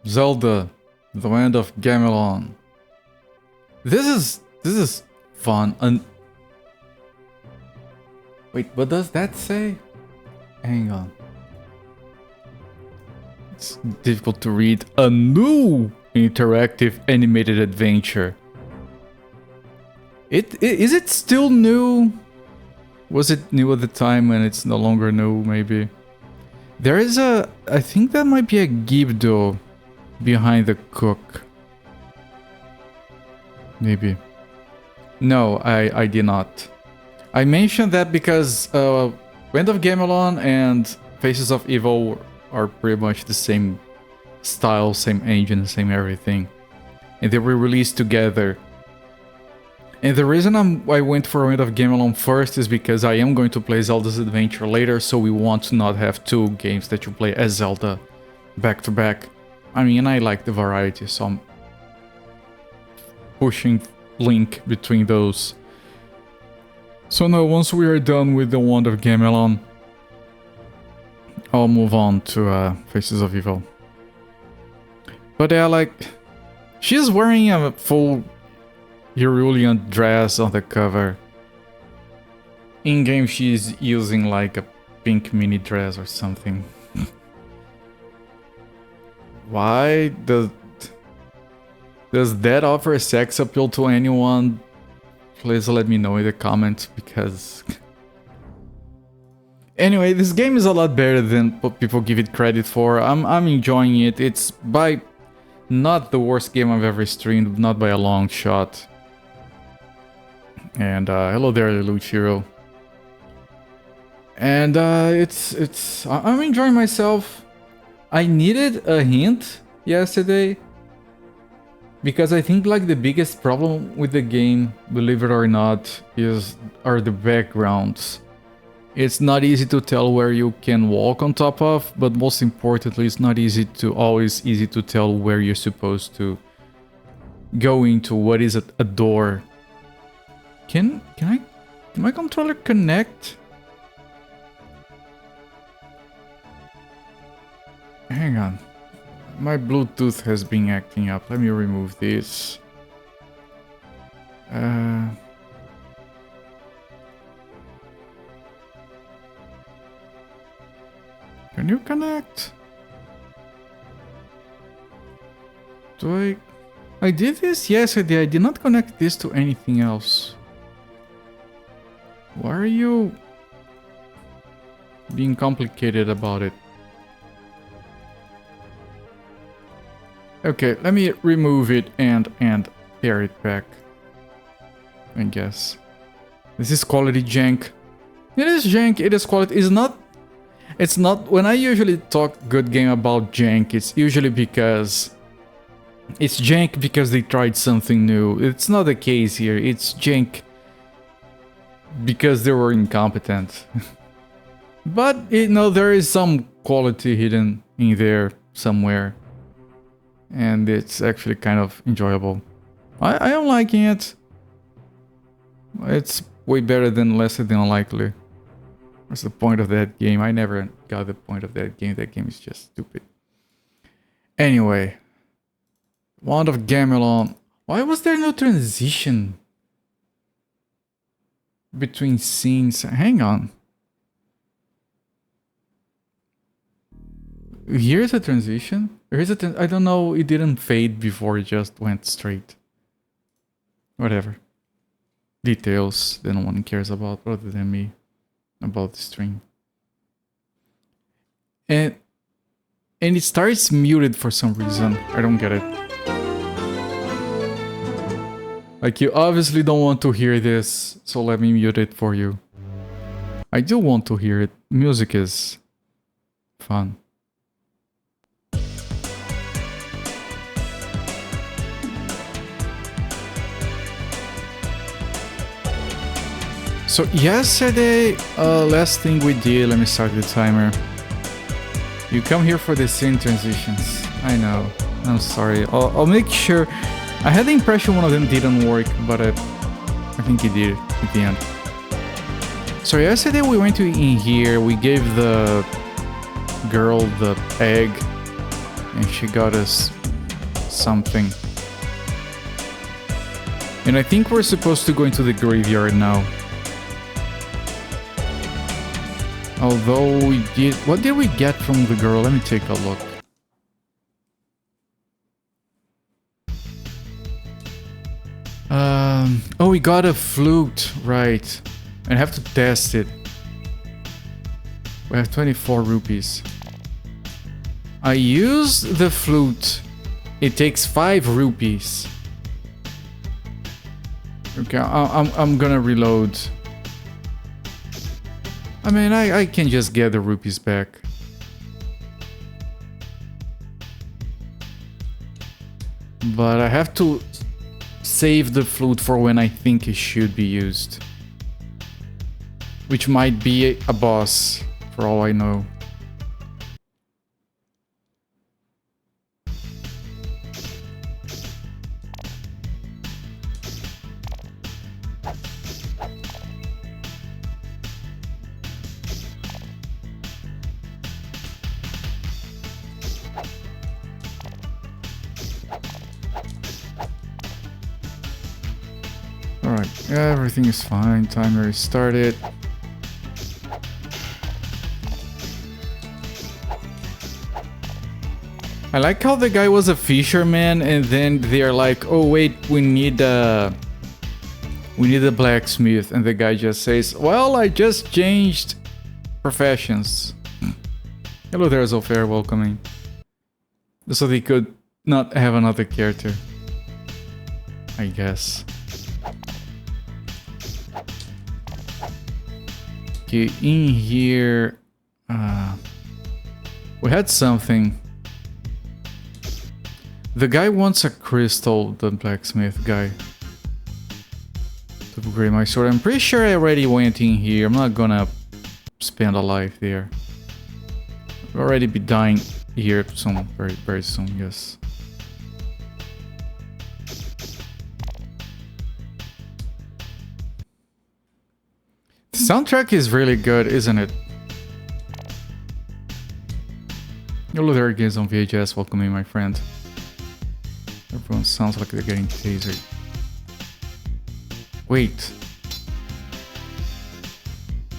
Zelda, the Land of Gamelon. This is fun. Wait, what does that say? Hang on. It's difficult to read. A new interactive animated adventure. Is it still new? Was it new at the time and it's no longer new, maybe? There is I think that might be a Gibdo behind the cook. Maybe. No, I did not. I mentioned that because Land of Gamelon and Faces of Evil are pretty much the same style, same engine, same everything. And they were released together. And the reason I went for Land of Gamelon first is because I am going to play Zelda's Adventure later, so we want to not have two games that you play as Zelda back to back. I mean, I like the variety, so I'm pushing Link between those. So now, once we are done with the Wand of Gamelon, I'll move on to Faces of Evil. But yeah, like, she's wearing a full Hyrulean dress on the cover. In game, she's using like a pink mini dress or something. Why does that offer sex appeal to anyone? Please let me know in the comments, because anyway, this game is a lot better than what people give it credit for. I'm enjoying it. It's by not the worst game I've ever streamed, not by a long shot. And hello there, Luchiro. And I'm enjoying myself. I needed a hint yesterday, because I think like the biggest problem with the game, believe it or not, are the backgrounds. It's not easy to tell where you can walk on top of, but most importantly, it's not always easy to tell where you're supposed to go into. What is a door? Can my controller connect? Hang on. My Bluetooth has been acting up. Let me remove this. Can you connect? I did this yesterday. I did not connect this to anything else. Why are you being complicated about it? Okay, let me remove it and pair it back. I guess. This is quality jank. It is jank, it is quality. It's not when I usually talk good game about jank, it's usually because it's jank because they tried something new. It's not the case here. It's jank because they were incompetent. But you know, there is some quality hidden in there somewhere. And it's actually kind of enjoyable. I am liking it. It's way better than Lesser Than Unlikely. What's the point of that game? I never got the point of that game. That game is just stupid. Anyway. Wand of Gamelon. Why was there no transition between scenes? Hang on. Here's a transition. I don't know, it didn't fade before, it just went straight. Whatever. Details that no one cares about other than me about the stream. And it starts muted for some reason. I don't get it. Like, you obviously don't want to hear this, so let me mute it for you. I do want to hear it. Music is fun. So yesterday, last thing we did, let me start the timer. You come here for the scene transitions. I know, I'm sorry. I'll make sure. I had the impression one of them didn't work, but I think it did at the end. So yesterday we went in here, we gave the girl the egg And she got us something. And I think we're supposed to go into the graveyard now. Although we did... What did we get from the girl? Let me take a look. Oh, we got a flute. Right. I have to test it. We have 24 rupees. I use the flute. It takes 5 rupees. Okay, I'm gonna reload. I mean, I can just get the rupees back. But I have to save the flute for when I think it should be used. Which might be a boss, for all I know. Alright, everything is fine. Timer is started. I like how the guy was a fisherman and then they're like, oh wait, we need a blacksmith, and the guy just says, well, I just changed professions. Hello there, Zolfair, welcoming. So they could not have another character, I guess. Okay, in here, we had something. The guy wants a crystal, the blacksmith guy, to upgrade my sword. I'm pretty sure I already went in here. I'm not gonna spend a life there. I'll already be dying here soon, very soon, yes. The soundtrack is really good, isn't it? Hello there, games on VHS. Welcome in, my friend. Everyone sounds like they're getting tasered. Wait.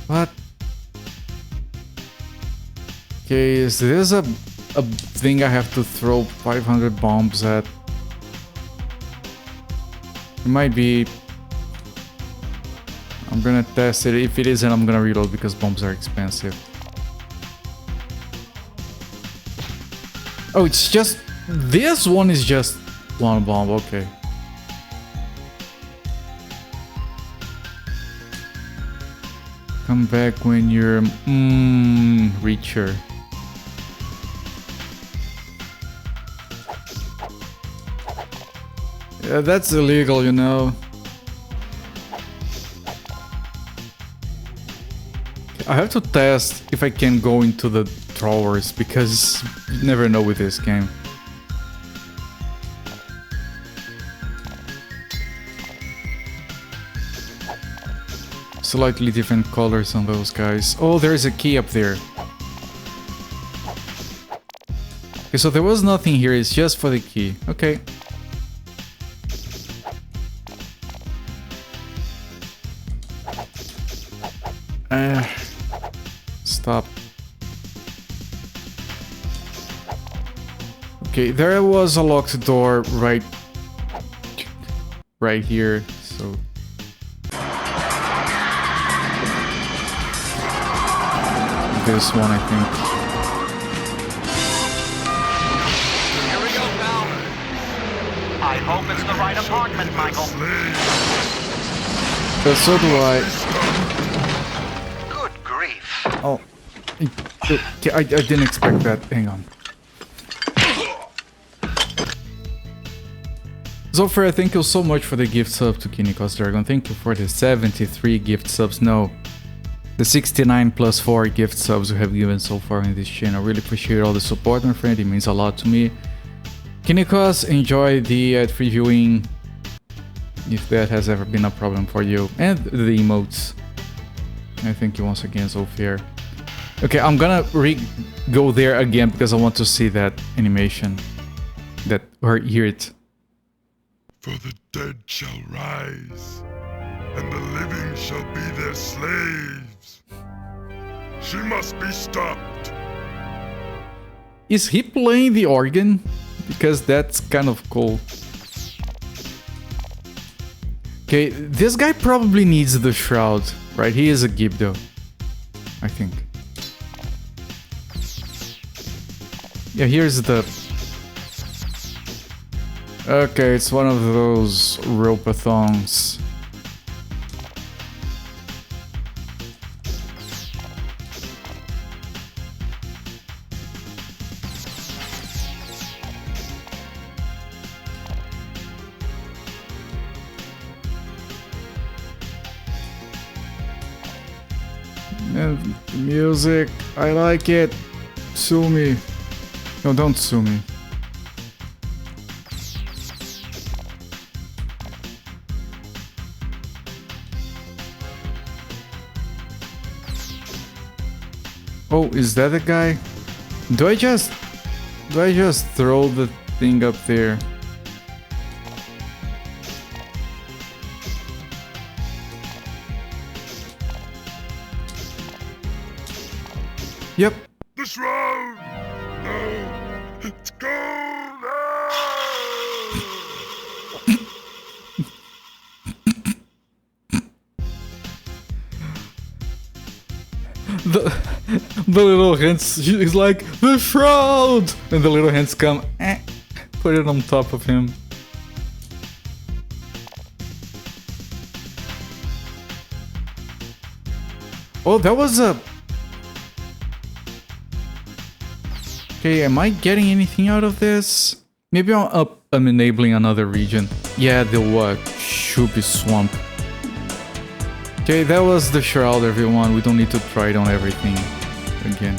What? Okay, is this a thing I have to throw 500 bombs at? It might be. I'm gonna test it. If it isn't, I'm gonna reload because bombs are expensive. Oh, it's just... This one is just one bomb, okay. Come back when you're... Reacher. Yeah, that's illegal, you know. I have to test if I can go into the drawers, because you never know with this game. Slightly different colors on those guys. Oh, there's a key up there. Okay, so there was nothing here, it's just for the key. Okay. Stop. Okay, there was a locked door right here, so... This one, I think. Here we go, pal. I hope it's the right apartment, Michael. But so do I. Good grief. Oh. Okay, I didn't expect that. Hang on. Zofra, thank you so much for the gift sub to Kinikos Dragon. Thank you for the 73 gift subs. No, the 69 plus 4 gift subs you have given so far in this channel. Really appreciate all the support, my friend. It means a lot to me. Kinikos, enjoy the free viewing, if that has ever been a problem for you. And the emotes. I thank you once again, Zofia. Okay, I'm gonna go there again because I want to see that animation. Or hear it. For the dead shall rise, and the living shall be their slaves. She must be stopped. Is he playing the organ? Because that's kind of cool. Okay, this guy probably needs the shroud, right? He is a Gib though, I think. Yeah, here's the... Okay, it's one of those rope-a-thongs. And the music, I like it. Sue me. No, don't sue me. Oh, is that the guy? Do I just throw the thing up there? Yep. The shroud! No! It's gone! The little hands, he's like, the shroud! And the little hands come, put it on top of him. Oh, that was a... Okay, am I getting anything out of this? Maybe I'm enabling another region. Yeah, the what? Should be swamp. Okay, that was the shroud, everyone. We don't need to try it on everything again.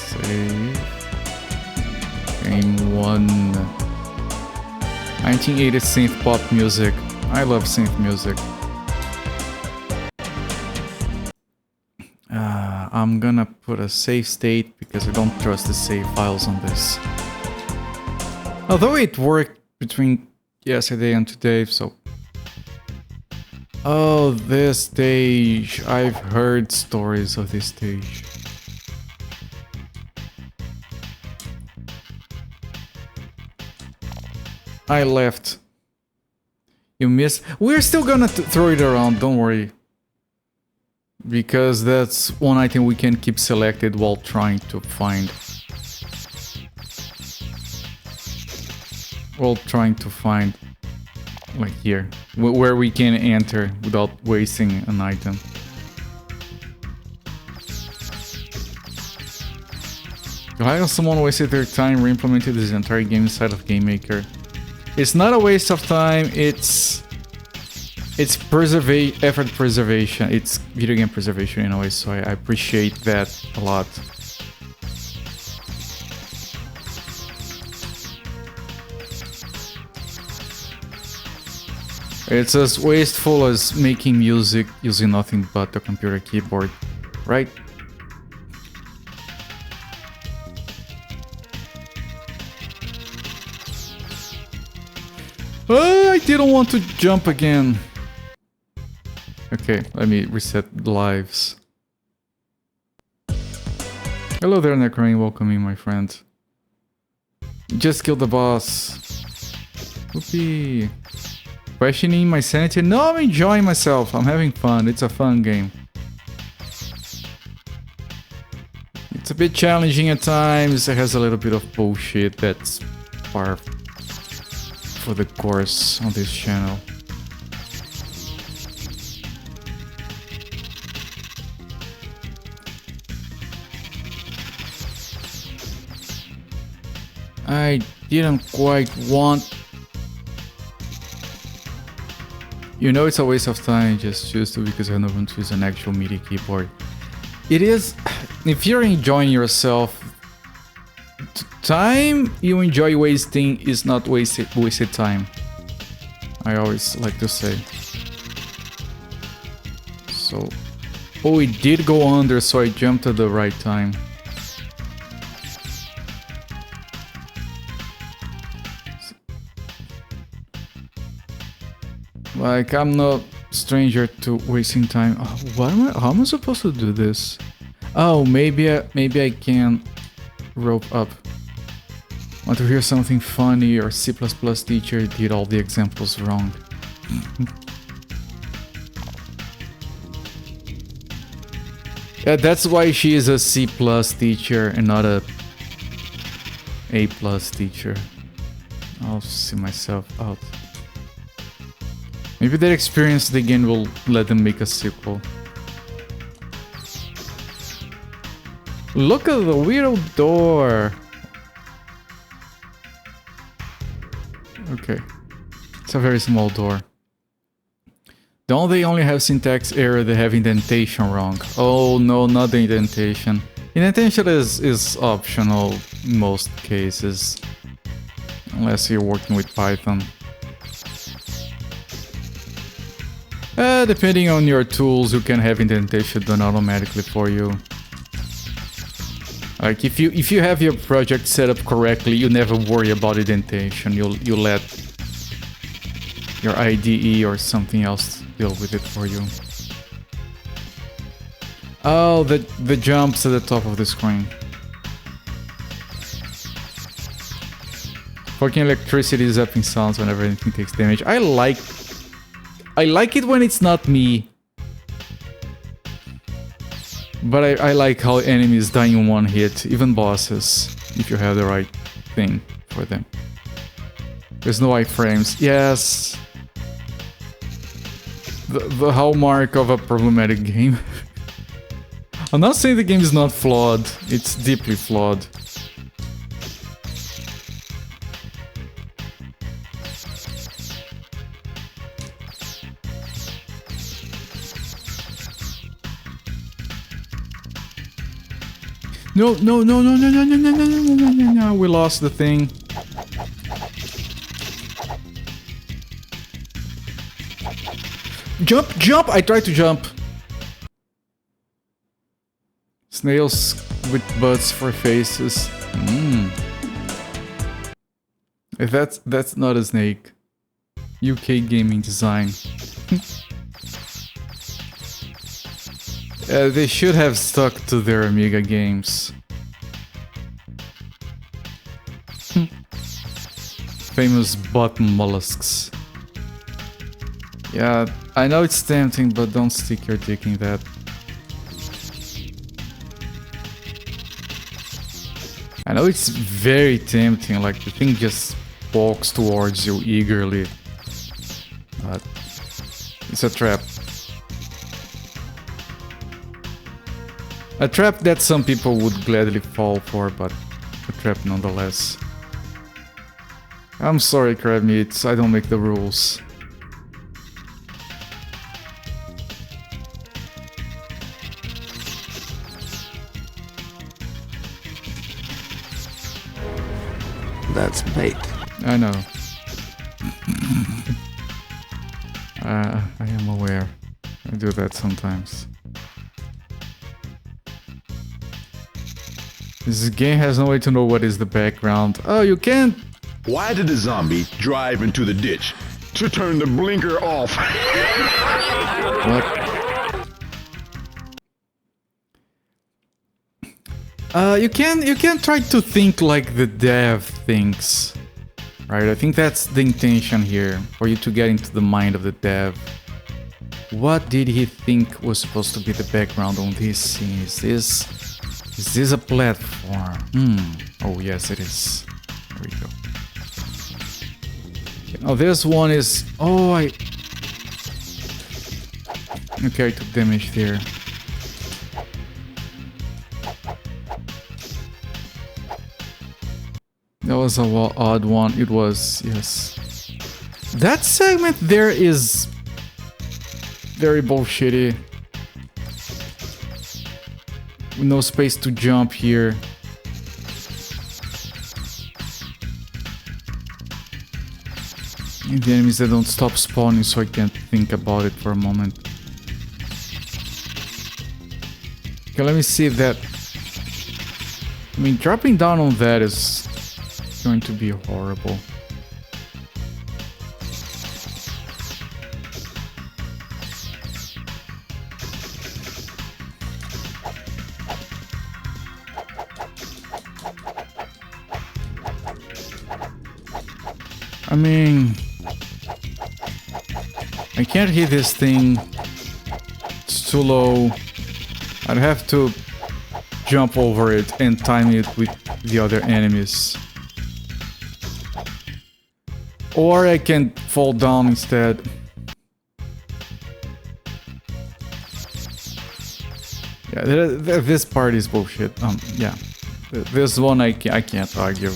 Save. Game 1. 1980 synth pop music. I love synth music. I'm gonna put a save state because I don't trust the save files on this. Although it worked between yesterday and today, so... Oh, this stage. I've heard stories of this stage. I left. You missed. We're still gonna throw it around, don't worry. Because that's one item we can keep selected while trying to find. Like here, where we can enter without wasting an item. Why has someone wasted their time re-implementing this entire game inside of Game Maker? It's not a waste of time, it's effort preservation. It's video game preservation in a way, so I appreciate that a lot. It's as wasteful as making music using nothing but the computer keyboard, right? I didn't want to jump again. Okay, let me reset the lives. Hello there, Necrane. Welcome in, my friend. Just killed the boss. Whoopee. Questioning my sanity? No, I'm enjoying myself. I'm having fun. It's a fun game. It's a bit challenging at times. It has a little bit of bullshit that's par for the course on this channel. I didn't quite want... You know it's a waste of time, just choose to because I don't want to use an actual MIDI keyboard. It is... If you're enjoying yourself, time you enjoy wasting is not wasted time. I always like to say. So... Oh, it did go under, so I jumped at the right time. Like, I'm no stranger to wasting time. Oh, how am I supposed to do this? Oh, maybe I can rope up. Want to hear something funny? Or C++ teacher did all the examples wrong. Yeah, that's why she is a C+ teacher and not a A+ teacher. I'll see myself out. Maybe that experience again will let them make a sequel. Look at the weird door! Okay. It's a very small door. Don't they only have syntax error, they have indentation wrong? Oh no, not the indentation. Indentation is optional in most cases. Unless you're working with Python. Depending on your tools, you can have indentation done automatically for you. Like if you have your project set up correctly, you never worry about indentation. You let your IDE or something else deal with it for you. Oh, the jumps at the top of the screen. Fucking electricity is upping sounds whenever anything takes damage. I like it when it's not me. But I like how enemies die in one hit, even bosses, if you have the right thing for them. There's no iframes. Yes. The hallmark of a problematic game. I'm not saying the game is not flawed, it's deeply flawed. No, we lost the thing. Jump! I tried to jump. Snails with butts for faces. That's not a snake. UK gaming design. They should have stuck to their Amiga games. Famous bottom mollusks. Yeah, I know it's tempting, but don't stick your dick in that. I know it's very tempting, like the thing just walks towards you eagerly. But it's a trap. A trap that some people would gladly fall for, but a trap nonetheless. I'm sorry, crab meats, I don't make the rules. That's bait. I know. I am aware. I do that sometimes. This game has no way to know what is the background. Oh, you can't... Why did the zombie drive into the ditch to turn the blinker off? What? You can try to think like the dev thinks, right? I think that's the intention here, for you to get into the mind of the dev. What did he think was supposed to be the background on this scene? Is this a platform? Oh yes, it is. There we go. Okay, now this one is... Oh, okay, I took damage there. That was an odd one. It was, yes. That segment there is very bullshitty. No space to jump here. And the enemies that don't stop spawning, so I can't think about it for a moment. Okay, let me see that. I mean, dropping down on that is going to be horrible. I mean, I can't hit this thing. It's too low. I'd have to jump over it and time it with the other enemies. Or I can fall down instead. Yeah, this part is bullshit. Yeah. This one I can't argue.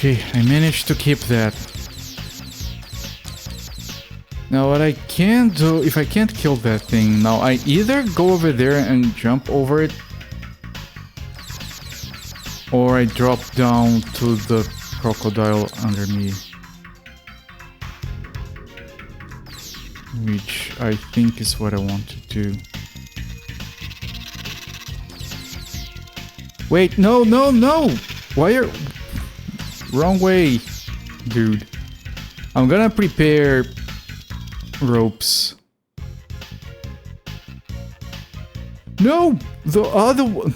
Okay, I managed to keep that. Now what I can do, if I can't kill that thing, now I either go over there and jump over it, or I drop down to the crocodile under me. Which I think is what I want to do. Wait, no! Why are... Wrong way, dude. I'm gonna prepare ropes. No! The other one...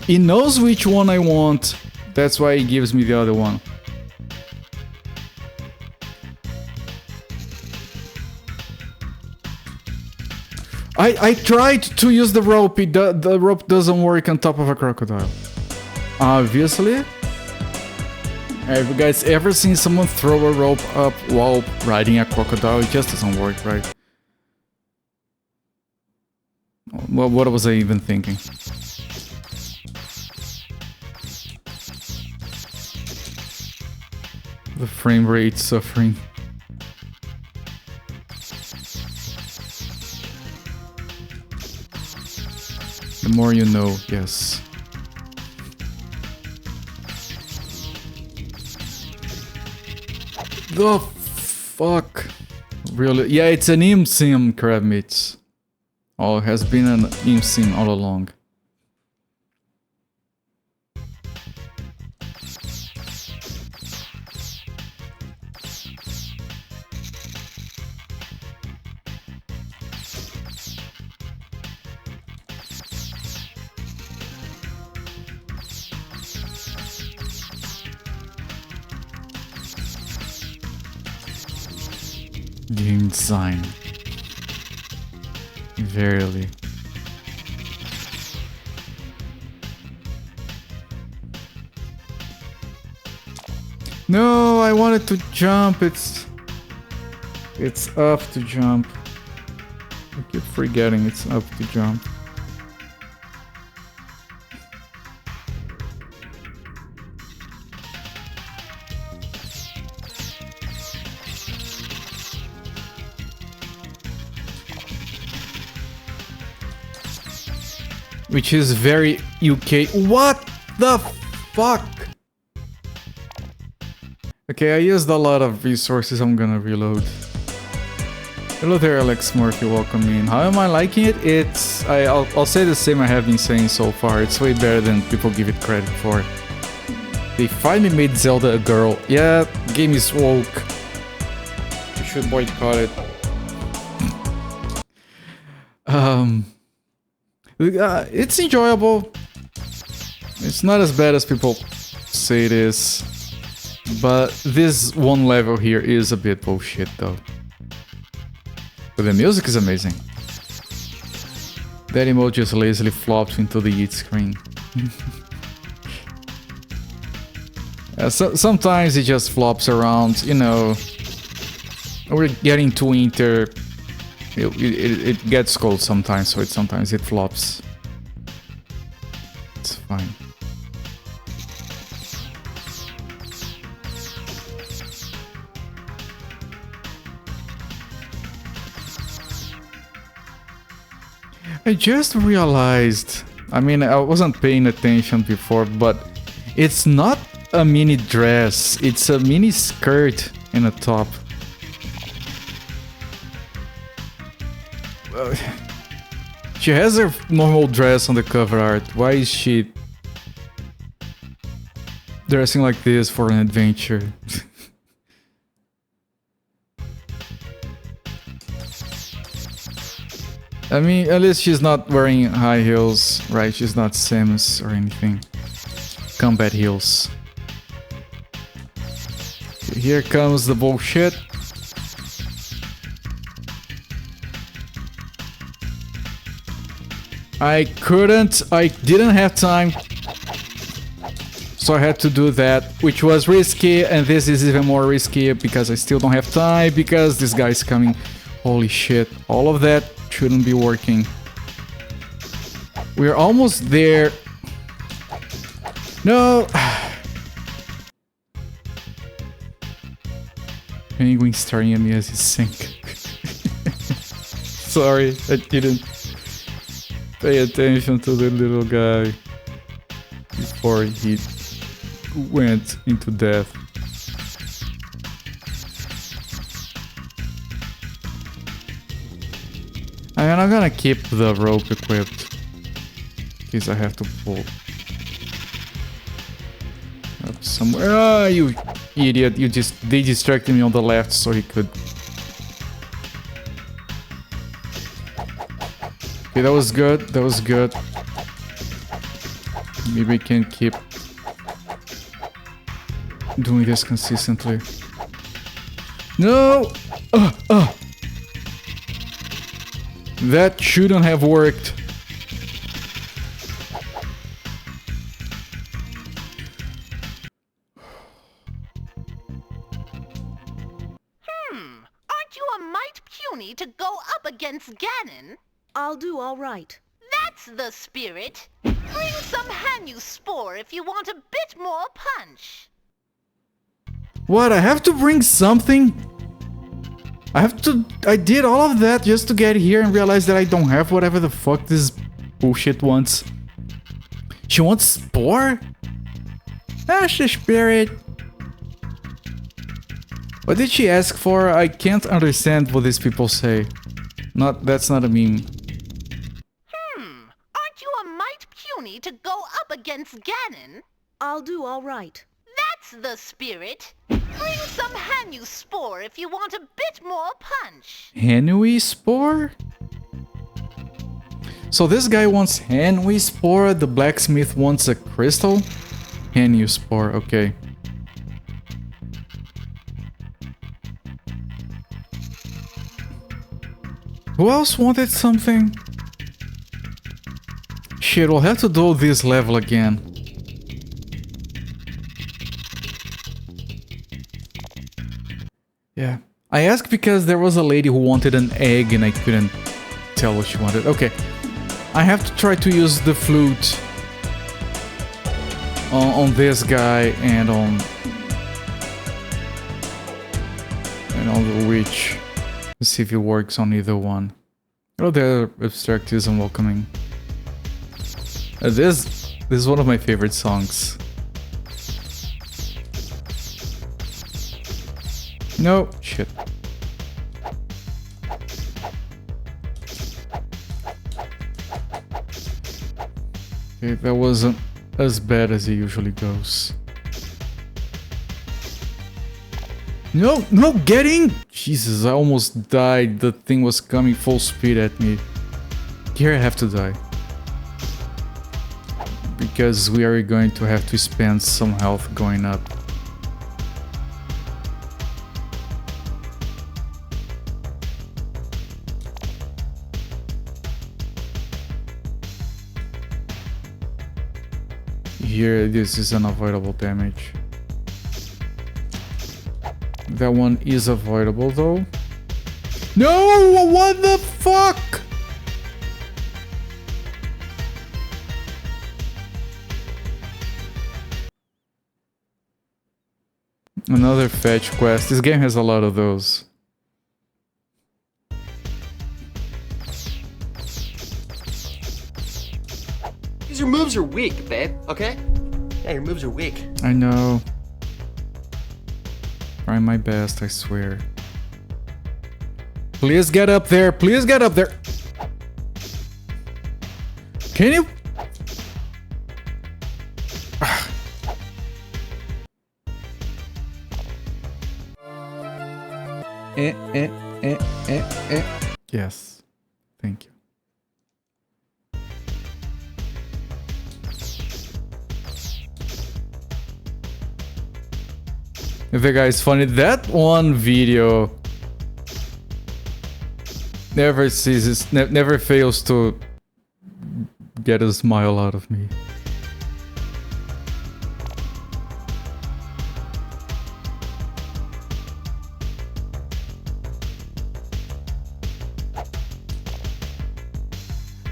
It knows which one I want. That's why it gives me the other one. I tried to use the rope. The rope doesn't work on top of a crocodile. Obviously. Have you guys ever seen someone throw a rope up while riding a crocodile? It just doesn't work, right? Well, what was I even thinking? The frame rate suffering. The more you know, yes. The fuck? Really? Yeah, it's an IMSIM, crab meats. Oh, it has been an IMSIM all along. Game design. Verily. No, I wanted to jump. It's up to jump. I keep forgetting it's up to jump. Which is very UK. What the fuck? Okay, I used a lot of resources. I'm gonna reload. Hello there, Alex Murphy. Welcome in. How am I liking it? I'll say the same I have been saying so far. It's way better than people give it credit for. They finally made Zelda a girl. Yeah, game is woke. You should boycott it. It's enjoyable. It's not as bad as people say it is. But this one level here is a bit bullshit though. But the music is amazing. That emote just lazily flops into the eat screen. Sometimes it just flops around, you know. We're getting to winter. It gets cold sometimes, so sometimes it flops. It's fine. I just realized, I mean, I wasn't paying attention before, but it's not a mini dress, it's a mini skirt and a top. She has her normal dress on the cover art. Why is she dressing like this for an adventure? I mean, at least she's not wearing high heels, right? She's not Samus or anything. Combat heels. Here comes the bullshit. I didn't have time. So I had to do that, which was risky, and this is even more risky because I still don't have time because this guy's coming. Holy shit, all of that shouldn't be working. We're almost there. No! Penguin staring at me as he sink. Sorry, I didn't pay attention to the little guy before he went into death. I mean, I'm gonna keep the rope equipped in case I have to pull up somewhere. Ah, you idiot! They distracted me on the left so he could. Okay, that was good. That was good. Maybe we can keep doing this consistently. No! That shouldn't have worked. Aren't you a mite puny to go up against Ganon? I'll do all right. That's the spirit. Bring some Hanyu Spore if you want a bit more punch. What? I have to bring something? I did all of that just to get here and realize that I don't have whatever the fuck this bullshit wants. She wants Spore? That's the spirit. What did she ask for? I can't understand what these people say. That's not a meme. Aren't you a mite puny to go up against Ganon? I'll do all right. That's the spirit. Bring some Hanyu Spore if you want a bit more punch. Hanui Spore? So this guy wants Hanui Spore, the blacksmith wants a crystal? Hanyu Spore, okay. Who else wanted something? Shit, we'll have to do this level again. Yeah. I asked because there was a lady who wanted an egg and I couldn't tell what she wanted. Okay. I have to try to use the flute on this guy and on the witch. Let's see if it works on either one. Oh, the abstract isn't welcoming. This is one of my favorite songs. No, shit. Okay, that wasn't as bad as it usually goes. No, no, getting! Jesus, I almost died. The thing was coming full speed at me. Here I have to die. Because we are going to have to spend some health going up. Here, this is unavoidable damage. That one is avoidable though. No! What the fuck? Another fetch quest. This game has a lot of those. moves are weak, babe, okay? Yeah, your moves are weak. I know. Trying my best, I swear. Please get up there. Please get up there. Can you? Yes. Thank you. If the guy's funny, that one video never ceases, never fails to get a smile out of me.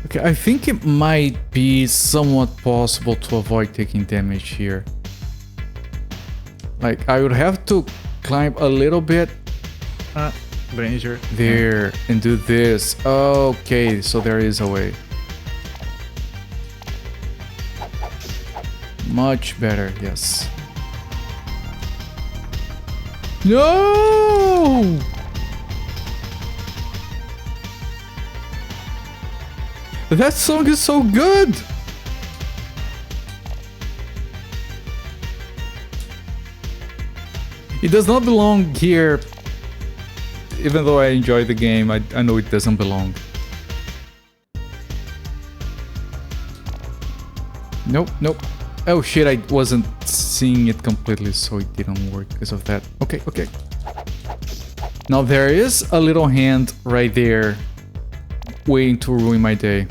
Okay, I think it might be somewhat possible to avoid taking damage here. Like, I would have to climb a little bit Ranger. there and do this. Okay, so there is a way. Much better, yes. No! That song is so good! It does not belong here. Even though I enjoy the game, I know it doesn't belong. Nope, nope. Oh shit, I wasn't seeing it completely, so it didn't work because of that. Okay, okay. Now there is a little hand right there waiting to ruin my day.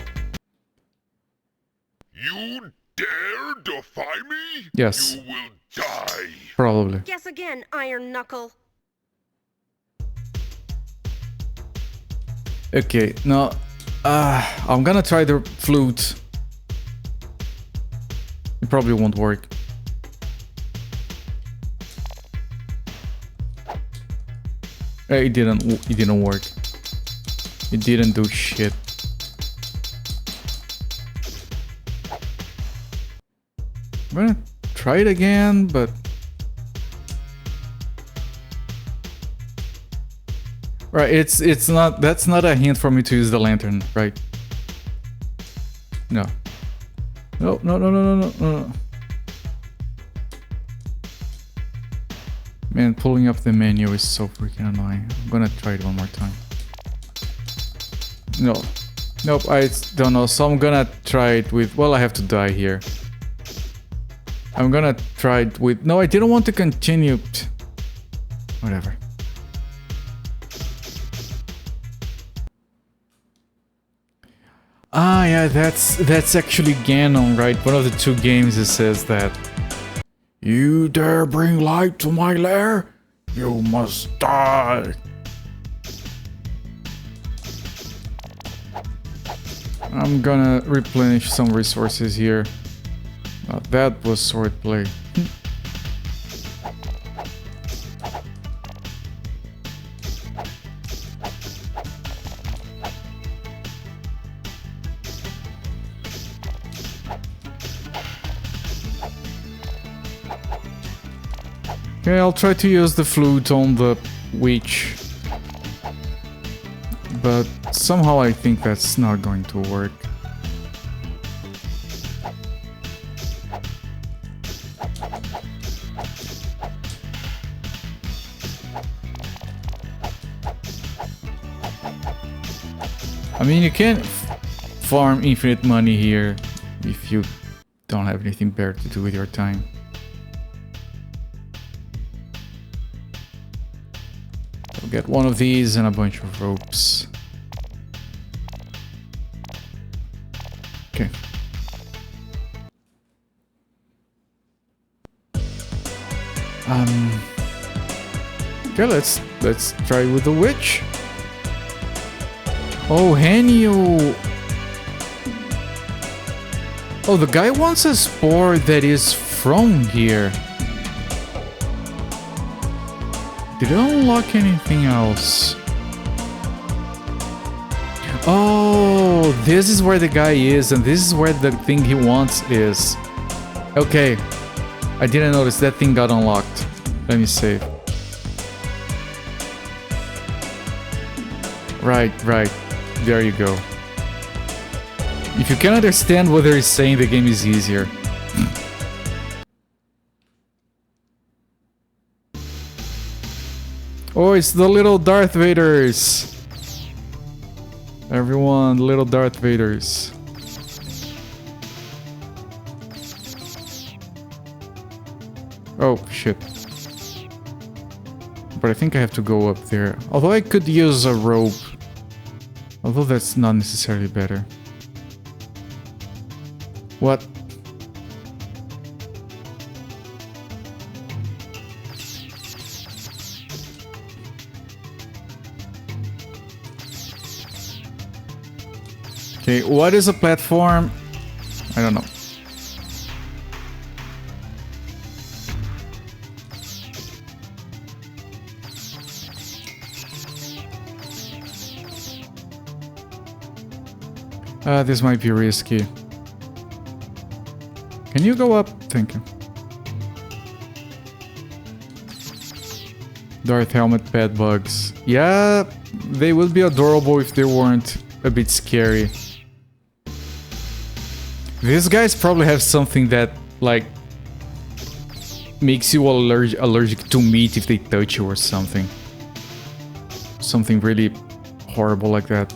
You dare defy me? Yes. You will die. Probably. Guess again, Iron Knuckle. Okay, now I'm gonna try the flute. It probably won't work. It didn't work. It didn't do shit. I'm gonna try it again, but right, it's not, that's not a hint for me to use the lantern, right? No. No, no, no, no, no, no, no. Man, pulling up the menu is so freaking annoying. I'm gonna try it one more time. No. Nope, I don't know. So I'm gonna try it with... Well, I have to die here. I'm gonna try it with... No, I didn't want to continue. Whatever. Ah, yeah, that's actually Gamelon, right? One of the two games that says that. You dare bring light to my lair? You must die. I'm gonna replenish some resources here. That was swordplay. Okay, I'll try to use the flute on the witch. But somehow I think that's not going to work. I mean, you can't farm infinite money here if you don't have anything better to do with your time. I'll get one of these and a bunch of ropes. Okay. Okay, let's try with the witch. Oh, Henio. Oh, the guy wants a spore that is from here. Did I unlock anything else? Oh, this is where the guy is, and this is where the thing he wants is. Okay. I didn't notice that thing got unlocked. Let me save. Right. There you go. If you can understand what they're saying, the game is easier. Oh, it's the little Darth Vaders. Everyone, little Darth Vaders. Oh, shit. But I think I have to go up there. Although I could use a rope. Although that's not necessarily better. What? Okay, what is a platform? I don't know. This might be risky. Can you go up? Thank you. Darth helmet pet bugs. Yeah, they would be adorable if they weren't a bit scary. These guys probably have something that, like, makes you allergic to meat if they touch you or something. Something really horrible like that.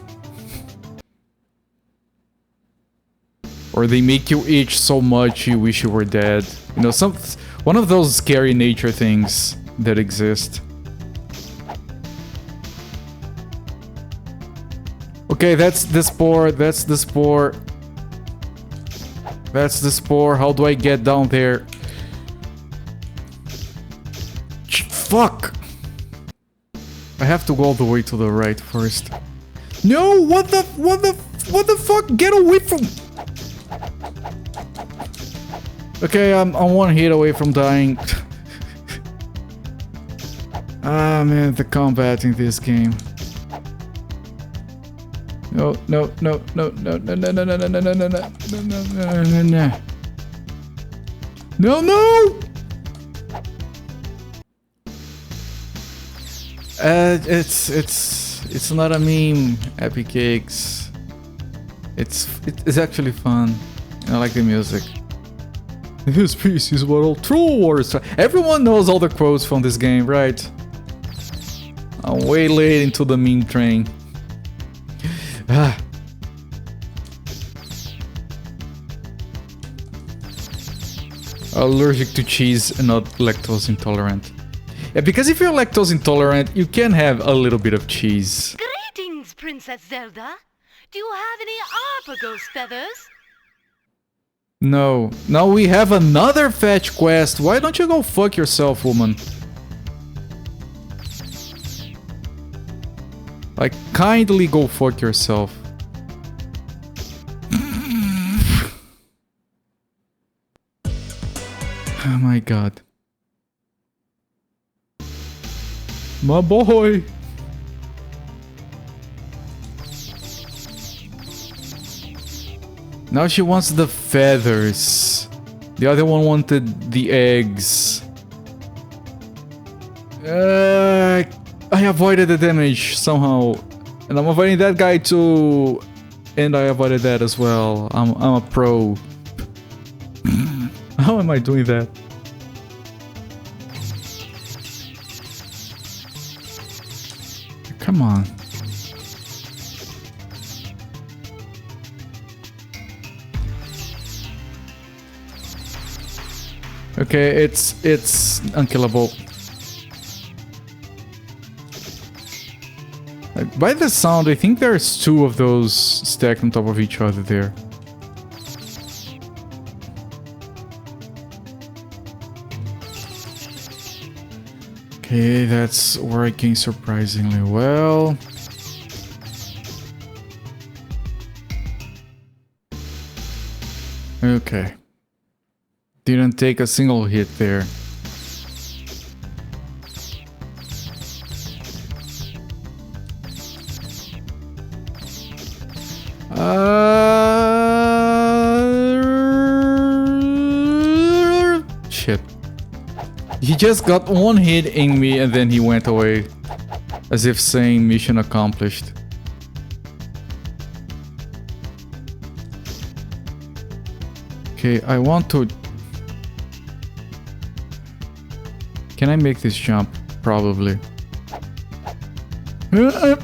Or they make you itch so much you wish you were dead. You know, one of those scary nature things that exist. Okay, that's the spore, that's the spore. That's the spore. How do I get down there? Fuck! I have to go all the way to the right first. No! What the fuck? Get away from... Okay, I'm one hit away from dying. Ah, man, the combat in this game. No. It's not a meme, Epic Cakes. It's actually fun. I like the music. His piece is what all true wars. Everyone knows all the quotes from this game, right? I'm way late into the meme train. Allergic to cheese and not lactose intolerant. Yeah, because if you're lactose intolerant, you can have a little bit of cheese. Greetings, Princess Zelda. Do you have any Arpagos feathers? No. Now we have another fetch quest. Why don't you go fuck yourself, woman? Like, kindly go fuck yourself. Oh my god. My boy! Now she wants the feathers. The other one wanted the eggs. I avoided the damage somehow. And I'm avoiding that guy too. And I avoided that as well. I'm a pro. How am I doing that? Come on. Okay, it's unkillable. By the sound, I think there's two of those stacked on top of each other there. Okay, that's working surprisingly well. Okay. Didn't take a single hit there. Shit. He just got one hit in me and then he went away. As if saying mission accomplished. Okay, I want to... Can I make this jump? Probably. The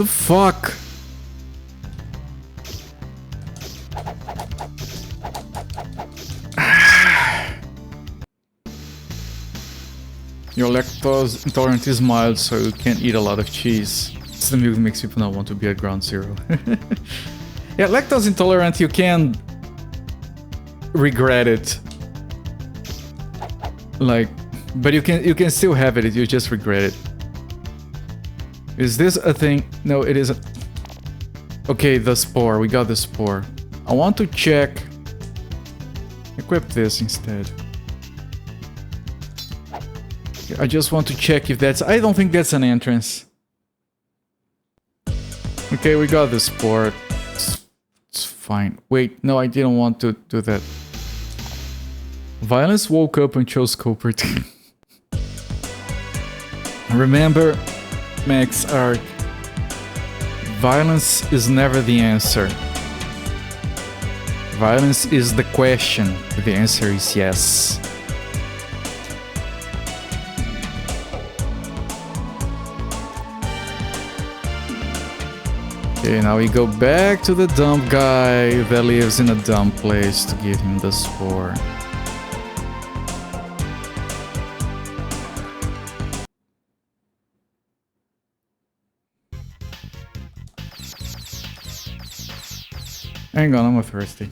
fuck? Your lactose intolerance is mild, so you can't eat a lot of cheese. It's the milk makes people not want to be at ground zero. Yeah, lactose intolerant, you can regret it. Like, but you can still have it, you just regret it. Is this a thing? No, it isn't. Okay, the spore, we got the spore. I want to check. Equip this instead. I just want to check if that's... I don't think that's an entrance. Okay, we got the spore. It's fine. Wait, no, I didn't want to do that. Violence woke up and chose culprit. Remember, Max Arc. Violence is never the answer. Violence is the question. The answer is yes. Okay, now we go back to the dumb guy that lives in a dumb place to give him the spore. Hang on, I'm thirsty.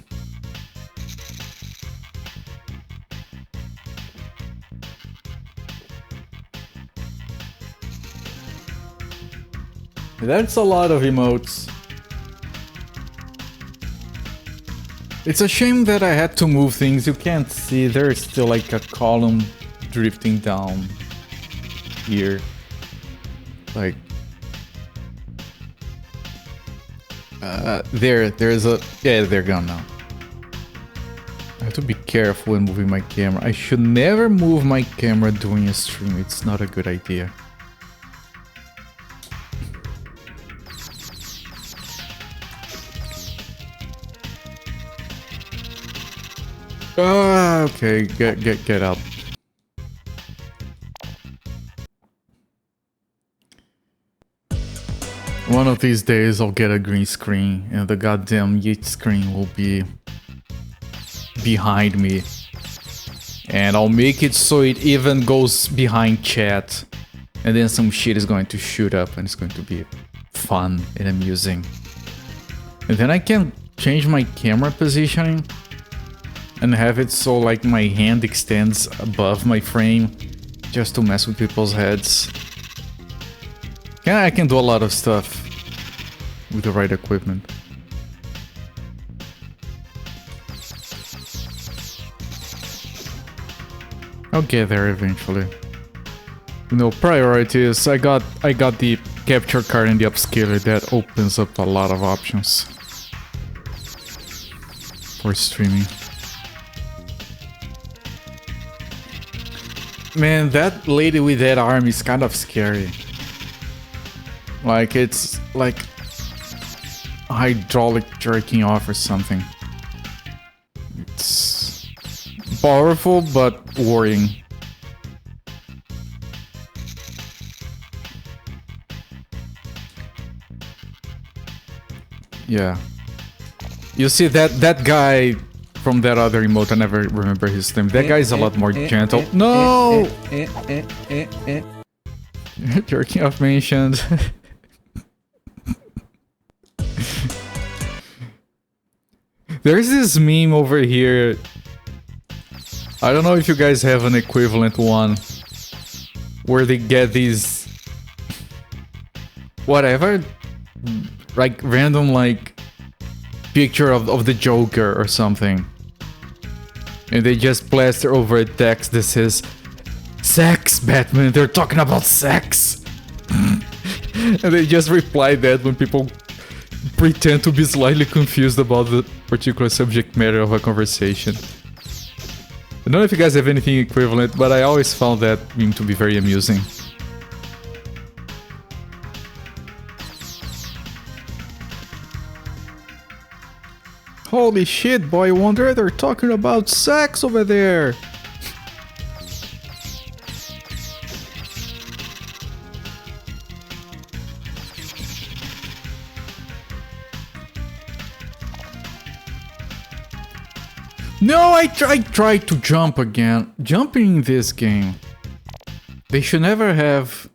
That's a lot of emotes. It's a shame that I had to move things. You can't see. There's still like a column drifting down here. Like... there's a... Yeah, they're gone now. I have to be careful when moving my camera. I should never move my camera during a stream. It's not a good idea. Okay, get up. One of these days I'll get a green screen and the goddamn Yeet screen will be behind me. And I'll make it so it even goes behind chat. And then some shit is going to shoot up and it's going to be fun and amusing. And then I can change my camera positioning and have it so like my hand extends above my frame just to mess with people's heads. Yeah, I can do a lot of stuff with the right equipment. I'll get there eventually. You know, priorities. I got the capture card and the upscaler. That opens up a lot of options for streaming. Man, that lady with that arm is kind of scary. Like, it's like hydraulic jerking off or something. It's powerful, but worrying. Yeah. You see that guy from that other emote, I never remember his name. That guy's a lot more gentle. No! Jerking off mentioned. There's this meme over here. I don't know if you guys have an equivalent one. Where they get these... whatever. Like, random, like... picture of the Joker or something. And they just plaster over a text that says... Sex, Batman, they're talking about sex! And they just reply that when people pretend to be slightly confused about the particular subject matter of a conversation. I don't know if you guys have anything equivalent, but I always found that meme to be very amusing. Holy shit, Boy Wonder, they're talking about sex over there! No, I tried to jump again. Jumping in this game. They should never have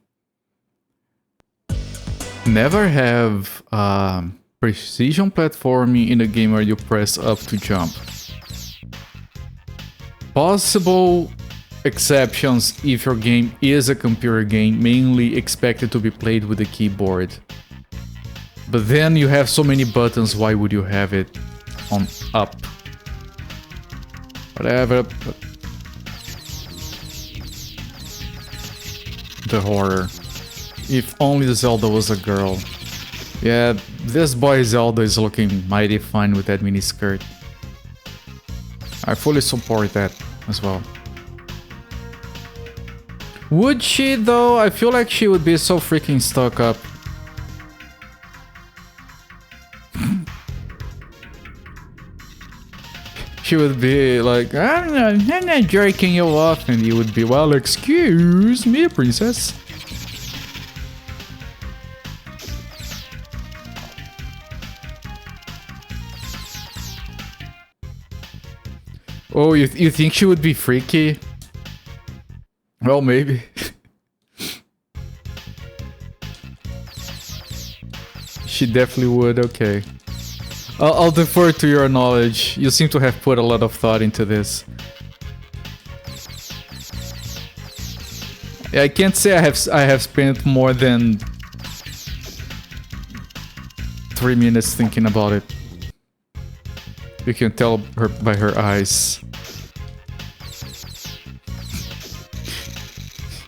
precision platforming in a game where you press up to jump. Possible exceptions if your game is a computer game, mainly expected to be played with a keyboard. But then you have so many buttons, why would you have it on up? Whatever. The horror. If only Zelda was a girl. Yeah, this boy Zelda is looking mighty fine with that miniskirt. I fully support that as well. Would she though? I feel like she would be so freaking stuck up. She would be like, I'm not jerking you off, and you would be, well, excuse me, princess. Oh, you think she would be freaky? Well, maybe. She definitely would, okay. I'll defer to your knowledge. You seem to have put a lot of thought into this. Yeah, I can't say I have spent more than 3 minutes thinking about it. You can tell her by her eyes.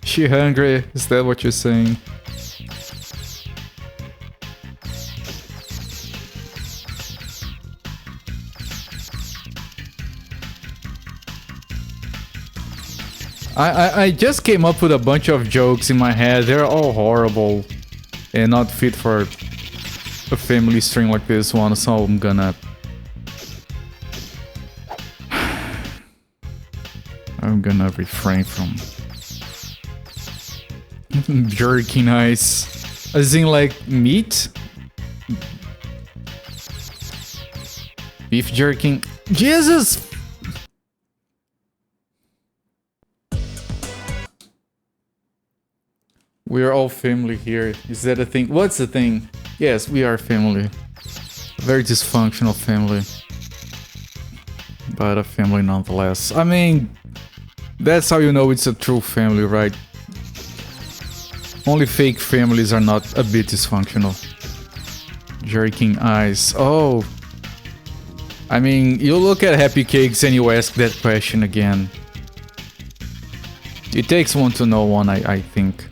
She hungry? Is that what you're saying? I just came up with a bunch of jokes in my head. They're all horrible and not fit for a family stream like this one, so I'm gonna refrain from jerking ice. As in like meat? Beef jerking? Jesus! We are all family here. Is that a thing? What's the thing? Yes, we are family. A very dysfunctional family. But a family nonetheless. I mean, that's how you know it's a true family, right? Only fake families are not a bit dysfunctional. Jerking eyes. Oh. I mean, you look at Happy Cakes and you ask that question again. It takes one to know one, I think.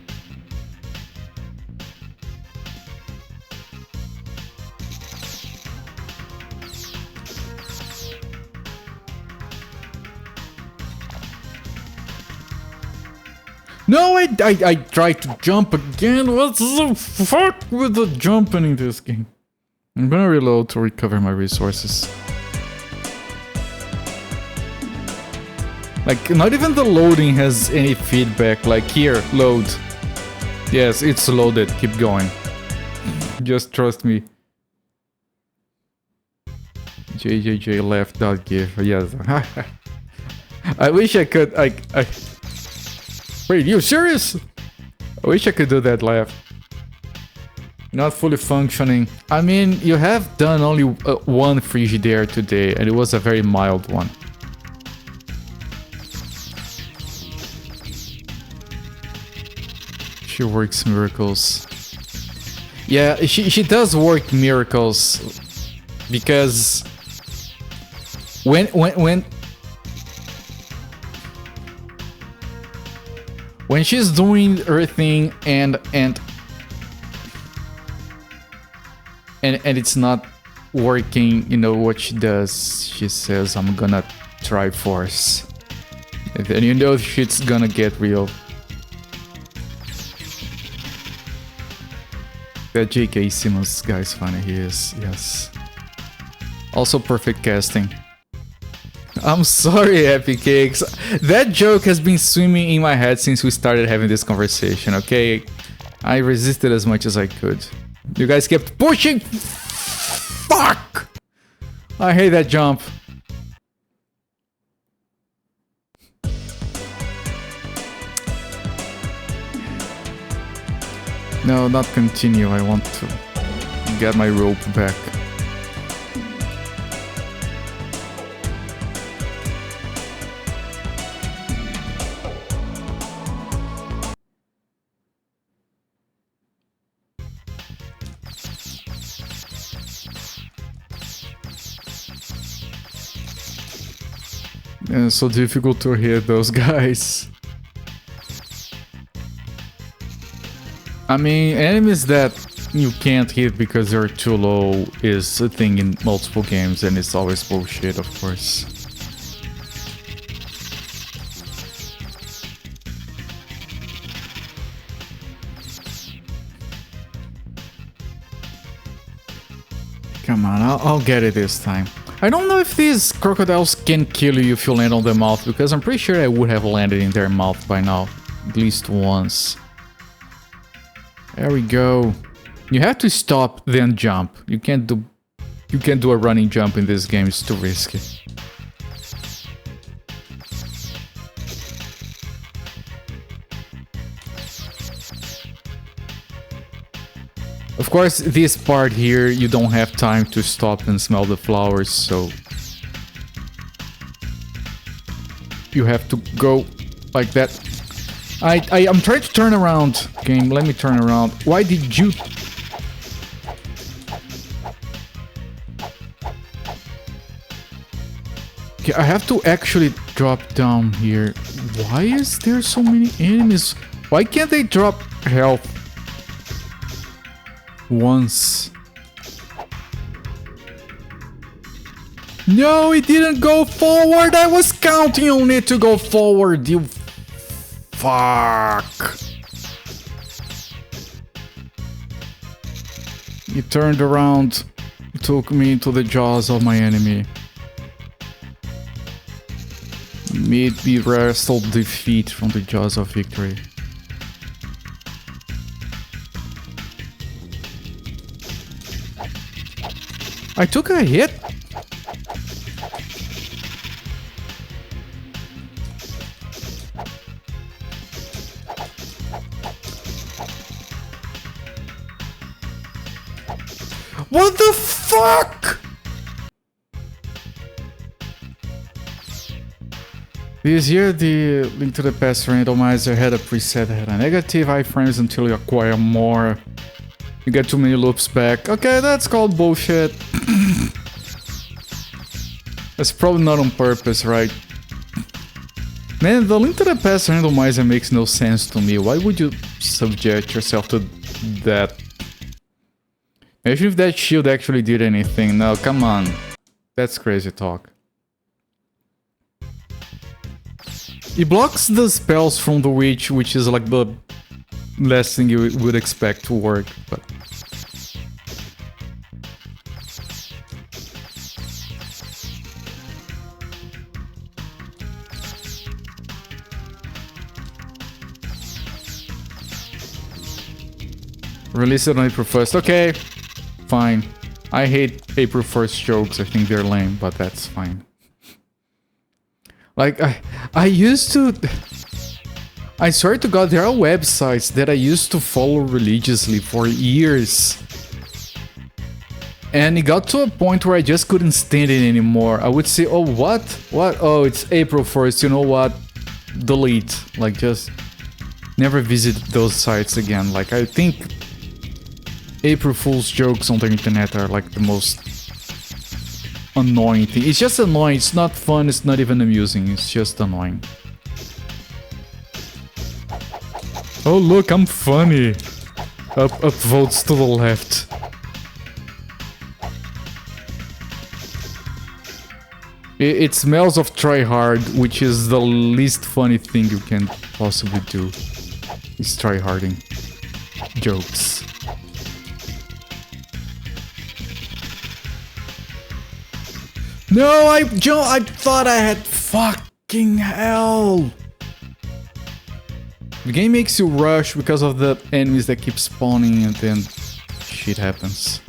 No, I tried to jump again. What's the fuck with the jumping in this game? I'm gonna reload to recover my resources. Like, not even the loading has any feedback. Like, here, load. Yes, it's loaded. Keep going. Just trust me. JJJ left.gif. Yes. I wish I could. Wait, you serious? I wish I could do that laugh. Not fully functioning. I mean, you have done only one Frigidaire today, and it was a very mild one. She works miracles. Yeah, she does work miracles. Because when she's doing her thing and and it's not working. You know what she does? She says, "I'm gonna try force," and then you know shit's gonna get real. That J.K. Simmons guy's funny. He is, yes. Also perfect casting. I'm sorry, Epic Cakes. That joke has been swimming in my head since we started having this conversation, okay? I resisted as much as I could. You guys kept pushing. Fuck! I hate that jump. No, not continue. I want to get my rope back. It's so difficult to hit those guys. I mean, enemies that you can't hit because they're too low is a thing in multiple games, and it's always bullshit, of course. Come on, I'll get it this time. I don't know if these crocodiles can kill you if you land on their mouth, because I'm pretty sure I would have landed in their mouth by now. At least once. There we go. You have to stop, then jump. You can't do a running jump in this game, it's too risky. Of course, this part here, you don't have time to stop and smell the flowers, so you have to go like that. I'm trying to turn around. Game, let me turn around. Why did you... Okay, I have to actually drop down here. Why is there so many enemies? Why can't they drop health once? No, it didn't go forward. I was counting on it to go forward. You fuck. He turned around, took me into the jaws of my enemy. Made me wrestle defeat from the jaws of victory. I took a hit. What the fuck? This year, the Link to the Past randomizer had a preset that had a negative iframes until you acquire more. You get too many loops back. Okay, that's called bullshit. That's probably not on purpose, right? Man, the Link to the Past randomizer makes no sense to me. Why would you subject yourself to that? Imagine if that shield actually did anything. No, come on. That's crazy talk. It blocks the spells from the witch, which is like the last thing you would expect to work, but... Release it on April 1st. Okay, fine. I hate April 1st jokes. I think they're lame, but that's fine. Like, I used to... I swear to God, there are websites that I used to follow religiously for years. And it got to a point where I just couldn't stand it anymore. I would say, oh, what? What? Oh, it's April 1st. You know what? Delete. Like, just never visit those sites again. Like, I think April Fool's jokes on the internet are like the most annoying thing. It's just annoying. It's not fun. It's not even amusing. It's just annoying. Oh, look, I'm funny. Up votes to the left. It smells of try hard, which is the least funny thing you can possibly do. Is try harding jokes. No, I thought I had fucking hell. The game makes you rush because of the enemies that keep spawning and then shit happens.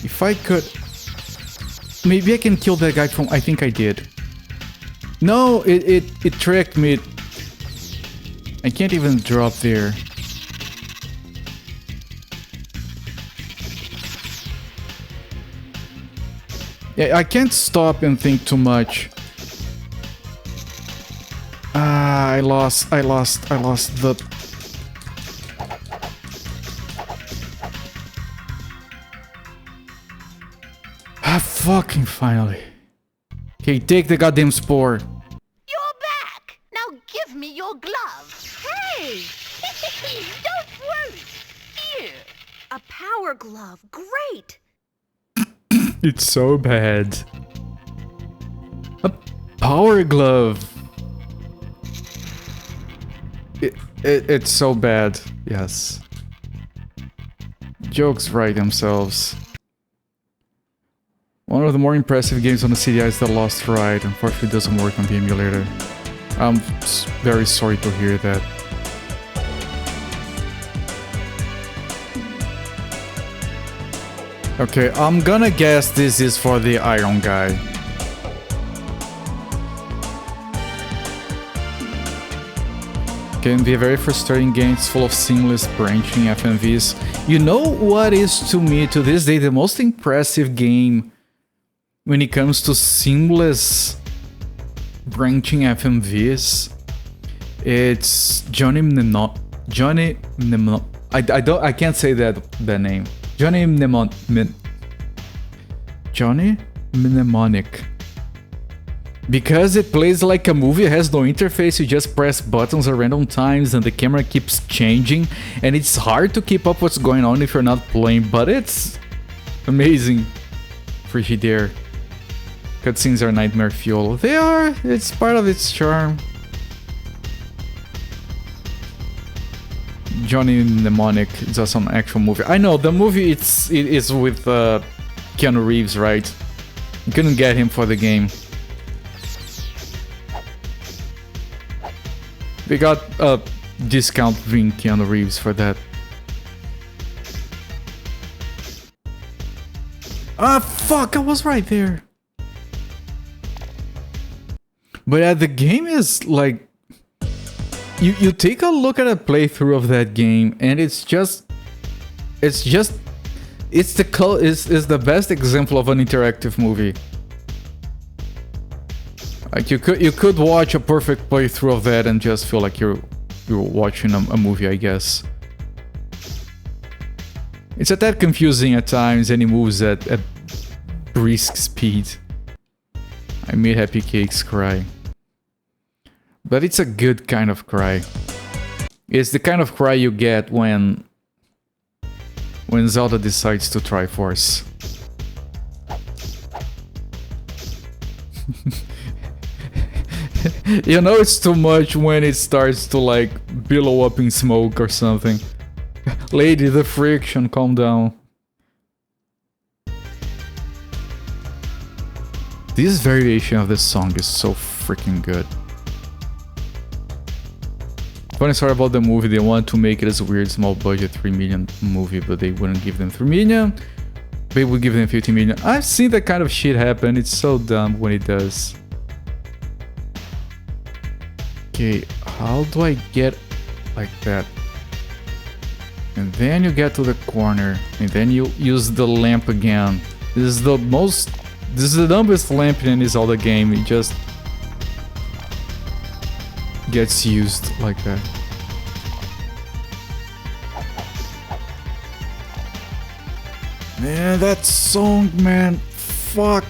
If I could... Maybe I can kill that guy from... I think I did. No, it tricked me. I can't even drop there. Yeah, I can't stop and think too much. Ah, I lost the... Ah, fucking finally. Okay, take the goddamn spore. You're back! Now give me your glove. Hey! Don't worry. Here. A power glove. Great! It's so bad. A power glove. It's so bad. Yes. Jokes write themselves. One of the more impressive games on the CDI is The Lost Ride. Unfortunately, it doesn't work on the emulator. I'm very sorry to hear that. Okay, I'm gonna guess this is for the Iron guy. Can be a very frustrating game. It's full of seamless branching FMVs. You know what is to me to this day the most impressive game when it comes to seamless branching FMVs? It's Johnny Mnemonic. I can't say that name. Johnny Mnemonic. Because it plays like a movie, it has no interface, you just press buttons at random times and the camera keeps changing, and it's hard to keep up what's going on if you're not playing, but it's amazing. Frigidaire. Cutscenes are nightmare fuel. They are, it's part of its charm. Johnny Mnemonic, it's just an actual movie. I know, the movie it is with Keanu Reeves, right? You couldn't get him for the game. They got a discount being Keanu Reeves for that. Ah, fuck, I was right there. But yeah, the game is like... You take a look at a playthrough of that game and it's the best example of an interactive movie. Like you could watch a perfect playthrough of that and just feel like you're watching a movie, I guess. It's a tad confusing at times and it moves at brisk speed. I made Happy Cakes cry. But it's a good kind of cry. It's the kind of cry you get when Zelda decides to Triforce. You know it's too much when it starts to like billow up in smoke or something. Lady, the friction, calm down. This variation of this song is so freaking good. Funny story about the movie, they wanted to make it as a weird small budget 3 million movie, but they wouldn't give them 3 million. They would give them 50 million. I've seen that kind of shit happen, it's so dumb when it does. Okay, how do I get like that? And then you get to the corner, and then you use the lamp again. This is the dumbest lamp in this Zelda game, it just gets used like that. Man, that song, man, fuck.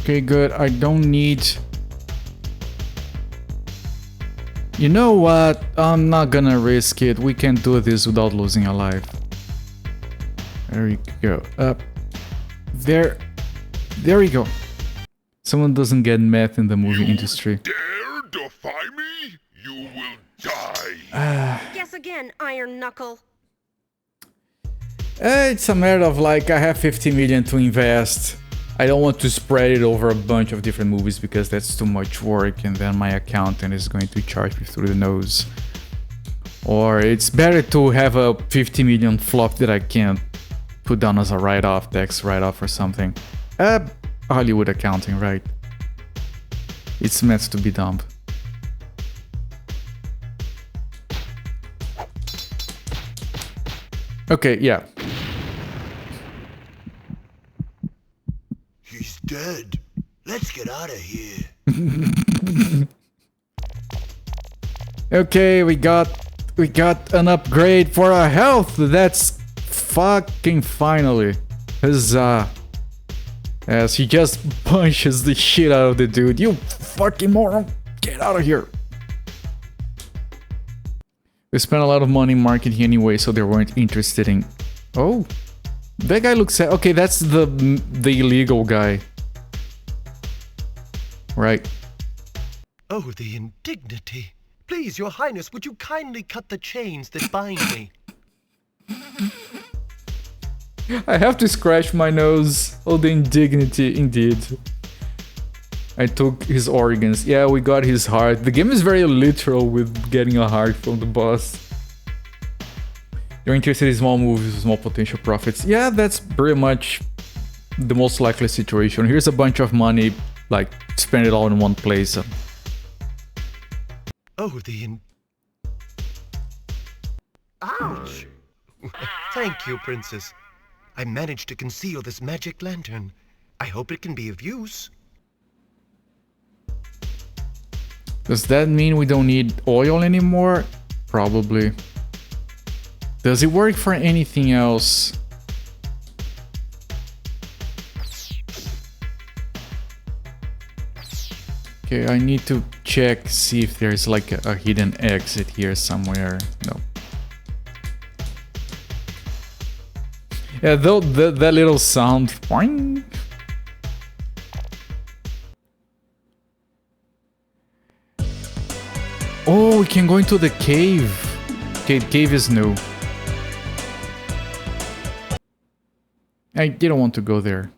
Okay, good. I don't need... You know what? I'm not gonna risk it. We can do this without losing a life. There we go. Up. There. There we go. Someone doesn't get meth in the movie industry. Dare defy me? You will die. Guess again, Iron Knuckle. It's a matter of like, I have 50 million to invest. I don't want to spread it over a bunch of different movies because that's too much work and then my accountant is going to charge me through the nose. Or it's better to have a 50 million flop that I can put down as a write-off, tax write-off or something. Hollywood accounting, right? It's meant to be dumb. Okay, yeah. He's dead. Let's get out of here. Okay, we got an upgrade for our health. That's fucking finally. Huzzah. As he just punches the shit out of the dude. You fucking moron. Get out of here. We spent a lot of money marketing anyway, so they weren't interested in... Oh. That guy looks... Okay, that's the illegal guy. Right. Oh, the indignity. Please, your highness, would you kindly cut the chains that bind me? I have to scratch my nose. Oh, the indignity, indeed. I took his organs. Yeah, we got his heart. The game is very literal with getting a heart from the boss. You're interested in small movies with small potential profits. Yeah, that's pretty much the most likely situation. Here's a bunch of money, like, spend it all in one place. Oh, the Ouch! Thank you, Princess. I managed to conceal this magic lantern. I hope it can be of use. Does that mean we don't need oil anymore? Probably. Does it work for anything else? Okay, I need to check, see if there's like a hidden exit here somewhere. No. Yeah, though that little sound. Boing. Oh, we can go into the cave. Okay, cave is new. I didn't want to go there.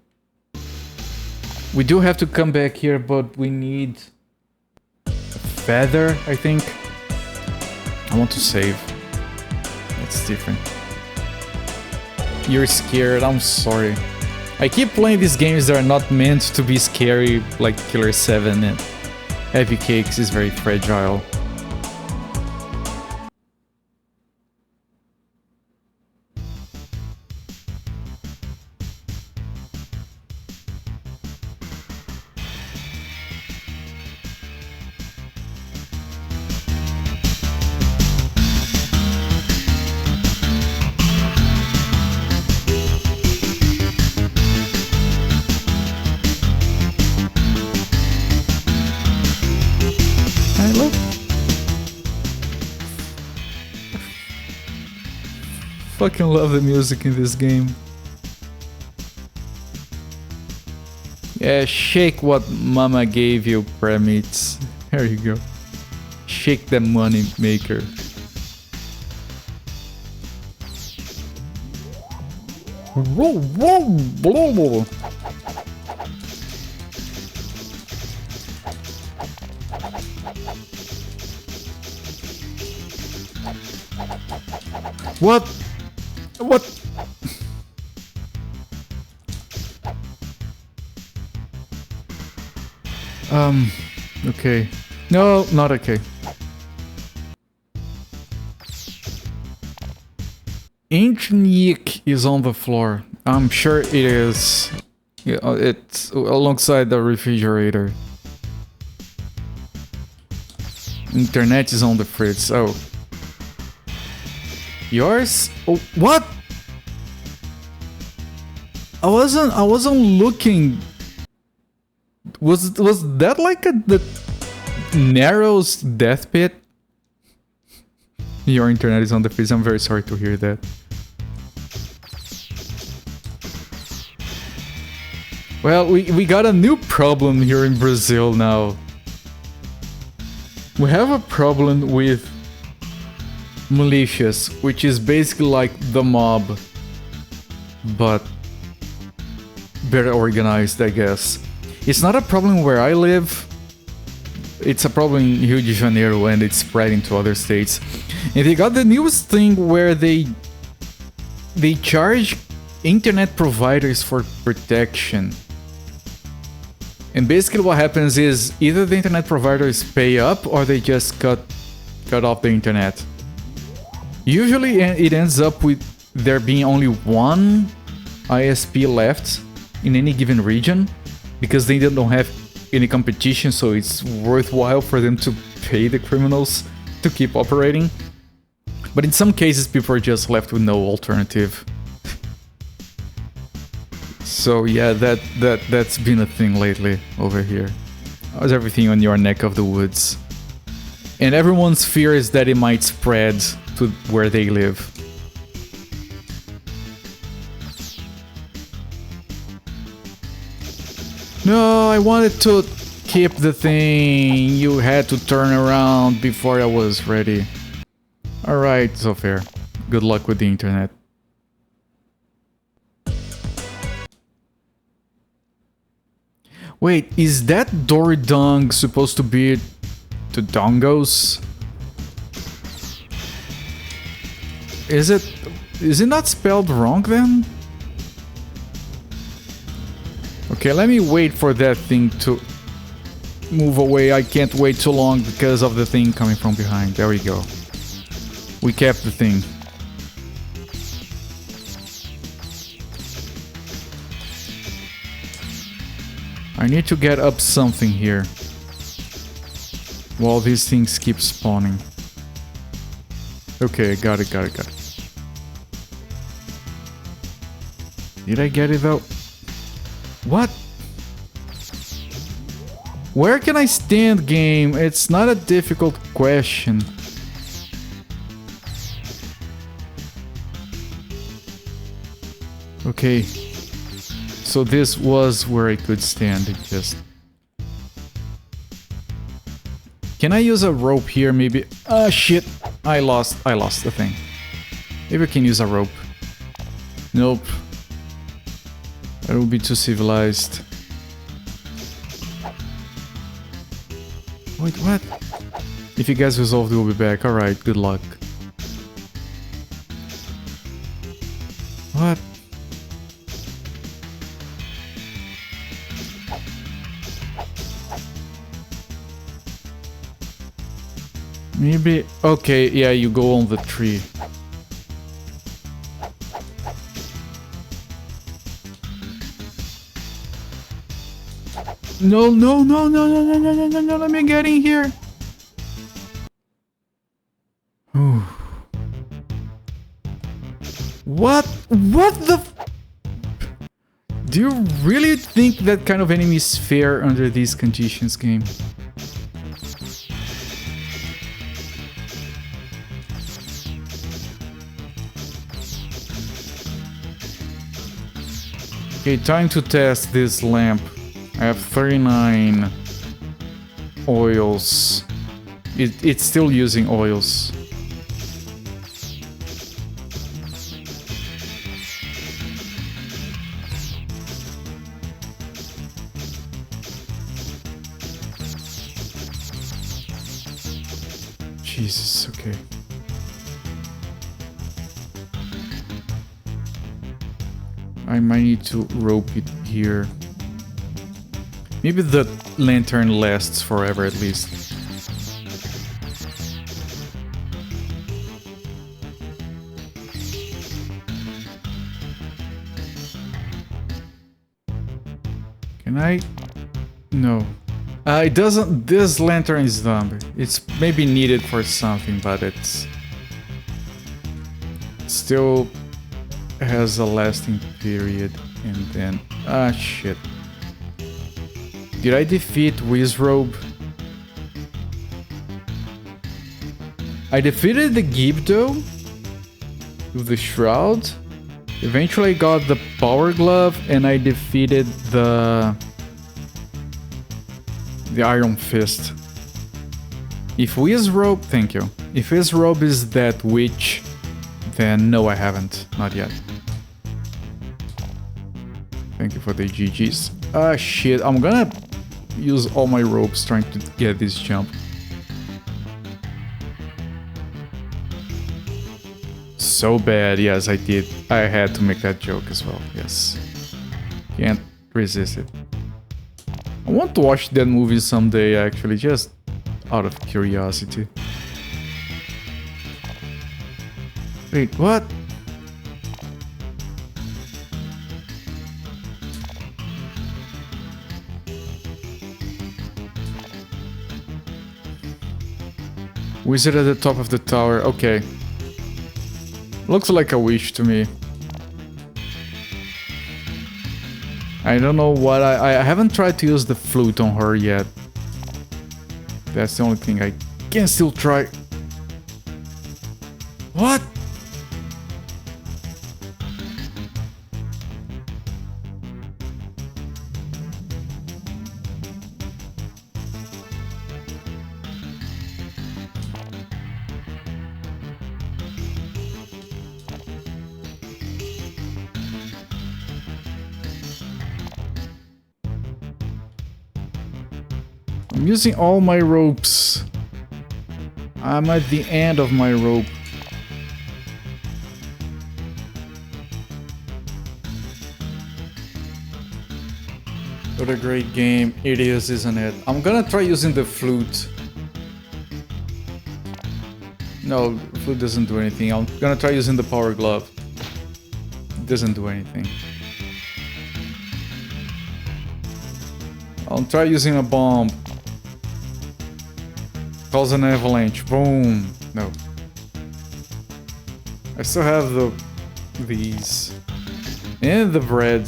We do have to come back here, but we need a feather, I think. I want to save. That's different. You're scared, I'm sorry. I keep playing these games that are not meant to be scary, like Killer 7 and Heavy Cakes is very fragile. Fucking love the music in this game. Yeah, shake what mama gave you, Premits. There you go. Shake the money maker. Whoa, whoa, whoa, whoa. What? What? Okay. No, not okay. Inchnik is on the floor. I'm sure it is. Yeah, it's alongside the refrigerator. Internet is on the fritz. Oh. Yours? Oh, what? I wasn't looking. Was that like the narrowest death pit? Your internet is on the freeze. I'm very sorry to hear that. Well, we got a new problem here in Brazil now. We have a problem with militias, which is basically like the mob, but better organized, I guess. It's not a problem where I live. It's a problem in Rio de Janeiro and it's spreading to other states. And they got the newest thing where they charge internet providers for protection. And basically what happens is either the internet providers pay up or they just cut off the internet. Usually it ends up with there being only one ISP left in any given region because they don't have any competition, so it's worthwhile for them to pay the criminals to keep operating. But in some cases people are just left with no alternative. So yeah, that's been a thing lately over here. How's everything on your neck of the woods? And everyone's fear is that it might spread to where they live. No, I wanted to keep the thing. You had to turn around before I was ready. Alright, so fair. Good luck with the internet. Wait, is that Doridong supposed to be to Dongos? Is it not spelled wrong then? Okay, let me wait for that thing to move away. I can't wait too long because of the thing coming from behind. There we go. We kept the thing. I need to get up something here while these things keep spawning. Okay, got it. Did I get it though? What? Where can I stand, game? It's not a difficult question. Okay. So this was where I could stand, it just... Can I use a rope here, maybe? Ah, shit! I lost the thing. Maybe I can use a rope. Nope. That would be too civilized. Wait, what? If you guys resolved, we'll be back. Alright, good luck. What? Maybe... Okay, yeah, you go on the tree. No, let me get in here. What the... Do you really think that kind of enemy is fair under these conditions, game? Okay, time to test this lamp. I have 39 oils. It's still using oils. Jesus, okay. I might need to rope it here. Maybe the lantern lasts forever at least. Can I? No. It doesn't... This lantern is dumb. It's maybe needed for something, but it's... still has a lasting period, and then... Ah, shit. Did I defeat Wizrobe? I defeated the Gibdo with the Shroud. Eventually I got the Power Glove and I defeated the Iron Fist. If Wizrobe, thank you. If Wizrobe is that witch, then no, I haven't. Not yet. Thank you for the GGs. Ah, shit. I'm gonna use all my ropes trying to get this jump. So bad. Yes, I did. I had to make that joke as well. Yes. Can't resist it. I want to watch that movie someday, actually, just out of curiosity. Wait, what? Wizard at the top of the tower. Okay. Looks like a wish to me. I don't know what I haven't tried to use the flute on her yet. That's the only thing I can still try. What? I'm using all my ropes. I'm at the end of my rope. What a great game it is, isn't it? I'm gonna try using the flute. No, the flute doesn't do anything. I'm gonna try using the power glove. It doesn't do anything. I'll try using a bomb. Cause an avalanche. Boom. No. I still have these. And the bread.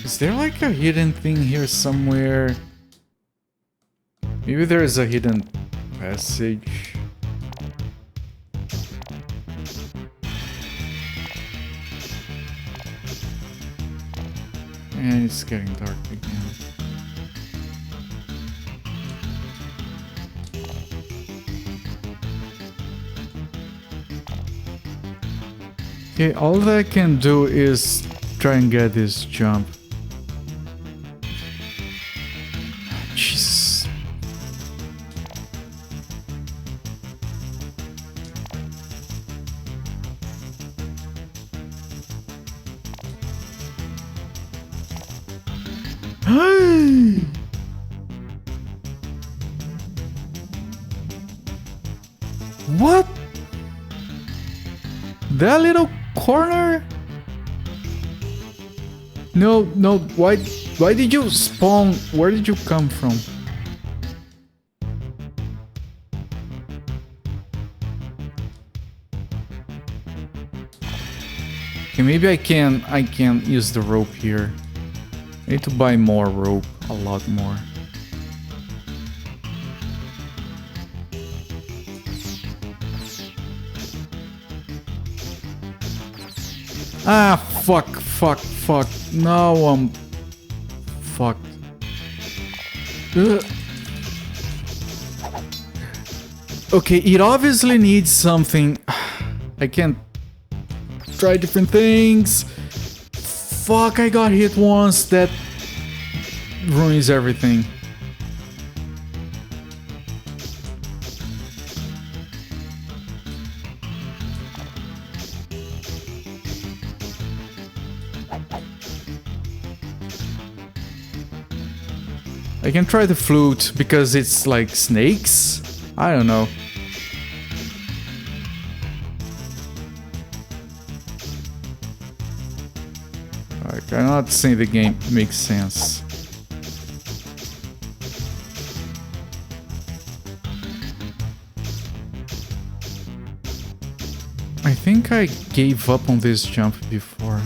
Is there like a hidden thing here somewhere? Maybe there is a hidden passage. And it's getting dark again. Okay, all that I can do is try and get this jump. Jesus. What? That little corner? No, why did you spawn? Where did you come from? Okay, maybe I can use the rope here. I need to buy more rope, a lot more. Ah, fuck. Now I'm fucked. Ugh. Okay, it obviously needs something. I can't try different things. Fuck, I got hit once. That ruins everything. I can try the flute because it's like snakes? I don't know. I cannot say the game makes sense. think I gave up on this jump before.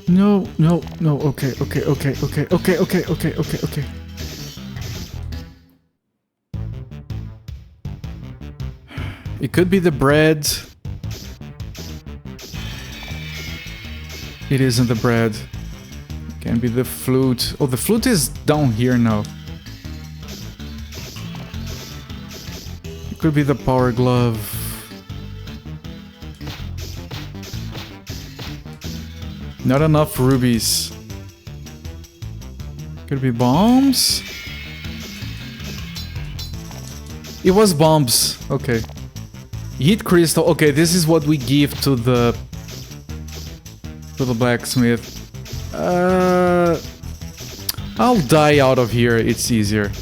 No, no, no, okay. It could be the bread. It isn't the bread. It can be the flute. Oh, the flute is down here now. It could be the power glove. Not enough rubies. Could be bombs? It was bombs. Okay. Heat crystal. Okay, this is what we give to the blacksmith. I'll die out of here. It's easier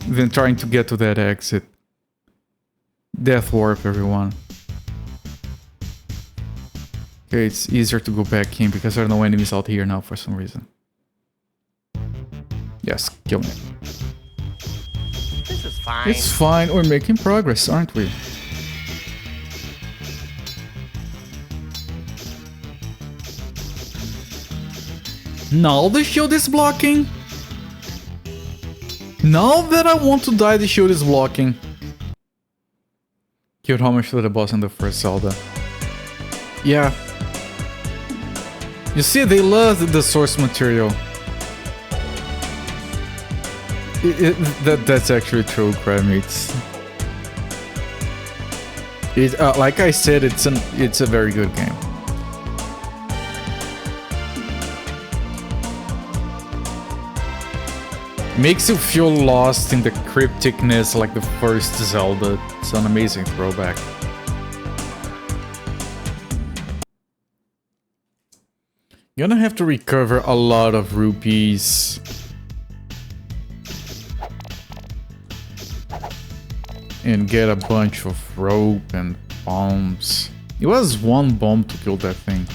than trying to get to that exit. Death warp, everyone. Okay, it's easier to go back in because there are no enemies out here now for some reason. Yes, kill me. This is fine. It's fine, we're making progress, aren't we? Now the shield is blocking. Now that I want to die, the shield is blocking. Killed how much to the boss in the first Zelda. Yeah. You see, they love the source material. That's actually true, crabmeats. Like I said, it's a very good game. Makes you feel lost in the crypticness like the first Zelda. It's an amazing throwback. You're gonna have to recover a lot of rupees. And get a bunch of rope and bombs. It was one bomb to kill that thing.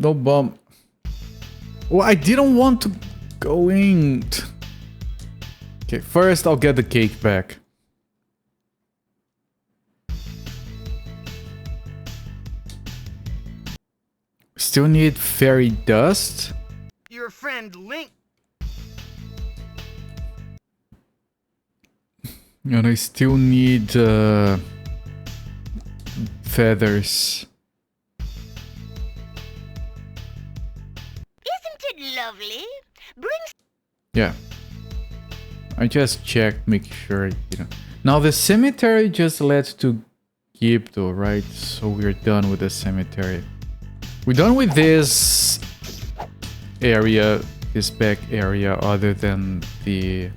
No bomb. Well, I didn't want to go in. Okay, first I'll get the cake back. Still need fairy dust. Your friend Link. And I still need feathers. Lovely. Yeah. I just checked, make sure, you know. Now the cemetery just led to Gibdo, right? So we're done with the cemetery. We're done with this area, this back area, other than the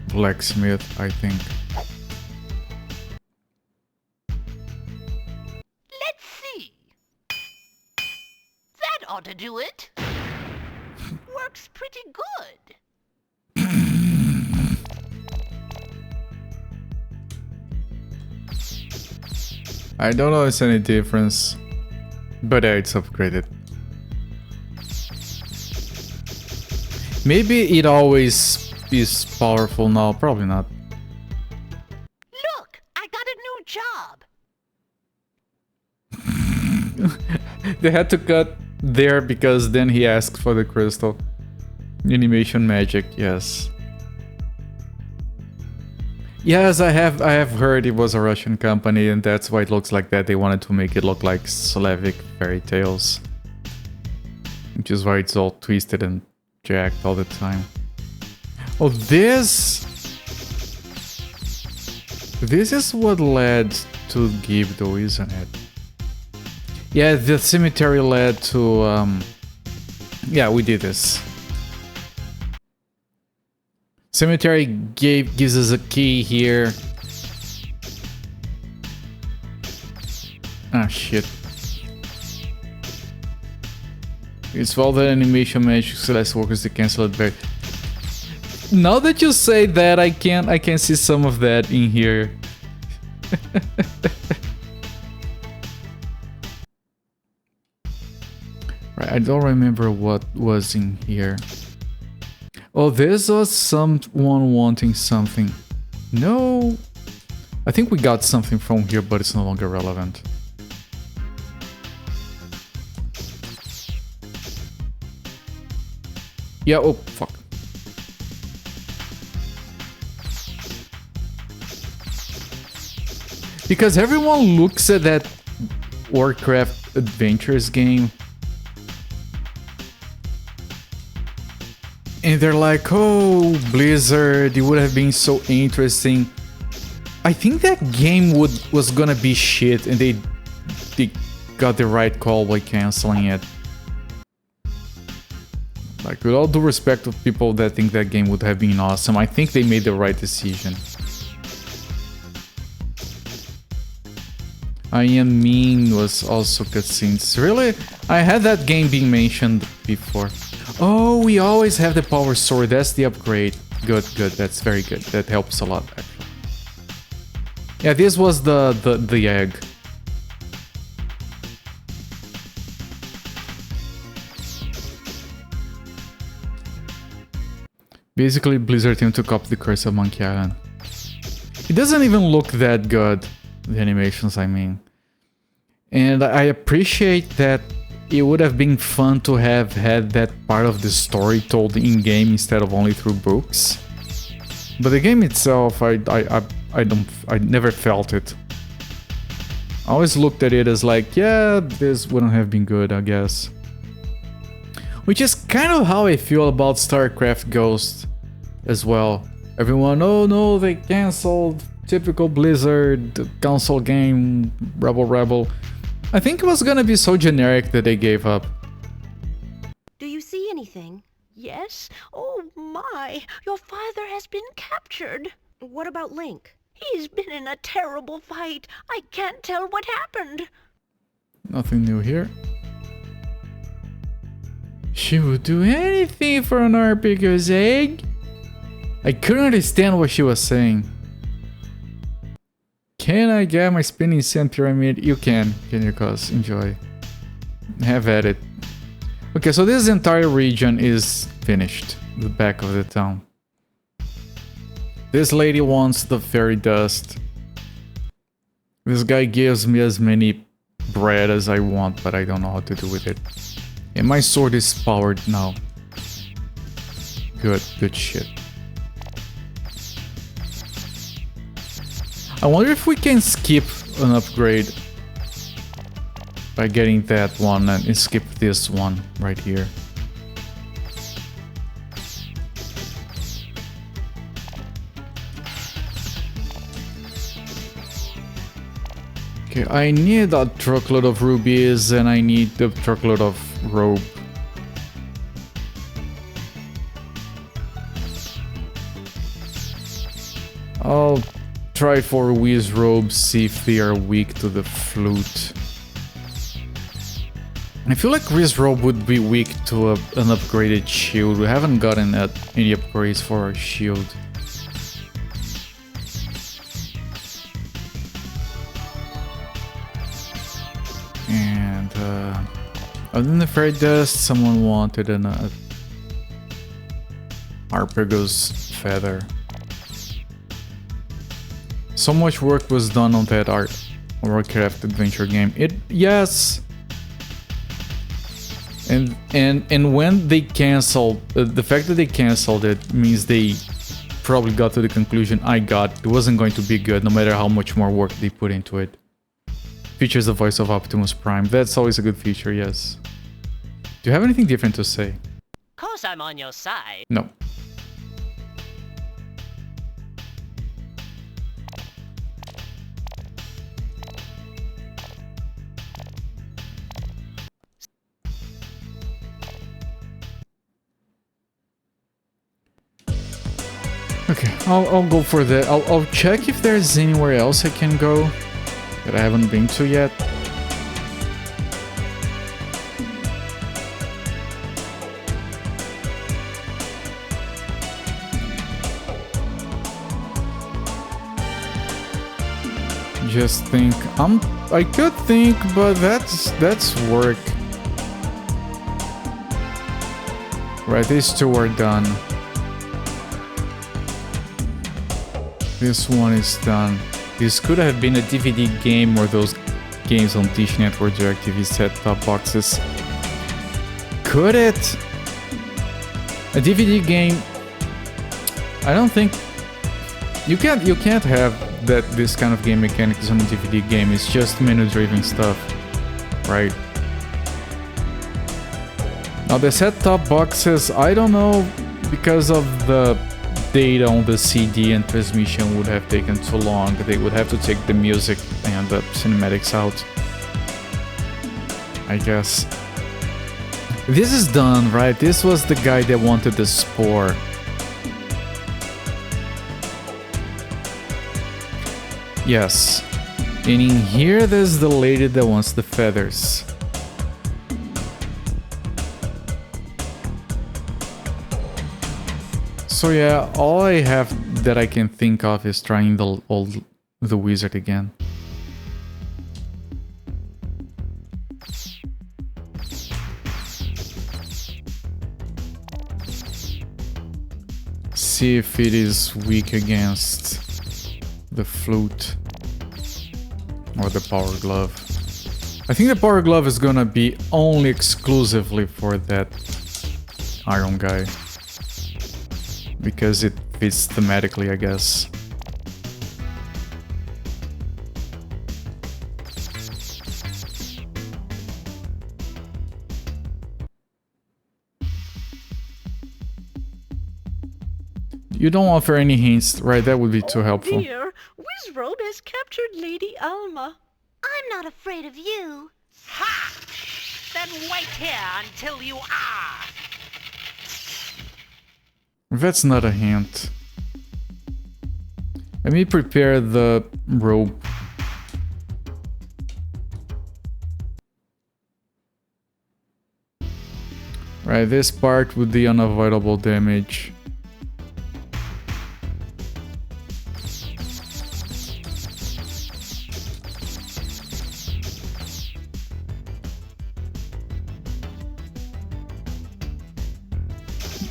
blacksmith, I think. Ought to do it. Works pretty good. I don't notice any difference, but yeah, it's upgraded. Maybe it always is powerful now, probably not. Look, I got a new job. They had to cut there because then he asked for the crystal. Animation magic, yes. Yes, I have heard it was a Russian company and that's why it looks like that. They wanted to make it look like Slavic fairy tales. Which is why it's all twisted and jacked all the time. Oh, this is what led to Gibdo, isn't it? Yeah, the cemetery led to, yeah, we did this. Cemetery gives us a key here. Ah, shit. It's all the animation managed to select workers to cancel it back. Now that you say that, I can see some of that in here. Right, I don't remember what was in here. Oh, this was someone wanting something. No. I think we got something from here, but it's no longer relevant. Yeah, oh, fuck. Because everyone looks at that Warcraft Adventures game and they're like, oh, Blizzard, it would have been so interesting. I think that game was gonna be shit and they got the right call by canceling it. Like, with all due respect to people that think that game would have been awesome, I think they made the right decision. I Am Mean was also cutscenes. Really? I had that game being mentioned before. Oh, we always have the power sword. That's the upgrade. Good, good. That's very good. That helps a lot, actually. Yeah, this was the egg. Basically, Blizzard team took up the Curse of Monkey Island. It doesn't even look that good. The animations, I mean. And I appreciate that it would have been fun to have had that part of the story told in-game instead of only through books. But the game itself, I never felt it. I always looked at it as like, yeah, this wouldn't have been good, I guess. Which is kind of how I feel about StarCraft Ghost as well. Everyone, oh no, they cancelled. Typical Blizzard console game, rebel. I think it was gonna be so generic that they gave up. Do you see anything? Yes? Oh my, your father has been captured. What about Link? He's been in a terrible fight. I can't tell what happened. Nothing new here. She would do anything for an Arpegos egg. I couldn't understand what she was saying. Can I get my spinning sand pyramid? You can you, cuz? Enjoy. Have at it. Okay, so this entire region is finished. The back of the town. This lady wants the fairy dust. This guy gives me as many bread as I want, but I don't know how to do with it. And my sword is powered now. Good shit. I wonder if we can skip an upgrade by getting that one and skip this one right here. Okay, I need a truckload of rubies and I need a truckload of rope. I'll try for Wiz robes, see if they are weak to the flute. I feel like Wiz robe would be weak to an upgraded shield. We haven't gotten any upgrades for our shield. And other than the fairy dust, someone wanted an Arpegos feather. So much work was done on that Warcraft adventure game. Yes. And when they canceled, the fact that they canceled it means they probably got to the conclusion it wasn't going to be good, no matter how much more work they put into it. Features the voice of Optimus Prime. That's always a good feature, yes. Do you have anything different to say? Of course I'm on your side. No. Okay, I'll go for that. I'll check if there's anywhere else I can go that I haven't been to yet. just think. I could think, but that's work. Right, these two are done. This one is done. This could have been a DVD game or those games on Dish Network DirecTV set-top boxes. Could it? A DVD game? I don't think you can't have this kind of game mechanics on a DVD game. It's just menu-driven stuff, right? Now the set-top boxes, I don't know, because of the data on the CD and transmission would have taken too long. They would have to take the music and the cinematics out, I guess. This is done, right? This was the guy that wanted the spore. Yes. And in here, there's the lady that wants the feathers. So yeah, all I have that I can think of is trying the wizard again. See if it is weak against the flute or the power glove. I think the power glove is gonna be only exclusively for that iron guy, because it fits thematically, I guess. You don't offer any hints, right? That would be too helpful. Dear, Wizrobe has captured Lady Alma. I'm not afraid of you. Ha! Then wait here until you are. That's not a hint. Let me prepare the rope. Right, this part would be unavoidable damage.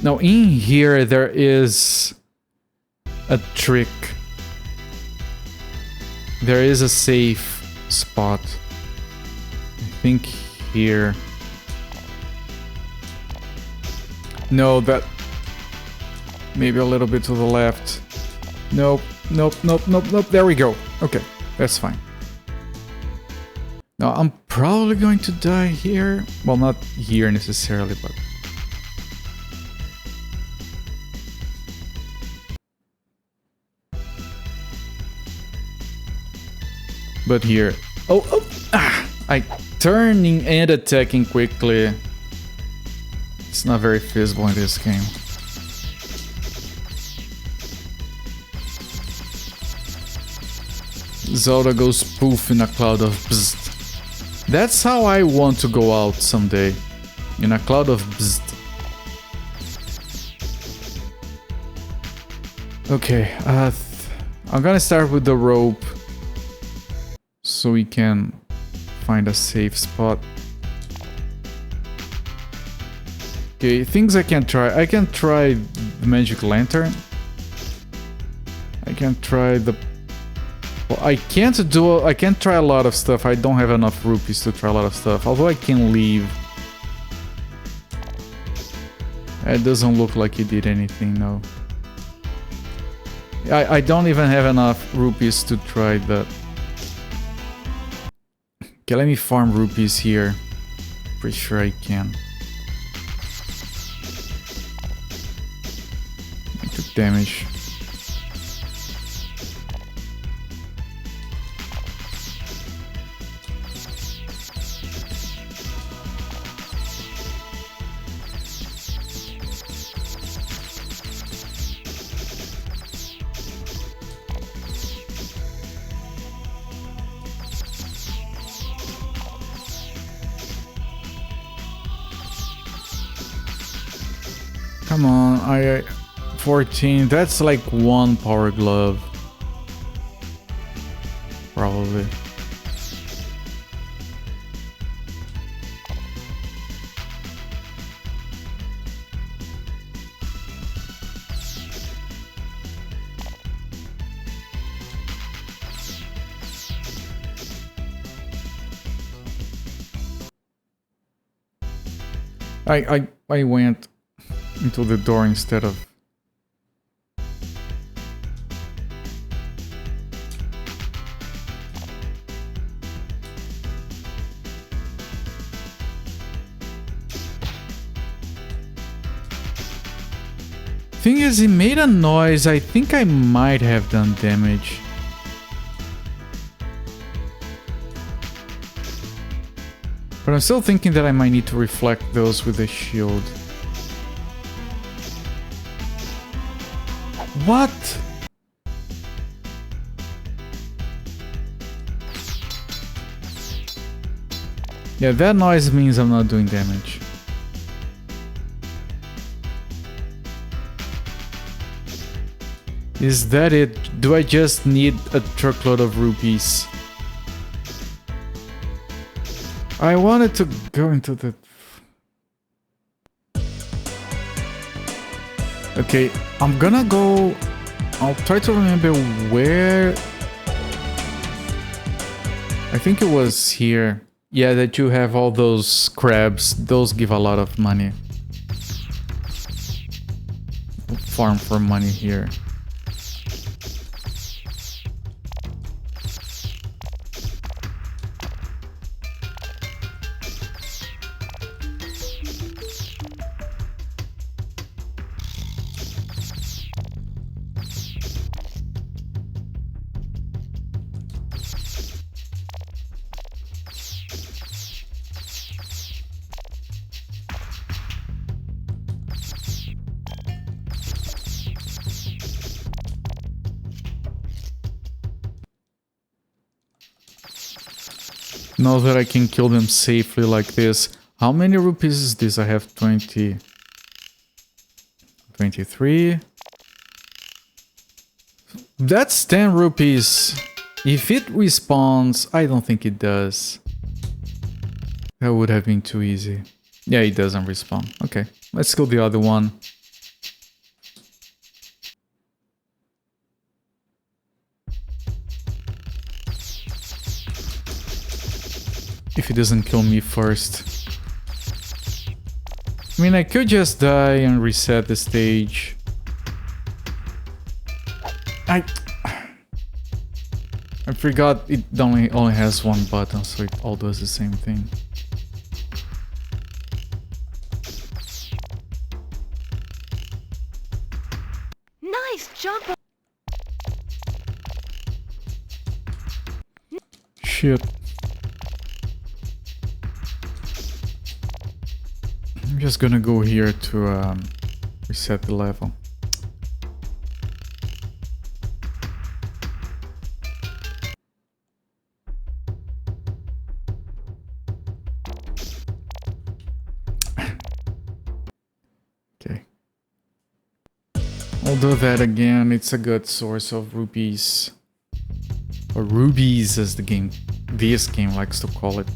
Now in here there is a trick. There is a safe spot. I think here. No, that maybe a little bit to the left. Nope, nope, nope, nope, nope. There we go. Okay, that's fine. Now I'm probably going to die here. Well, not here necessarily, but here. I turning and attacking quickly. It's not very feasible in this game. Zelda goes poof in a cloud of bzzzt. That's how I want to go out someday. In a cloud of bzzzt. Okay, I'm gonna start with the rope, so we can find a safe spot. Okay, things I can try. I can try the magic lantern. I can try the... Well, I can't try a lot of stuff. I don't have enough rupees to try a lot of stuff. Although I can leave. It doesn't look like he did anything, no. I don't even have enough rupees to try the... Okay, let me farm rupees here. Pretty sure I can. I took damage. Come on, I 14, that's like one power glove. probably. I went into the door instead of... Thing is, he made a noise. I think I might have done damage. But I'm still thinking that I might need to reflect those with the shield. What? Yeah, that noise means I'm not doing damage. Is that it? Do I just need a truckload of rupees? I wanted to go into the... Okay, I'm gonna go... I'll try to remember where... I think it was here. Yeah, that you have all those crabs. Those give a lot of money. Farm for money here. Now that I can kill them safely like this. How many rupees is this? I have 20... 23... That's 10 rupees. If it respawns, I don't think it does. That would have been too easy. Yeah, it doesn't respawn. Okay, let's kill the other one. If he doesn't kill me first. I mean, I could just die and reset the stage. I forgot it only has one button, so it all does the same thing. Nice jump. Shit. I'm just gonna go here to reset the level. Okay. I'll do that again. It's a good source of rupees. Or rubies as this game likes to call it.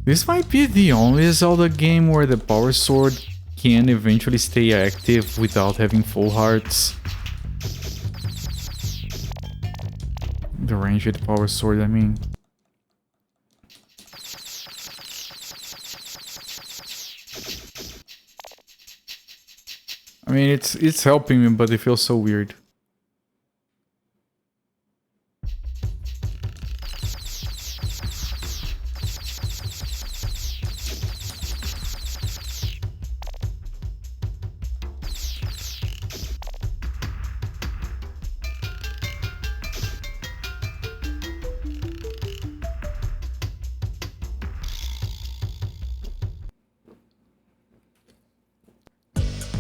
This might be the only Zelda game where the power sword can eventually stay active without having full hearts. The ranged power sword, I mean. I mean, it's helping me, but it feels so weird.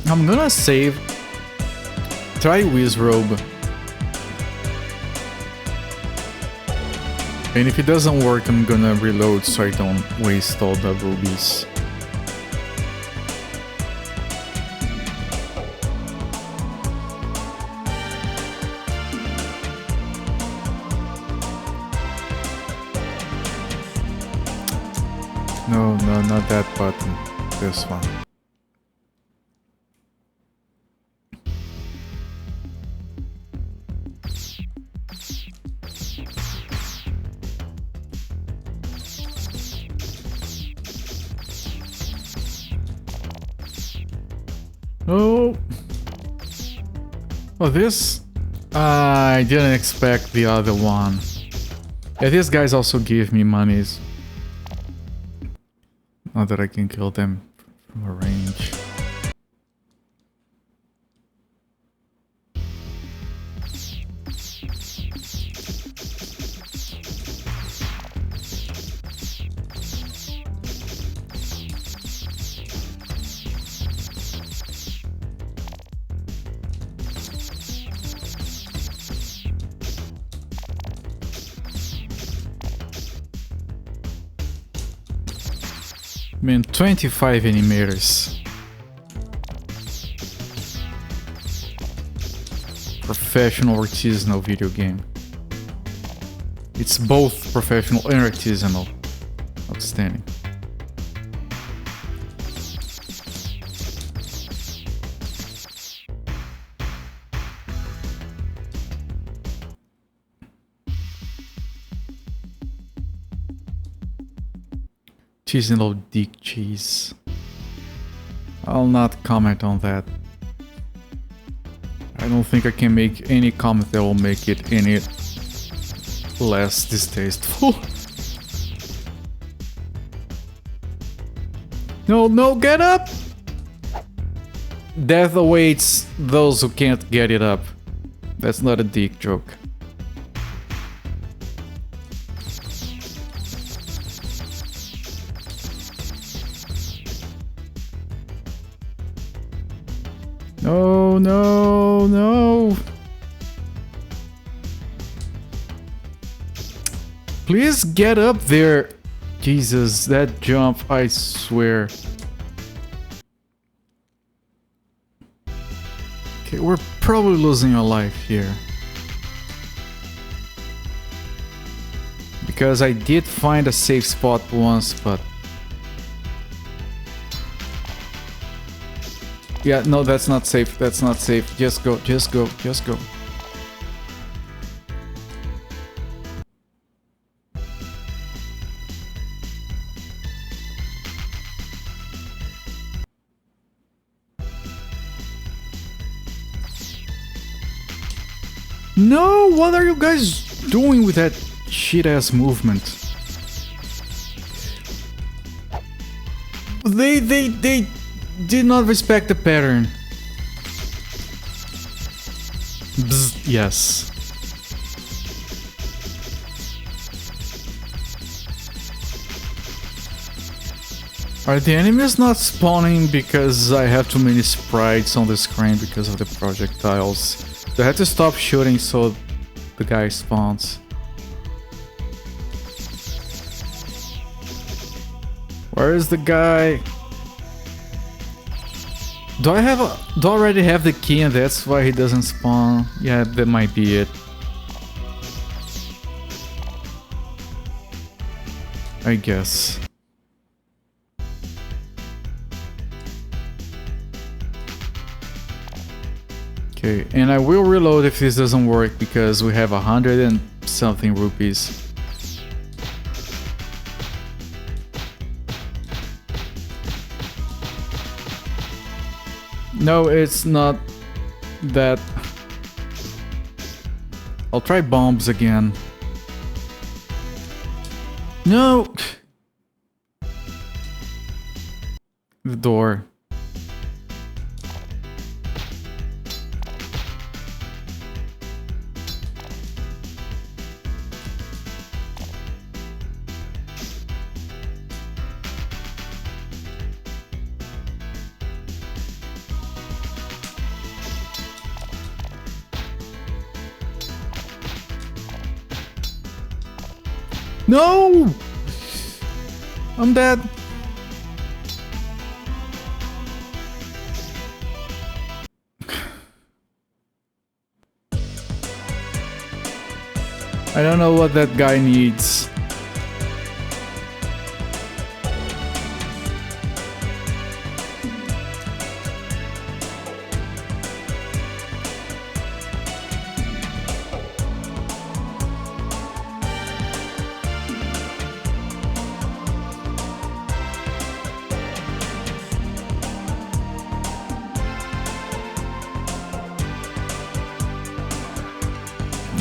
I'm gonna save Try Wizrobe. And if it doesn't work, I'm gonna reload so I don't waste all the rubies. No, not that button. This one. Oh. Oh, this? I didn't expect the other one. Yeah, these guys also give me monies. Not that I can kill them from a range. Man, 25 animators. Professional artisanal video game. It's both professional and artisanal. Outstanding. Artisanal dick cheese. I'll not comment on that. I don't think I can make any comment that will make it any less distasteful. No, get up! Death awaits those who can't get it up. That's not a dick joke. No. Please get up there. Jesus, that jump, I swear. Okay, we're probably losing a life here. Because I did find a safe spot once, but... Yeah, no, that's not safe. That's not safe. Just go. No, what are you guys doing with that shit-ass movement? They did not respect the pattern. Bzz, yes. Are the enemies not spawning because I have too many sprites on the screen because of the projectiles? Do I have to stop shooting so the guy spawns? Where is the guy? Do I already have the key and that's why he doesn't spawn? Yeah, that might be it. I guess. Okay, and I will reload if this doesn't work because we have 100 and something rupees. No, it's not that. I'll try bombs again. No! The door. No! I'm dead. I don't know what that guy needs.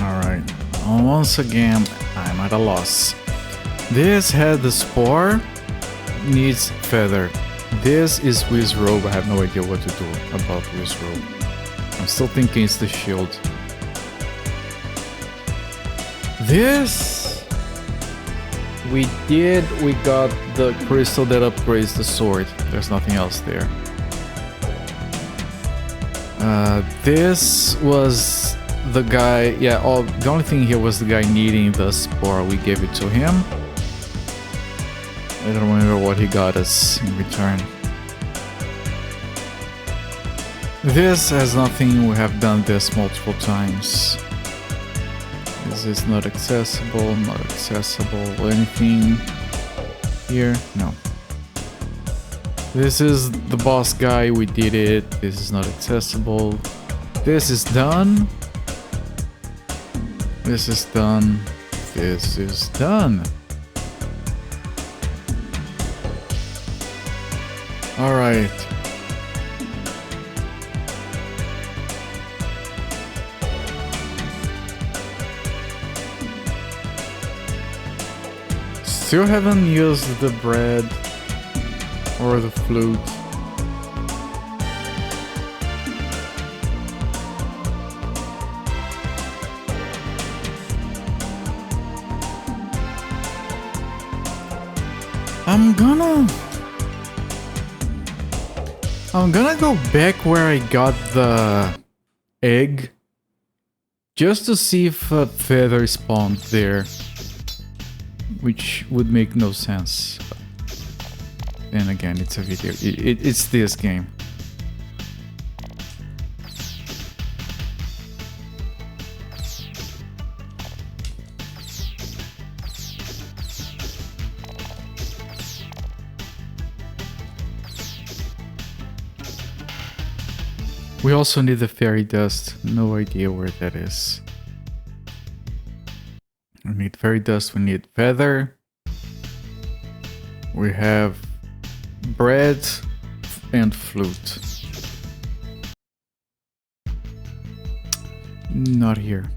Alright, once again, I'm at a loss. This had the spore, needs feather. This is Wizrobe, I have no idea what to do about Wizrobe. I'm still thinking it's the shield. This... we got the crystal that upgrades the sword. There's nothing else there. This was... the guy, yeah, the only thing here was the guy needing the spore. We gave it to him. I don't remember what he got us in return. This has nothing, we have done this multiple times. This is not accessible, not accessible. Anything here? No. This is the boss guy, we did it. This is not accessible. This is done. This is done. This is done. All right. Still haven't used the bread or the flute. I'm gonna go back where I got the egg just to see if a feather spawned there, which would make no sense. Then again, it's a video. It's this game. We also need the fairy dust. No idea where that is. We need fairy dust. We need feather. We have bread and flute. Not here.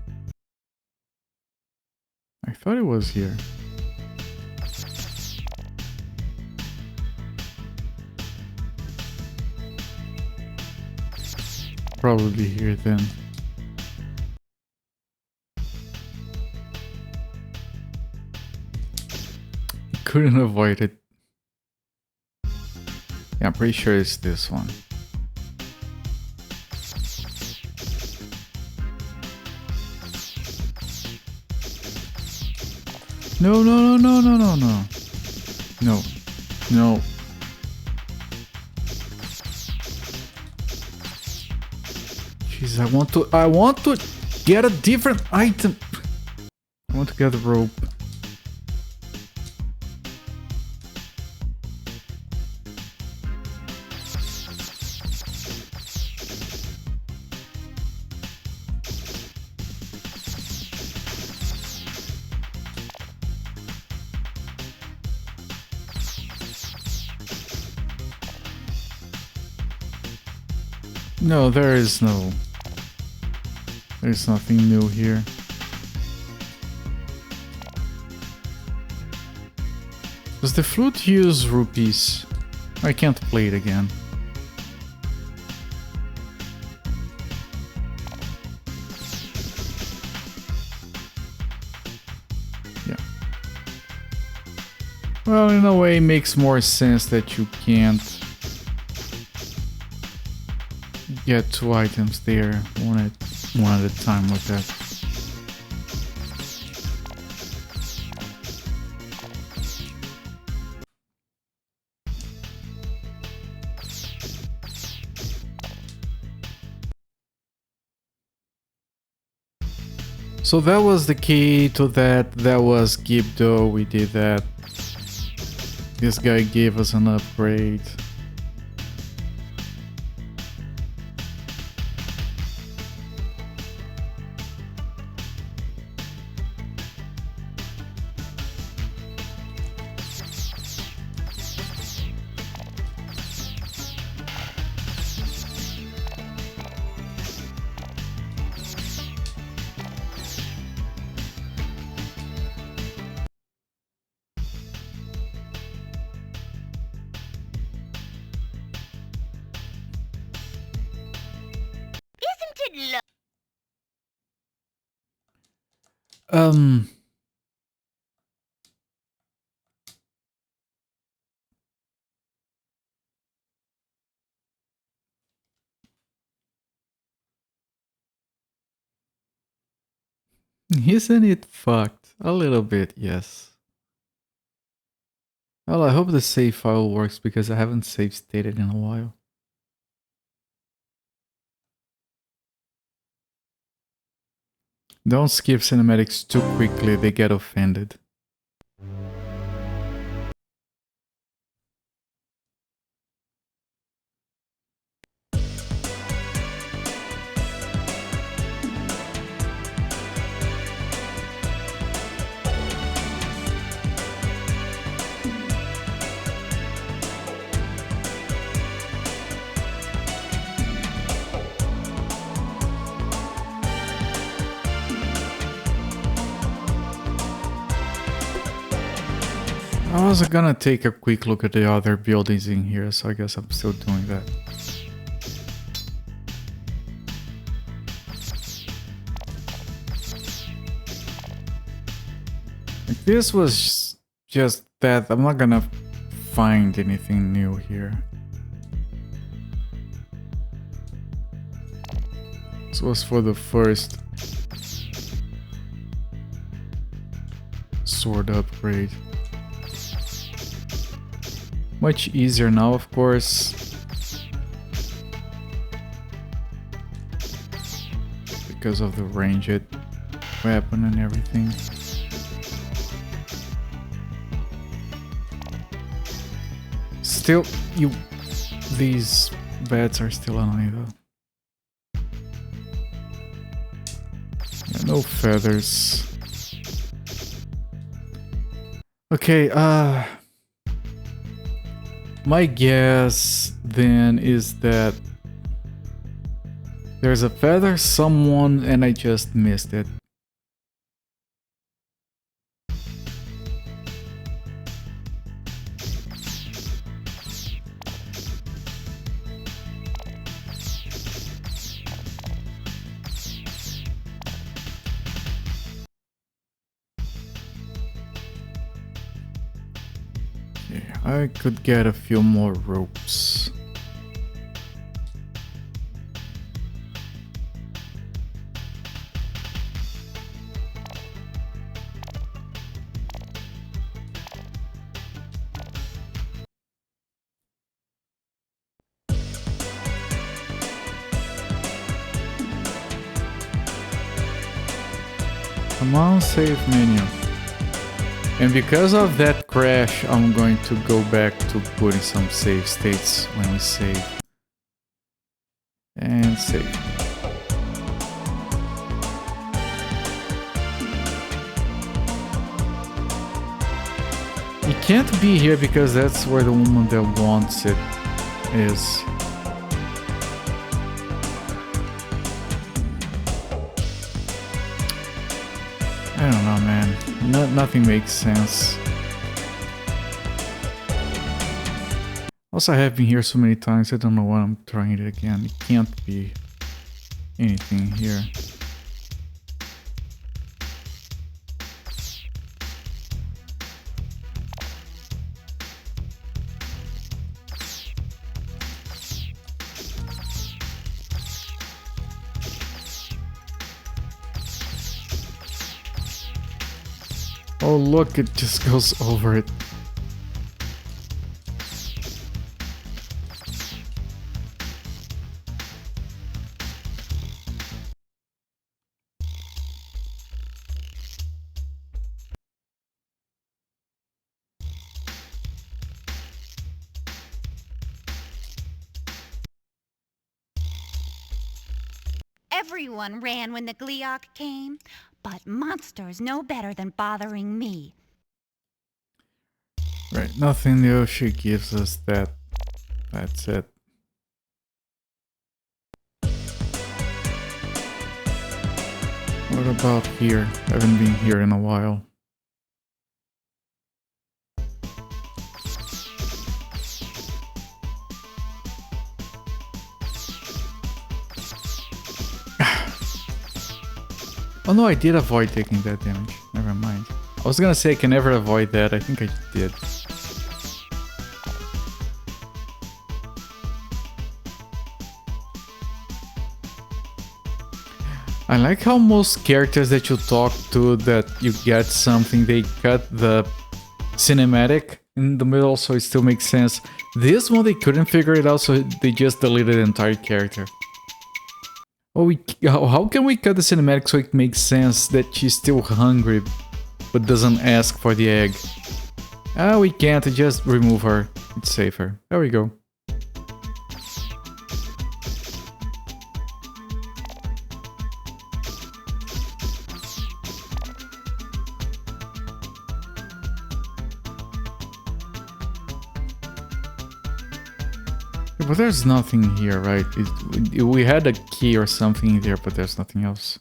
I thought it was here. Probably here then. Couldn't avoid it. Yeah, I'm pretty sure it's this one. No, no, no, no, no, no, no. No. No. Jeez, I want to get a different item. I want to get the rope. No, there's nothing new here. Does the flute use rupees? I can't play it again. Yeah. Well, in a way, it makes more sense that you can't get two items there, one at a time like that. So that was the key to that. That was Gibdo. We did that. This guy gave us an upgrade. Um, isn't it fucked? A little bit, yes. Well, I hope the save file works because I haven't save stated in a while. Don't skip cinematics too quickly, they get offended. I was gonna take a quick look at the other buildings in here, so I guess I'm still doing that. If this was just that, I'm not gonna find anything new here. This was for the first sword upgrade. Much easier now, of course, because of the ranged weapon and everything. Still, these beds are still annoying though. Yeah, no feathers. Okay, my guess then is that there's a feather someone and I just missed it. I could get a few more ropes. Come on, save menu. And because of that crash, I'm going to go back to putting some save states when we save. And save. It can't be here because that's where the woman that wants it is. I don't know, man. Nothing makes sense. Also, I have been here so many times, I don't know why I'm trying it again. It can't be anything here. Oh look, it just goes over it. Everyone ran when the Gleeok came, but monsters know better than bothering me. Right, nothing new. She gives us that. That's it. What about here? Haven't been here in a while. Oh no, I did avoid taking that damage. Never mind. I was gonna say I can never avoid that. I think I did. I like how most characters that you talk to that you get something, they cut the cinematic in the middle so it still makes sense. This one they couldn't figure it out, so they just deleted the entire character. Oh, how can we cut the cinematic so it makes sense that she's still hungry but doesn't ask for the egg? Ah, we can't, just remove her. It's safer. There we go. But there's nothing here, right? We had a key or something there, but there's nothing else.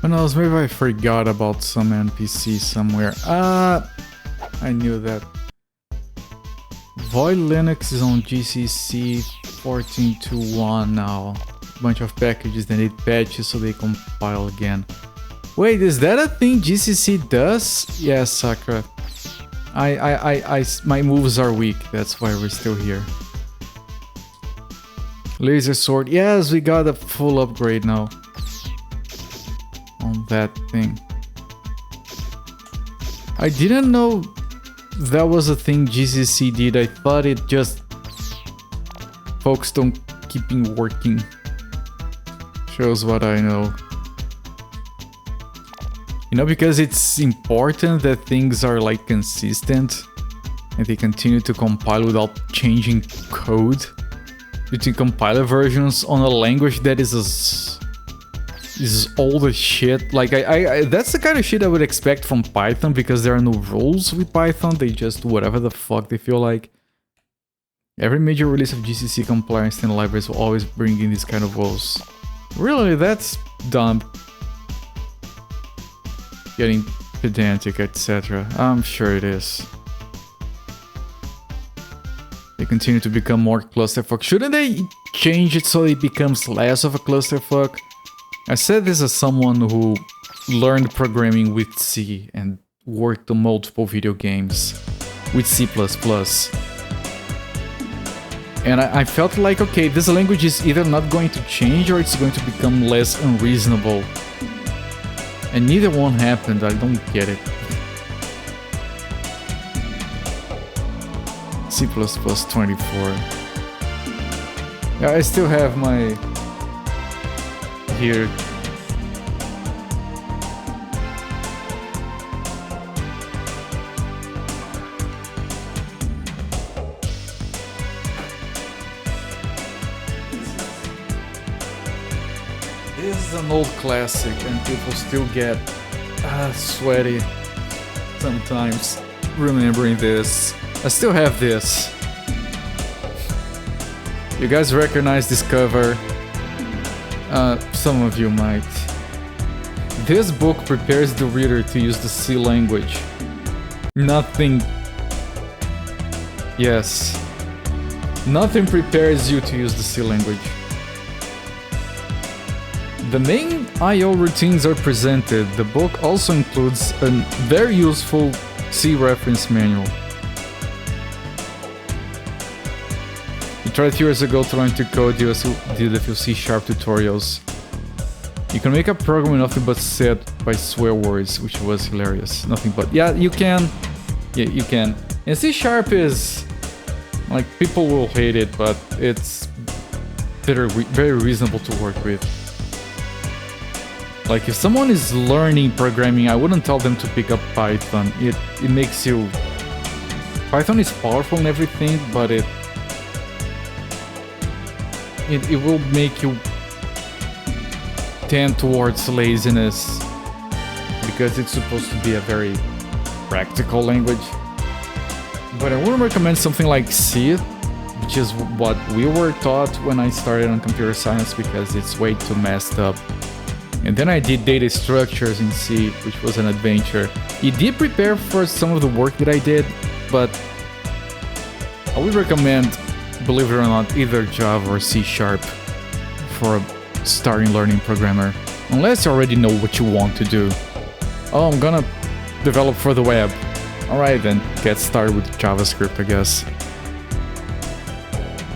Who knows, maybe I forgot about some NPC somewhere. I knew that. Void Linux is on GCC 14.2.1 now. Bunch of packages that need patches so they compile again. Wait, is that a thing GCC does? Yes, Sakura. My moves are weak, that's why we're still here. Laser sword, yes, we got a full upgrade now. On that thing. I didn't know that was a thing GCC did, I thought it just focused on keeping working. Shows what I know. You know, because it's important that things are like consistent and they continue to compile without changing code between compiler versions on a language that is old as shit. Like that's the kind of shit I would expect from Python, because there are no rules with Python. They just do whatever the fuck they feel like. Every major release of GCC compiler and standard libraries will always bring in these kind of woes. Really, that's dumb. Getting pedantic, etc. I'm sure it is. They continue to become more clusterfuck. Shouldn't they change it so it becomes less of a clusterfuck? I said this as someone who learned programming with C and worked on multiple video games with C++. And I felt like, okay, this language is either not going to change or it's going to become less unreasonable. And neither one happened, I don't get it. C++ 24. Yeah, I still have my... here. This is an old classic and people still get sweaty sometimes remembering this. I still have this. You guys recognize this cover? Some of you might. This book prepares the reader to use the C language. Nothing... Yes. Nothing prepares you to use the C language. The main I/O routines are presented. The book also includes a very useful C reference manual. We tried a few years ago to learn to code, did a few C# tutorials. You can make a program with nothing but said by swear words, which was hilarious. Nothing but... Yeah, you can. Yeah, you can. And C# is... like, people will hate it, but it's very reasonable to work with. Like, if someone is learning programming, I wouldn't tell them to pick up Python. It makes you... Python is powerful and everything, but it will make you tend towards laziness because it's supposed to be a very practical language. But I wouldn't recommend something like C, which is what we were taught when I started on computer science, because it's way too messed up. And then I did data structures in C, which was an adventure. It did prepare for some of the work that I did, but I would recommend, believe it or not, either Java or C# for a starting learning programmer, unless you already know what you want to do. Oh, I'm gonna develop for the web. Alright then, get started with JavaScript, I guess.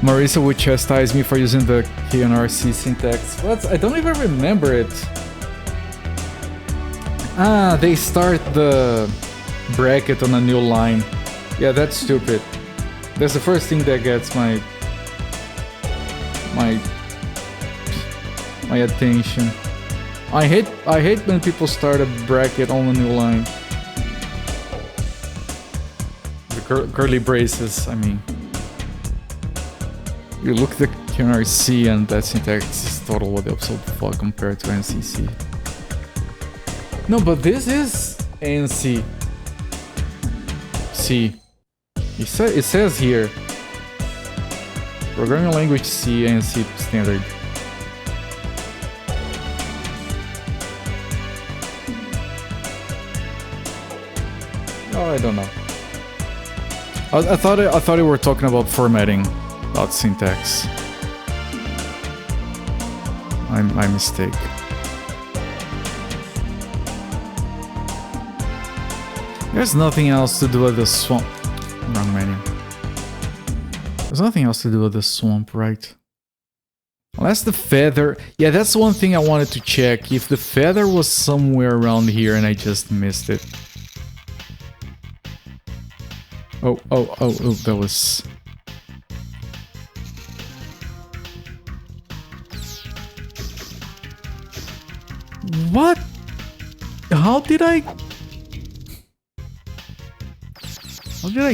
Marisa would chastise me for using the KNRC syntax. What? I don't even remember it. Ah, they start the bracket on a new line. Yeah, that's stupid. That's the first thing that gets my attention. I hate when people start a bracket on a new line. The curly braces, I mean. You look at the KNRC and that syntax is total what the absolute fuck compared to NCC. No, but this is NC. C. It says here. Programming language C, NC standard. Oh, I don't know. I thought you were talking about formatting, not syntax. My mistake. There's nothing else to do with the swamp. Wrong menu. There's nothing else to do with the swamp, right? Unless the feather... Yeah, that's one thing I wanted to check. If the feather was somewhere around here and I just missed it. Oh, that was... What? How did I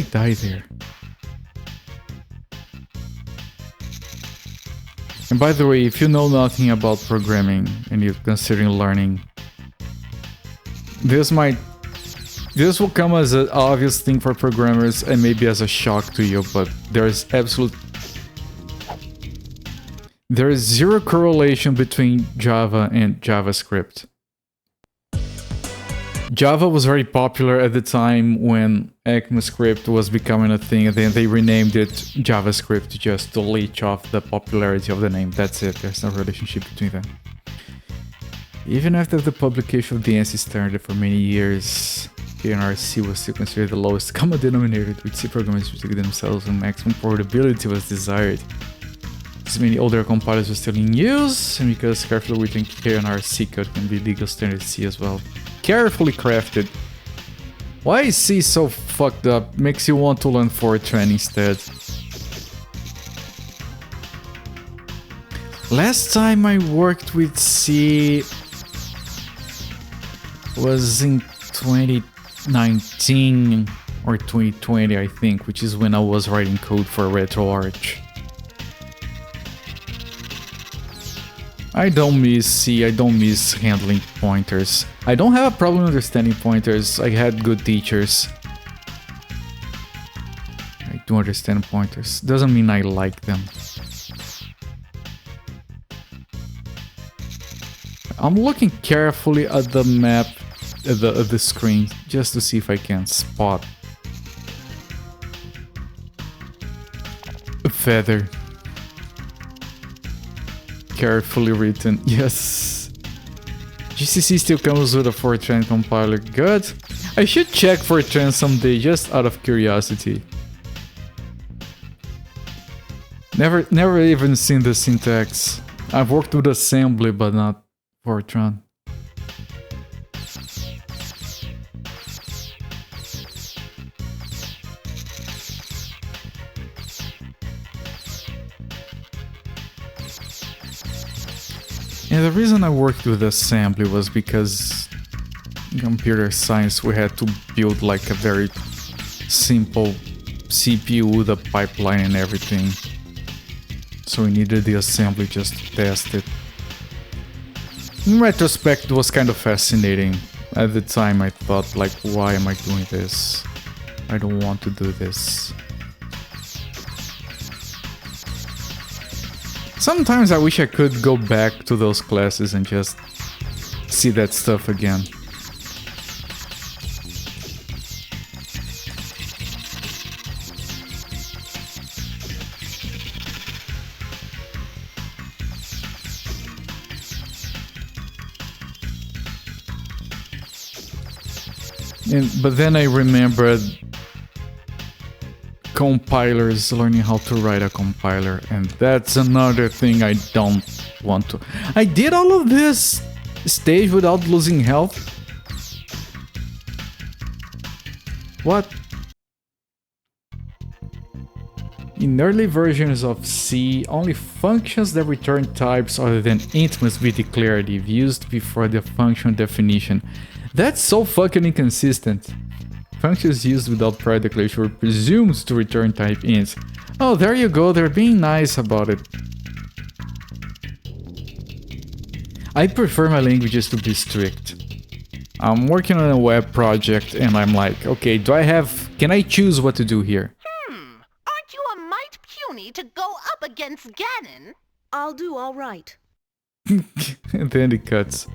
die there? And by the way, if you know nothing about programming and you're considering learning, this will come as an obvious thing for programmers and maybe as a shock to you, but there is zero correlation between Java and JavaScript. Java was very popular at the time when ECMAScript was becoming a thing, and then they renamed it JavaScript just to leech off the popularity of the name. That's it, there's no relationship between them. Even after the publication of the ANSI standard for many years, KNRC was still considered the lowest common denominator, with C programmers restricted themselves when maximum portability was desired. As many older compilers were still in use, and because carefully written KNRC code can be legal standard C as well. Carefully crafted. Why is C so fucked up? Makes you want to learn Fortran instead. Last time I worked with C was in 2019 or 2020, I think, which is when I was writing code for RetroArch. I don't miss C, I don't miss handling pointers. I don't have a problem understanding pointers, I had good teachers. I do understand pointers, doesn't mean I like them. I'm looking carefully at the map, at the screen, just to see if I can spot a feather. Carefully written, yes. GCC still comes with a Fortran compiler, good. I should check Fortran someday, just out of curiosity. Never even seen the syntax. I've worked with assembly, but not Fortran. And the reason I worked with assembly was because in computer science we had to build like a very simple CPU with a pipeline and everything. So we needed the assembly just to test it. In retrospect, it was kind of fascinating. At the time I thought like, why am I doing this? I don't want to do this. Sometimes I wish I could go back to those classes and just see that stuff again. But then I remembered compilers, learning how to write a compiler, and that's another thing I don't want to. I did all of this stage without losing health. What? In early versions of C, only functions that return types other than int must be declared if used before the function definition. That's so fucking inconsistent. Functions used without prior declaration were presumed to return type ints. Oh, there you go, they're being nice about it. I prefer my languages to be strict. I'm working on a web project and I'm like, okay, can I choose what to do here? Aren't you a mite puny to go up against Ganon? I'll do all right. And then it cuts.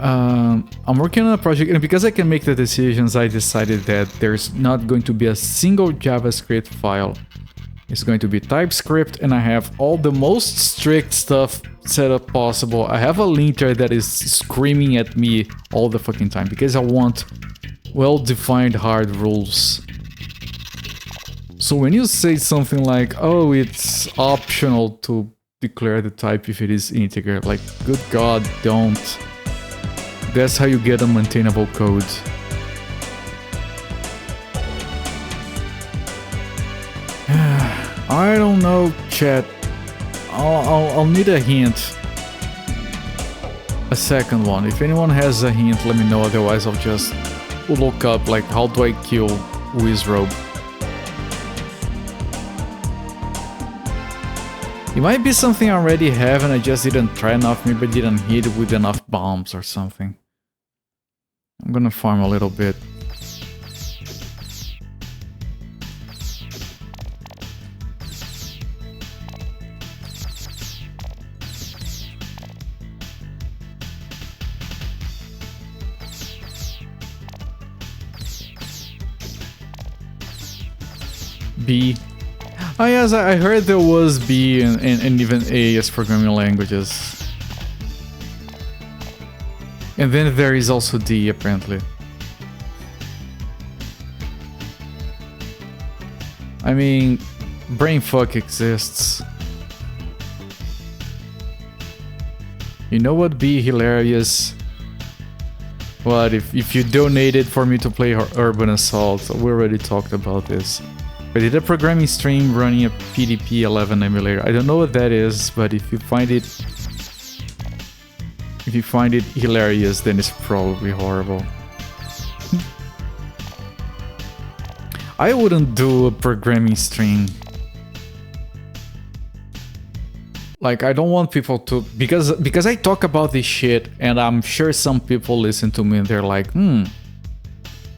I'm working on a project, and because I can make the decisions, I decided that there's not going to be a single JavaScript file. It's going to be TypeScript, and I have all the most strict stuff set up possible. I have a linter that is screaming at me all the fucking time because I want well-defined hard rules. So when you say something like, oh, it's optional to declare the type if it is integer, like, good god, don't. That's how you get a maintainable code. I don't know, chat. I'll need a hint. A second one. If anyone has a hint, let me know. Otherwise, I'll just look up, like, how do I kill Wizrobe? It might be something I already have and I just didn't try enough, maybe I didn't hit it with enough bombs or something. I'm gonna farm a little bit. B. Oh yes, I heard there was B and even A as programming languages. And then there is also D, apparently. I mean, brainfuck exists. You know what would be hilarious? What, if you donated for me to play Urban Assault? We already talked about this. I did a programming stream running a PDP 11 emulator. I don't know what that is, but if you find it hilarious, then it's probably horrible. I wouldn't do a programming stream. Like, I don't want people to, because I talk about this shit and I'm sure some people listen to me and they're like,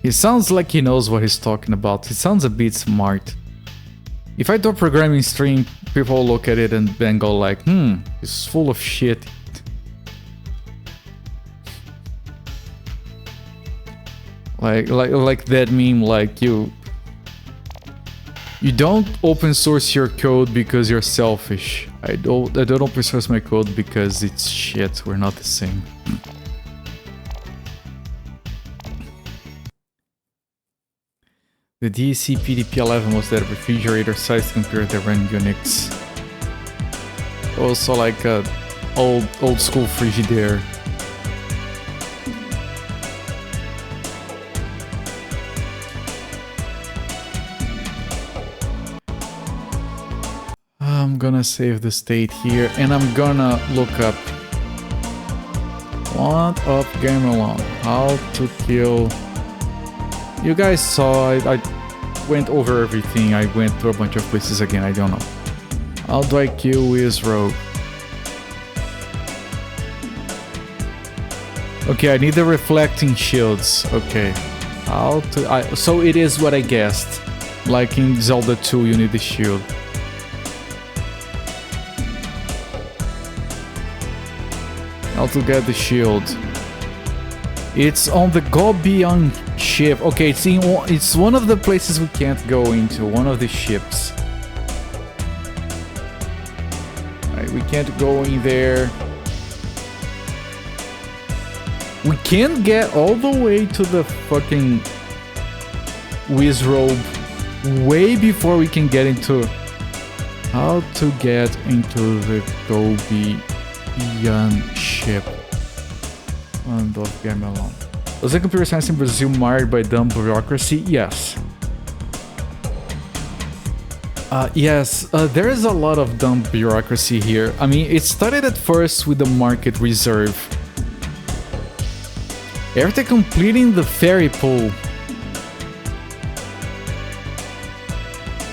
he sounds like he knows what he's talking about. He sounds a bit smart. If I do a programming stream, people look at it and then go like, he's full of shit. Like that meme, like you don't open source your code because you're selfish. I don't open source my code because it's shit. We're not the same. The DEC PDP-11 was that refrigerator-sized computer that ran Unix. Also like a old school Frigidaire. I'm gonna save the state here, and I'm gonna look up Land of Gamelon. How to kill... You guys saw, I went over everything. I went to a bunch of places again, I don't know. How do I kill Wizrobe? Okay, I need the reflecting shields. Okay. How to... so it is what I guessed. Like in Zelda 2, you need the shield. How to get the shield? It's on the Go Beyond ship. Okay, it's one of the places we can't go into. One of the ships. Alright, we can't go in there. We can't get all the way to the fucking Wizrobe way before we can get into... How to get into the Go Beyond ship. Land of Gamelon. Was the computer science in Brazil marred by dumb bureaucracy? Yes. Yes, there is a lot of dumb bureaucracy here. I mean, it started at first with the market reserve. After completing the ferry pool,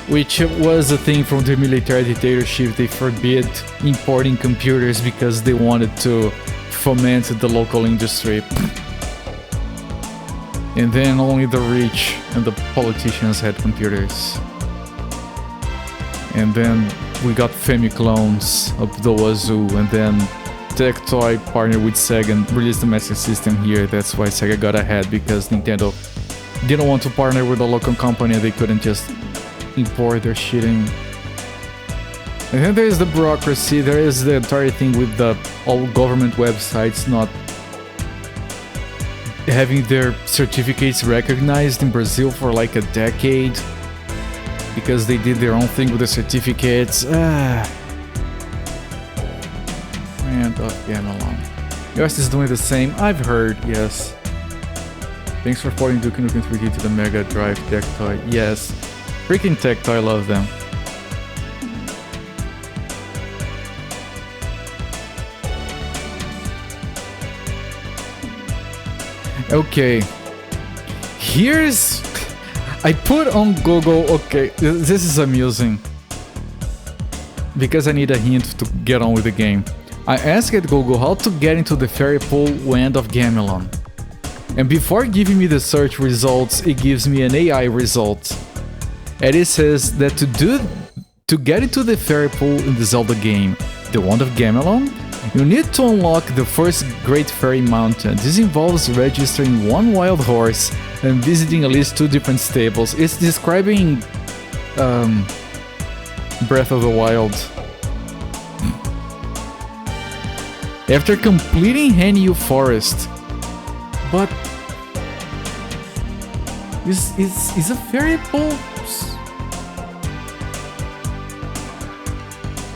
which was a thing from the military dictatorship, they forbid importing computers because they wanted to foment the local industry. And then only the rich and the politicians had computers. And then we got Famiclones up the wazoo, and then Tectoy partnered with Sega and released the Master System here. That's why Sega got ahead, because Nintendo didn't want to partner with a local company and they couldn't just import their shit in. And then there is the bureaucracy. There is the entire thing with the all government websites not having their certificates recognized in Brazil for like a decade because they did their own thing with the certificates. And Gamelon. US is doing the same. I've heard, yes. Thanks for porting Duke Nukem 3D to the Mega Drive Tectoy. Yes. Freaking Tectoy, I love them. Okay. Here's... I put on Google... Okay, this is amusing. Because I need a hint to get on with the game. I asked Google how to get into the ferry pool Land of Gamelon. And before giving me the search results, it gives me an AI result. And it says that to get into the ferry pool in the Zelda game, the Land of Gamelon, you need to unlock the first Great Fairy Mountain. This involves registering one wild horse and visiting at least 2 different stables. It's describing Breath of the Wild. After completing Hanyu Forest. But is a fairy pool?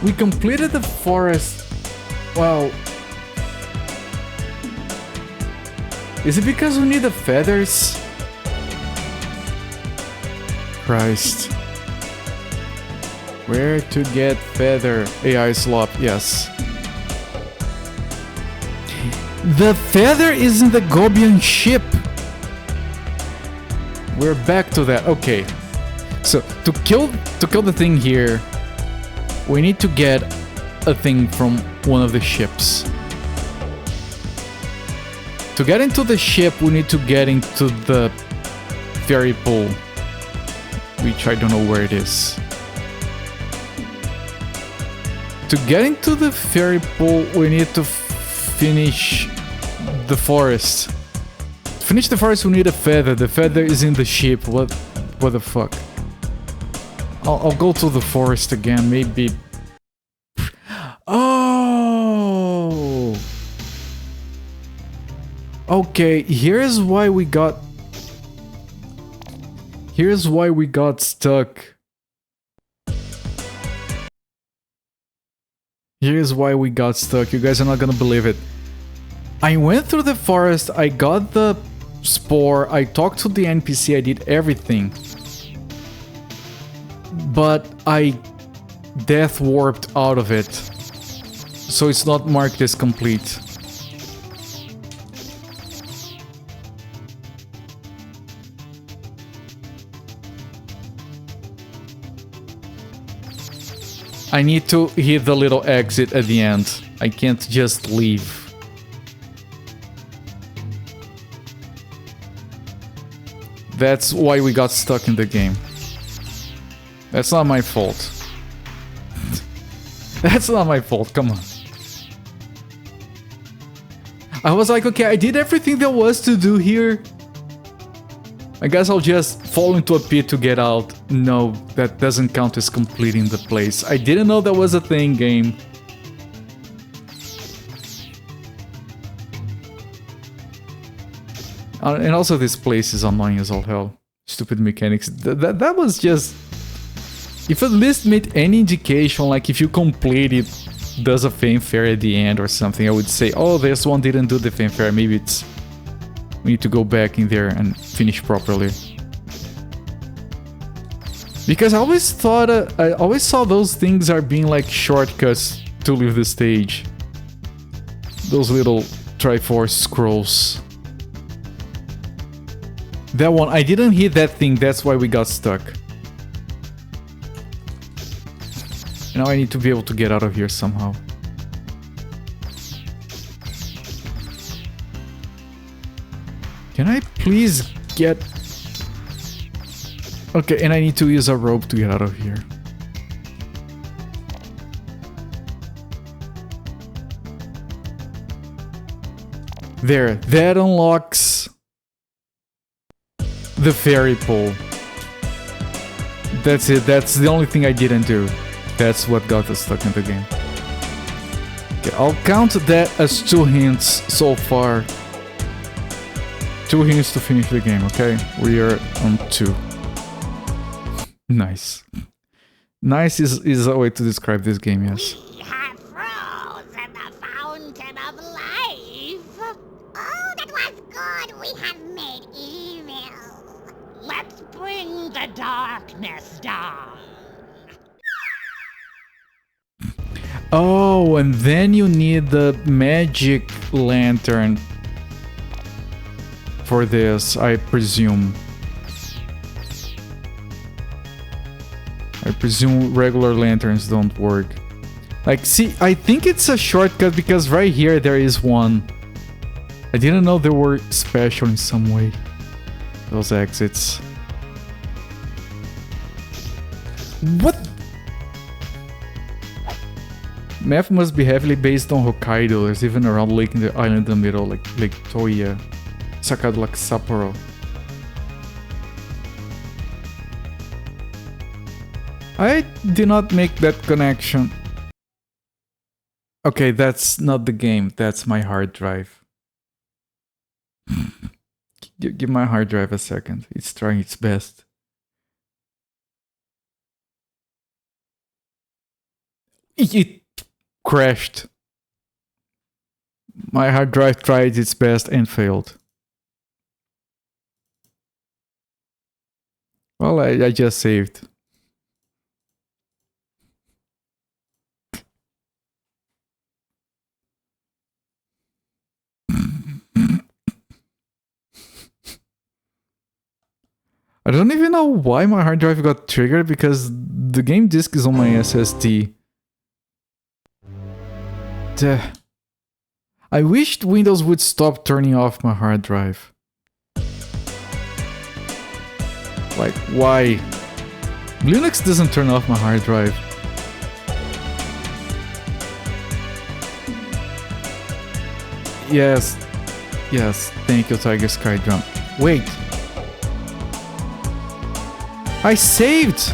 We completed the forest. Wow. Is it because we need the feathers? Christ. Where to get feather? AI slop, yes. The feather is in the Gobian ship. We're back to that. Okay. So to kill the thing here, we need to get a thing from one of the ships. To get into the ship, we need to get into the ferry pool, which I don't know where it is. To get into the ferry pool, we need to finish the forest. To finish the forest, we need a feather. The feather is in the ship. What the fuck? I'll go to the forest again, maybe. Oh! Okay, here's why we got stuck. Here's why we got stuck. You guys are not gonna believe it. I went through the forest, I got the spore, I talked to the NPC, I did everything. But I death warped out of it. So it's not marked as complete. I need to hit the little exit at the end. I can't just leave. That's why we got stuck in the game. That's not my fault. That's not my fault, come on. I was like, okay, I did everything there was to do here. I guess I'll just fall into a pit to get out. No, that doesn't count as completing the place. I didn't know that was a thing, game. And also this place is annoying as all hell. Stupid mechanics. That was just... If at least made any indication, like if you complete it, does a fanfare at the end or something, I would say, oh, this one didn't do the fanfare, maybe it's... We need to go back in there and finish properly. Because I always thought, I always saw those things are being like shortcuts to leave the stage. Those little Triforce scrolls. That one, I didn't hit that thing, that's why we got stuck. Now I need to be able to get out of here somehow. Can I please get... Okay, and I need to use a rope to get out of here. There, that unlocks the fairy pole. That's it, that's the only thing I didn't do. That's what got us stuck in the game. Okay, I'll count that as 2 hints so far. 2 hints to finish the game, okay? We are on 2. Nice. Nice is a way to describe this game, yes. We have frozen the fountain of life. Oh, that was good. We have made evil. Let's bring the darkness down. Oh, and then you need the magic lantern for this, I presume. I presume regular lanterns don't work. Like, see, I think it's a shortcut because right here there is one. I didn't know they were special in some way. Those exits. What? Map must be heavily based on Hokkaido. There's even a round lake in the island in the middle, like Lake Toya. Sakado like Sapporo. I did not make that connection. Okay, that's not the game. That's my hard drive. Give my hard drive a second. It's trying its best. It crashed. My hard drive tried its best and failed. Well, I just saved. I don't even know why my hard drive got triggered because the game disk is on my SSD. Duh. I wished Windows would stop turning off my hard drive. Like, why? Linux doesn't turn off my hard drive. Yes. Yes, thank you, Tiger Sky Drum. Wait. I saved!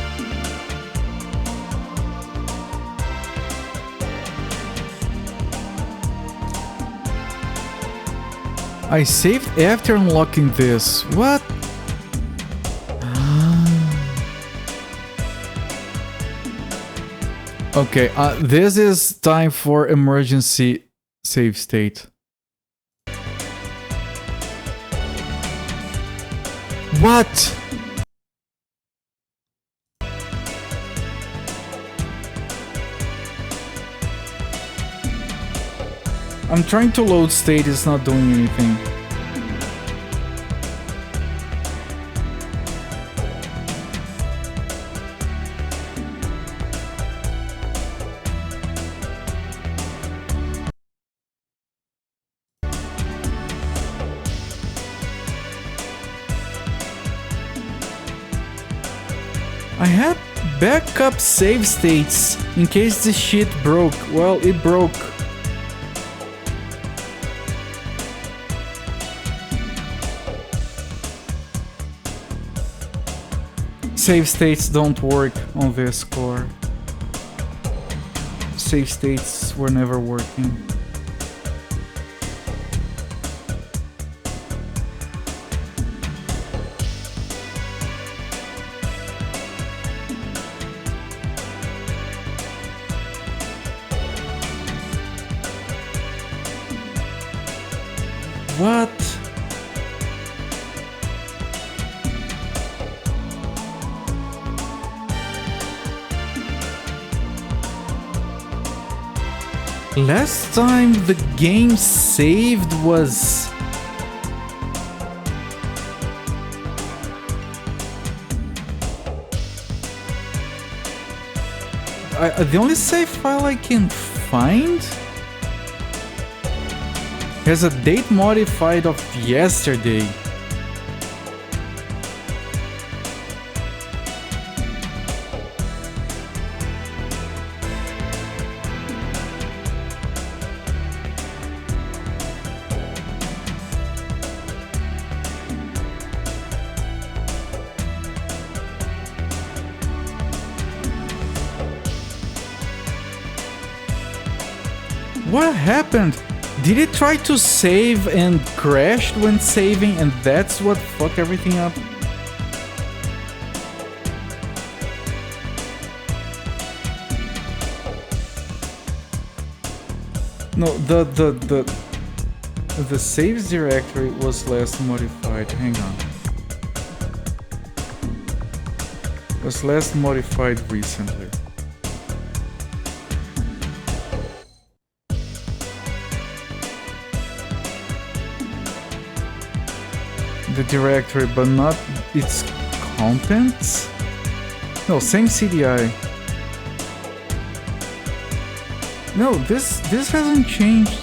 I saved after unlocking this. What? Okay, this is time for emergency save state. What? I'm trying to load state, it's not doing anything. I had backup save states in case this shit broke. Well, it broke. Save states don't work on this core. Save states were never working. What? Last time the game saved was... the only save file I can find has a date modified of yesterday. What happened? Did it try to save and crashed when saving and that's what fucked everything up? No, the saves directory was last modified. Hang on. Was last modified recently. The directory, but not its contents? No, same CDI. No, this hasn't changed.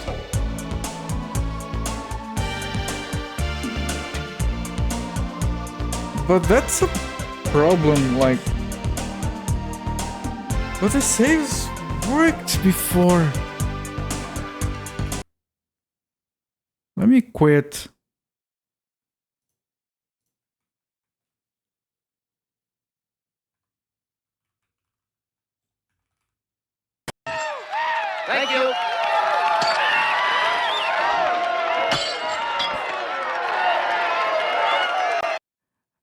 But that's a problem, like... But the saves worked before. Let me quit. Thank you.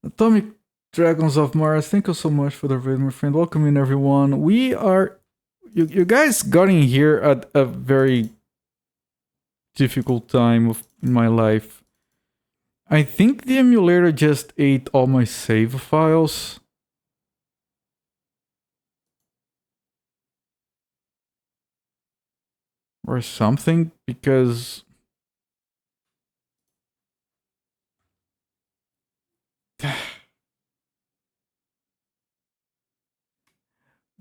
Atomic Dragons of Mars, thank you so much for the raid, my friend. Welcome in, everyone. We are... You guys got in here at a very difficult time in my life. I think the emulator just ate all my save files. Or something, because...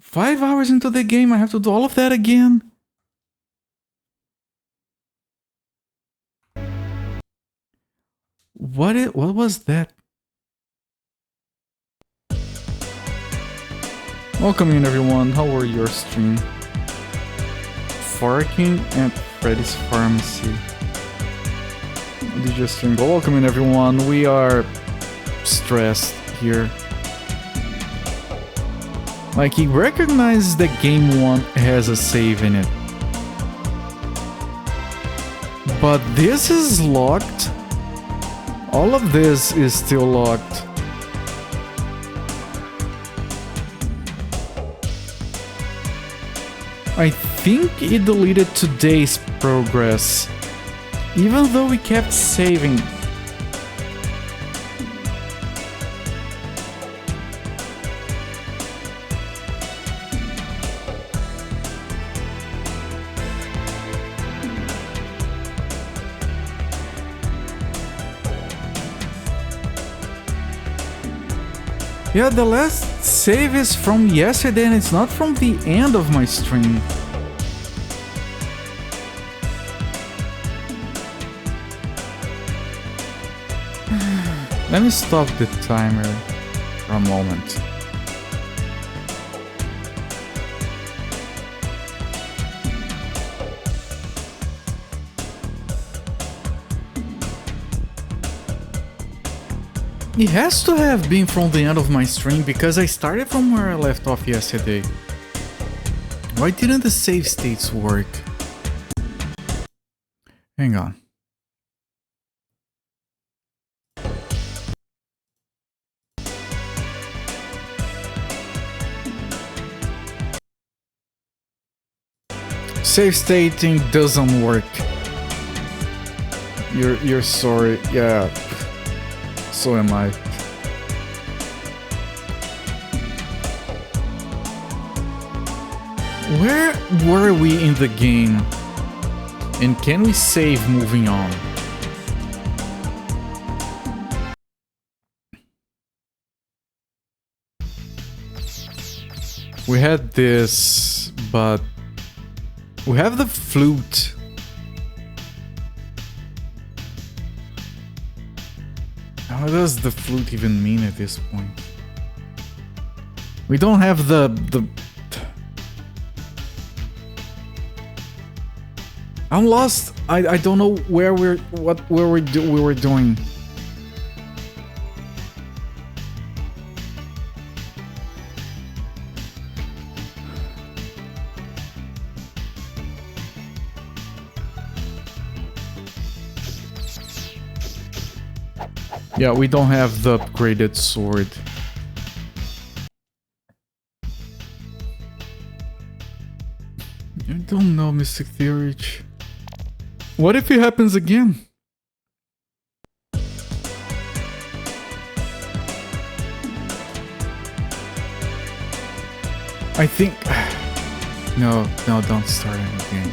5 hours into the game, I have to do all of that again? What was that? Welcome in, everyone. How were your stream? Farking at Freddy's Pharmacy. DJ stream. Welcome in, everyone. We are stressed here. Like, he recognizes that game 1 has a save in it. But this is locked. All of this is still locked. I think it deleted today's progress, even though we kept saving. Yeah, the last save is from yesterday and it's not from the end of my stream. Let me stop the timer for a moment. It has to have been from the end of my stream because I started from where I left off yesterday. Why didn't the save states work? Hang on. Save stating doesn't work. You're sorry. Yeah. So am I. Where were we in the game? And can we save moving on? We had this, but we have the flute. What does the flute even mean at this point? We don't have the I'm lost. I don't know where we were doing. Yeah, we don't have the upgraded sword. I don't know, Mystic Theory. What if it happens again? I think... No, don't start anything.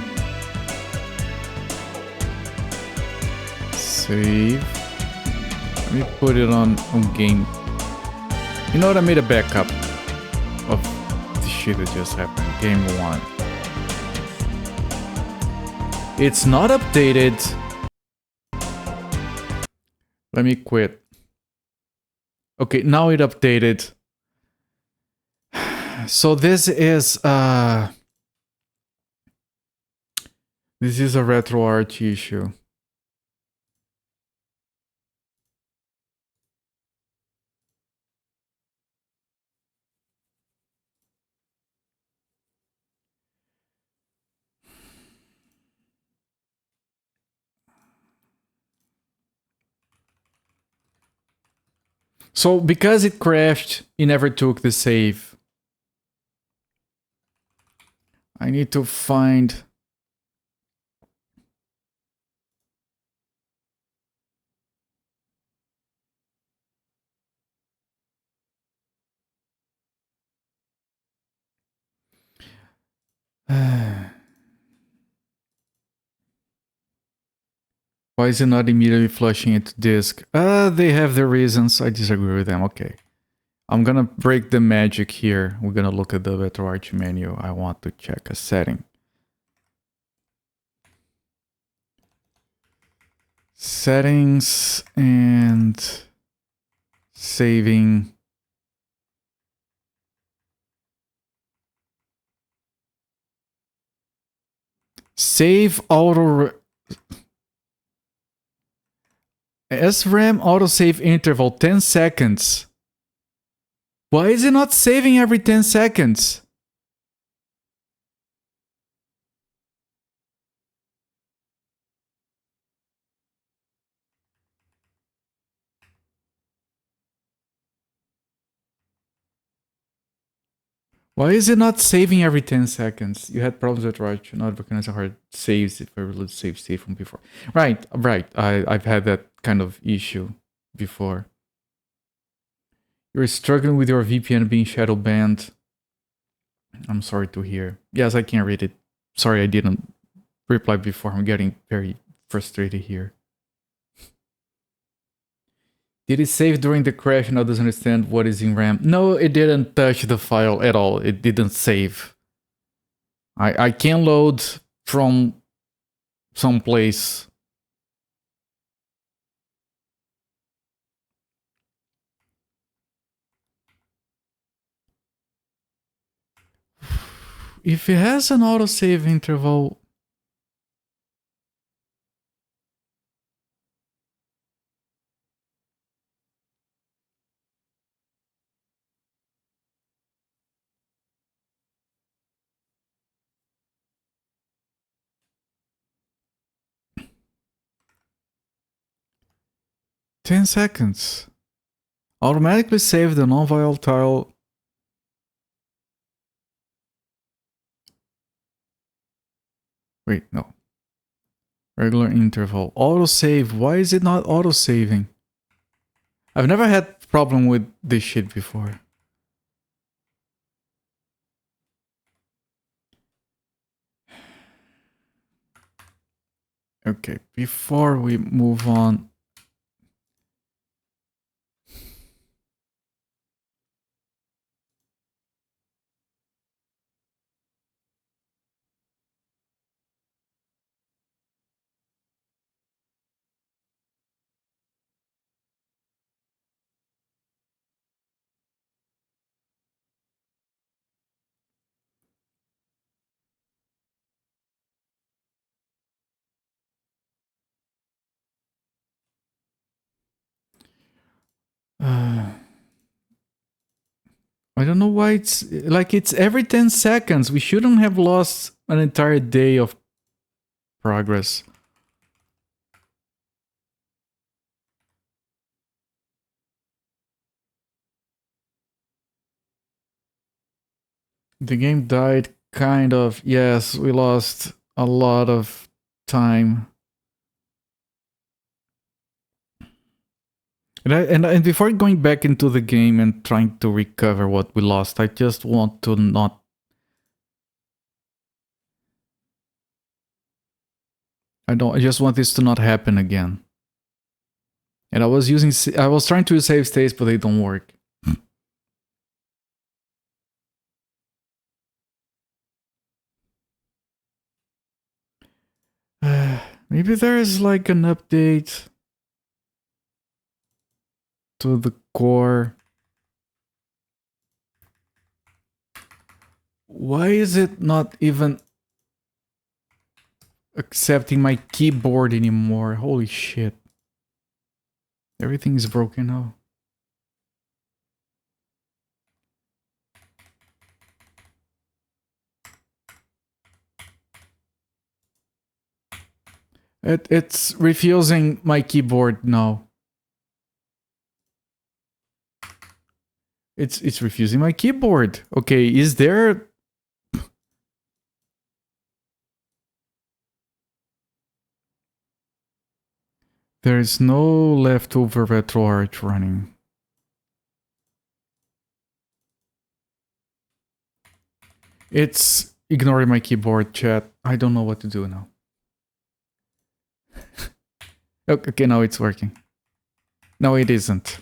Save. Let me put it on game. You know what? I made a backup of the shit that just happened. Game 1. It's not updated. Let me quit. Okay, now it updated. So this is a RetroArch issue. So because it crashed, it never took the save. I need to find... Why is it not immediately flushing it to disk? They have their reasons. I disagree with them. Okay. I'm gonna break the magic here. We're gonna look at the RetroArch menu. I want to check a setting. Settings and saving. Save auto... SRAM autosave interval 10 seconds. Why is it not saving every 10 seconds? Why is it not saving every 10 seconds? You had problems with Raj, not recognizing hard saves if I really save state from before. Right. I've had that kind of issue before. You're struggling with your VPN being shadow banned. I'm sorry to hear. Yes, I can read it. Sorry I didn't reply before. I'm getting very frustrated here. Did it save during the crash and now doesn't understand what is in RAM? No, it didn't touch the file at all. It didn't save. I can load from someplace. If it has an autosave interval... "10 seconds. Automatically save the non-volatile..." Wait, no. Regular interval. Autosave. Why is it not autosaving? I've never had problem with this shit before. Okay, before we move on... I don't know why it's... Like, it's every 10 seconds. We shouldn't have lost an entire day of progress. The game died, kind of. Yes, we lost a lot of time. And before going back into the game and trying to recover what we lost, I just want to not... I just want this to not happen again. And I was trying to use save states, but they don't work. Maybe there is like an update to the core. Why is it not even accepting my keyboard anymore? Holy shit. Everything is broken now. It's refusing my keyboard now. It's refusing my keyboard. Okay, is there... There is no leftover RetroArch running. It's ignoring my keyboard, chat. I don't know what to do now. Okay, now it's working. No, it isn't.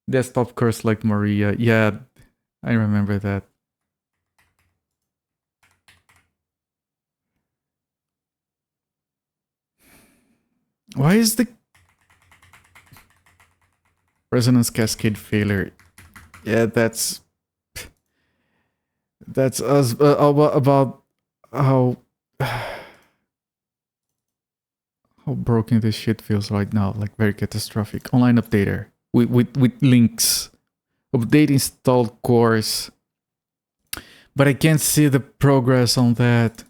Desktop curse like Maria. Yeah, I remember that. Why is the resonance cascade failure? Yeah, that's us about how broken this shit feels right now. Like very catastrophic. Online updater with links. Update installed course. But I can't see the progress on that.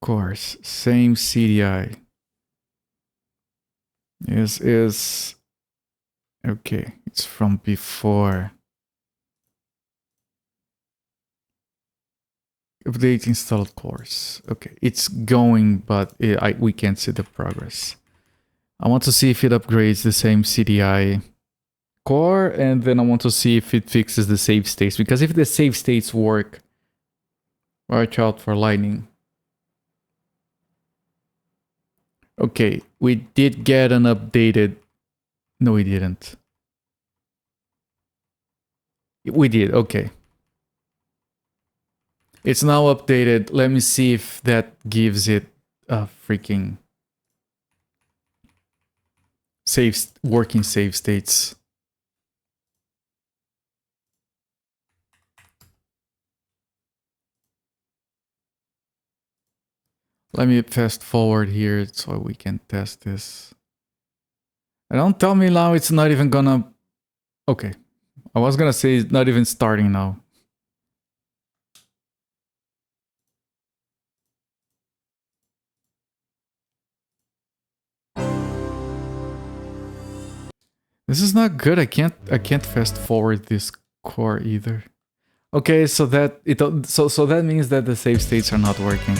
Course, same CDI. Is okay, it's from before. Update installed course. Okay, it's going, but we can't see the progress. I want to see if it upgrades the same CDI core, and then I want to see if it fixes the save states, because if the save states work, watch out for lightning. Okay, we did get an updated... No, we didn't. We did, okay. It's now updated. Let me see if that gives it a freaking... working save states. Let me fast forward here so we can test this. And don't tell me now it's not even gonna... Okay. I was gonna say it's not even starting now. This is not good. I can't fast forward this core either. Okay, so that so that means that the save states are not working.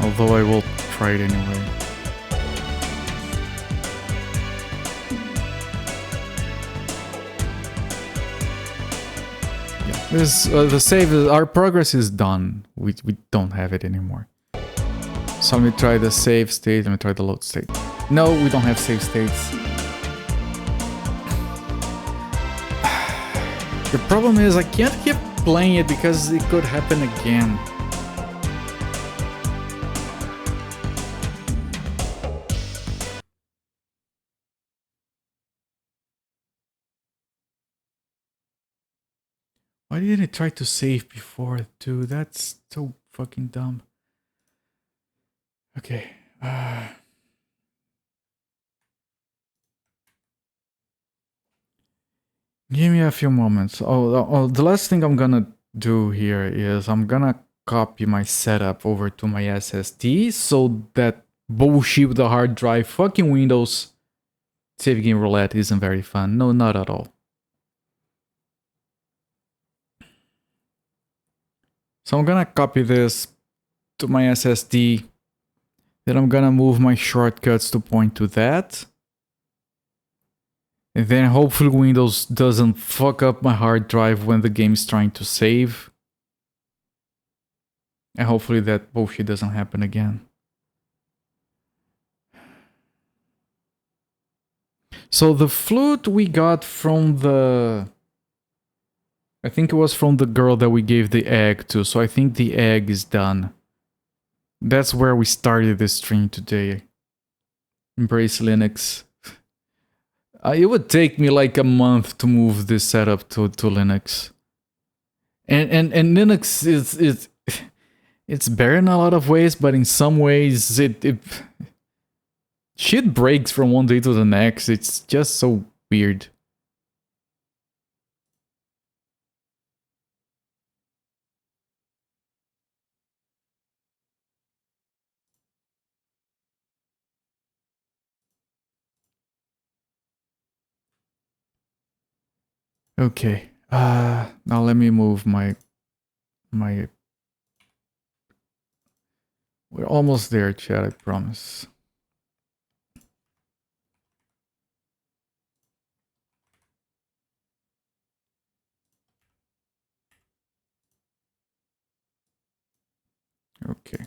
Although I will try it anyway. Yeah, this the save. Our progress is done. We don't have it anymore. So let me try the save state. Let me try the load state. No, we don't have save states. The problem is I can't keep playing it because it could happen again. Why didn't I try to save before, too? That's so fucking dumb. Okay. Give me a few moments. Oh, the last thing I'm gonna do here is I'm gonna copy my setup over to my SSD so that bullshit with the hard drive, fucking Windows, save game roulette isn't very fun. No, not at all. So I'm gonna copy this to my SSD. Then I'm gonna move my shortcuts to point to that. And then hopefully Windows doesn't fuck up my hard drive when the game is trying to save. And hopefully that bullshit doesn't happen again. So the flute we got from the... I think it was from the girl that we gave the egg to. So I think the egg is done. That's where we started this stream today. Embrace Linux. It would take me like a month to move this setup to Linux. And Linux is it's better in a lot of ways, but in some ways it shit breaks from one day to the next. It's just so weird. Okay. Now let me move my... We're almost there, chat, I promise. Okay.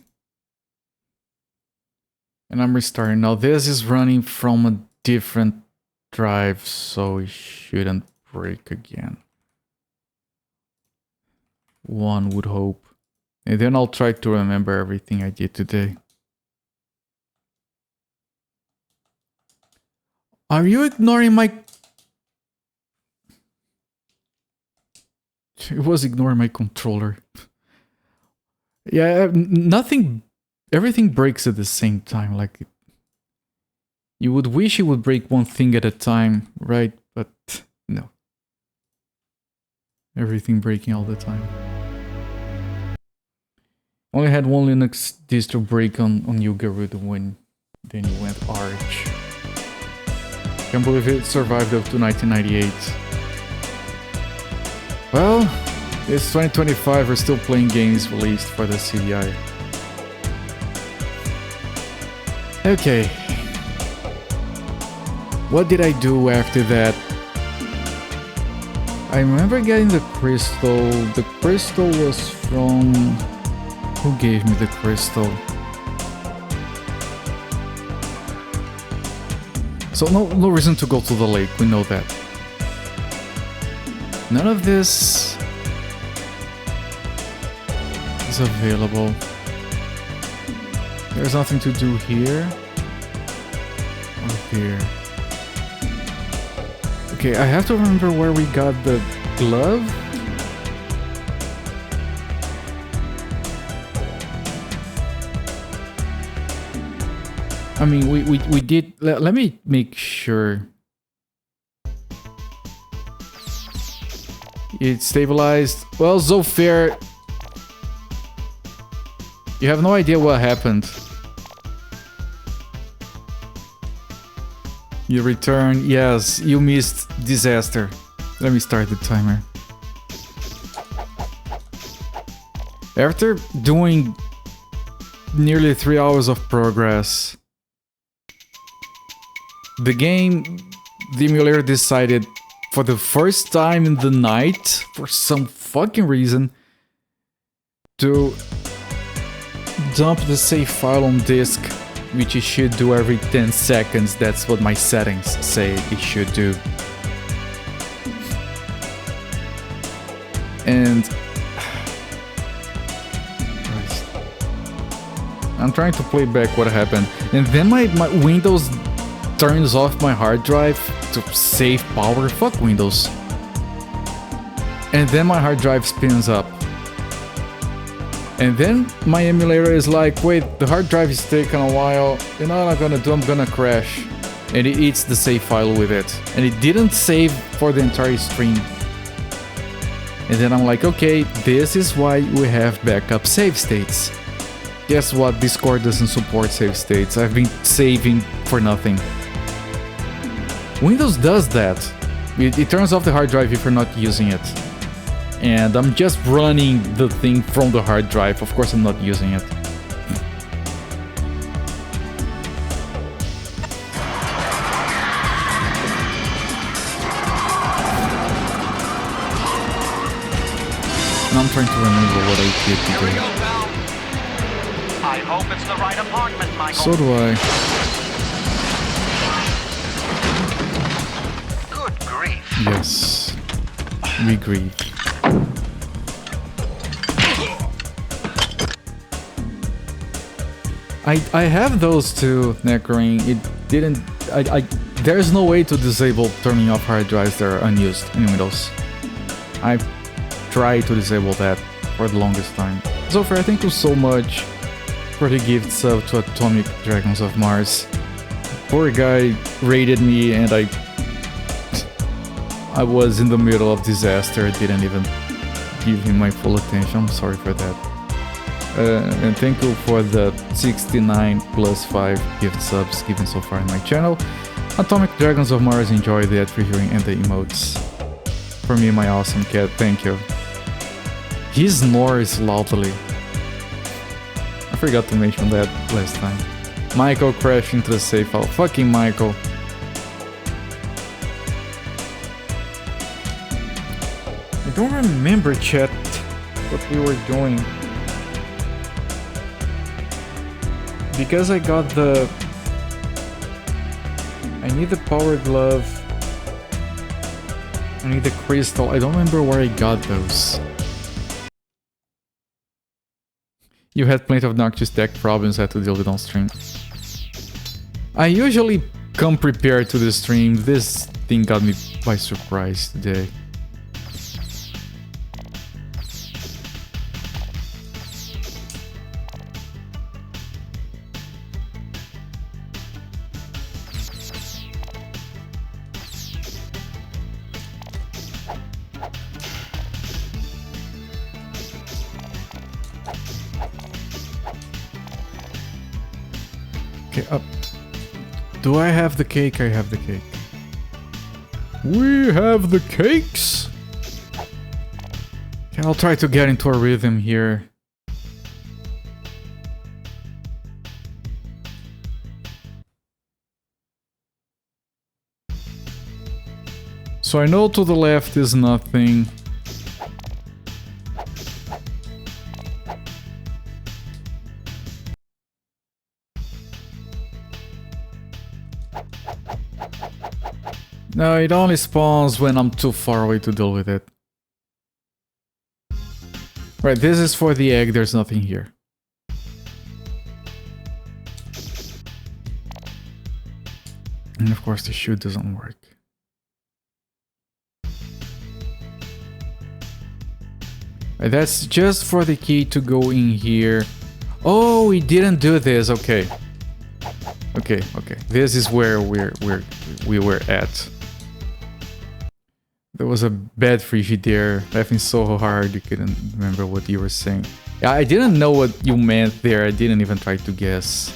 And I'm restarting. Now this is running from a different drive, so it shouldn't break again. One would hope. And then I'll try to remember everything I did today. Are you ignoring my... It was ignoring my controller. Yeah, nothing... Everything breaks at the same time. Like, you would wish it would break one thing at a time, right? But no. Everything breaking all the time. Only had one Linux distro break on Yuga when then you went Arch. Can't believe it survived up to 1998. Well, it's 2025, we're still playing games released for the CDI. Okay. What did I do after that? I remember getting the crystal. The crystal was from Who gave me the crystal? So no reason to go to the lake, we know that. None of this is available. There's nothing to do here or here. Okay, I have to remember where we got the glove. I mean, we did. Let me make sure. It's stabilized. Well, Zofair, you have no idea what happened. You return. Yes, you missed disaster. Let me start the timer. After doing nearly 3 hours of progress, the emulator decided for the first time in the night, for some fucking reason, to dump the save file on disk, which it should do every 10 seconds. That's what my settings say it should do. And I'm trying to play back what happened. And then my Windows turns off my hard drive to save power. Fuck Windows. And then my hard drive spins up. And then my emulator is like, wait, the hard drive is taking a while. You know what I'm gonna do? I'm gonna crash. And it eats the save file with it. And it didn't save for the entire stream. And then I'm like, okay, this is why we have backup save states. Guess what? Discord doesn't support save states. I've been saving for nothing. Windows does that. It turns off the hard drive if you're not using it. And I'm just running the thing from the hard drive. Of course I'm not using it. Now I'm trying to remember what I did today. Here we go, pal. I hope it's the right apartment, Michael. So do I. Good grief. Yes. We grieve. I have those two, Necroing. It didn't... there's no way to disable turning off hard drives that are unused in Windows. I've tried to disable that for the longest time. So far, thank you so much for the gift sub to Atomic Dragons of Mars. Poor guy raided me and I was in the middle of disaster. I didn't even give him my full attention. I'm sorry for that. And thank you for the 69 plus 5 gift subs given so far in my channel. Atomic Dragons of Mars, enjoy the ad free hearing and the emotes. For me, my awesome cat, thank you. He snores loudly. I forgot to mention that last time. Michael crashed into the safe file. Fucking Michael. I don't remember, chat, what we were doing. Because I got the... I need the power glove. I need the crystal. I don't remember where I got those. You had plenty of noxious tech problems I had to deal with on stream. I usually come prepared to the stream. This thing got me by surprise today. Do I have the cake? I have the cake. We have the cakes! Okay, I'll try to get into a rhythm here. So I know to the left is nothing. No, it only spawns when I'm too far away to deal with it. Right, this is for the egg, there's nothing here. And of course the shoe doesn't work. Right, that's just for the key to go in here. Oh, we didn't do this, okay. Okay. This is where we were at. There was a bad freebie there, laughing so hard you couldn't remember what you were saying. Yeah, I didn't know what you meant there, I didn't even try to guess.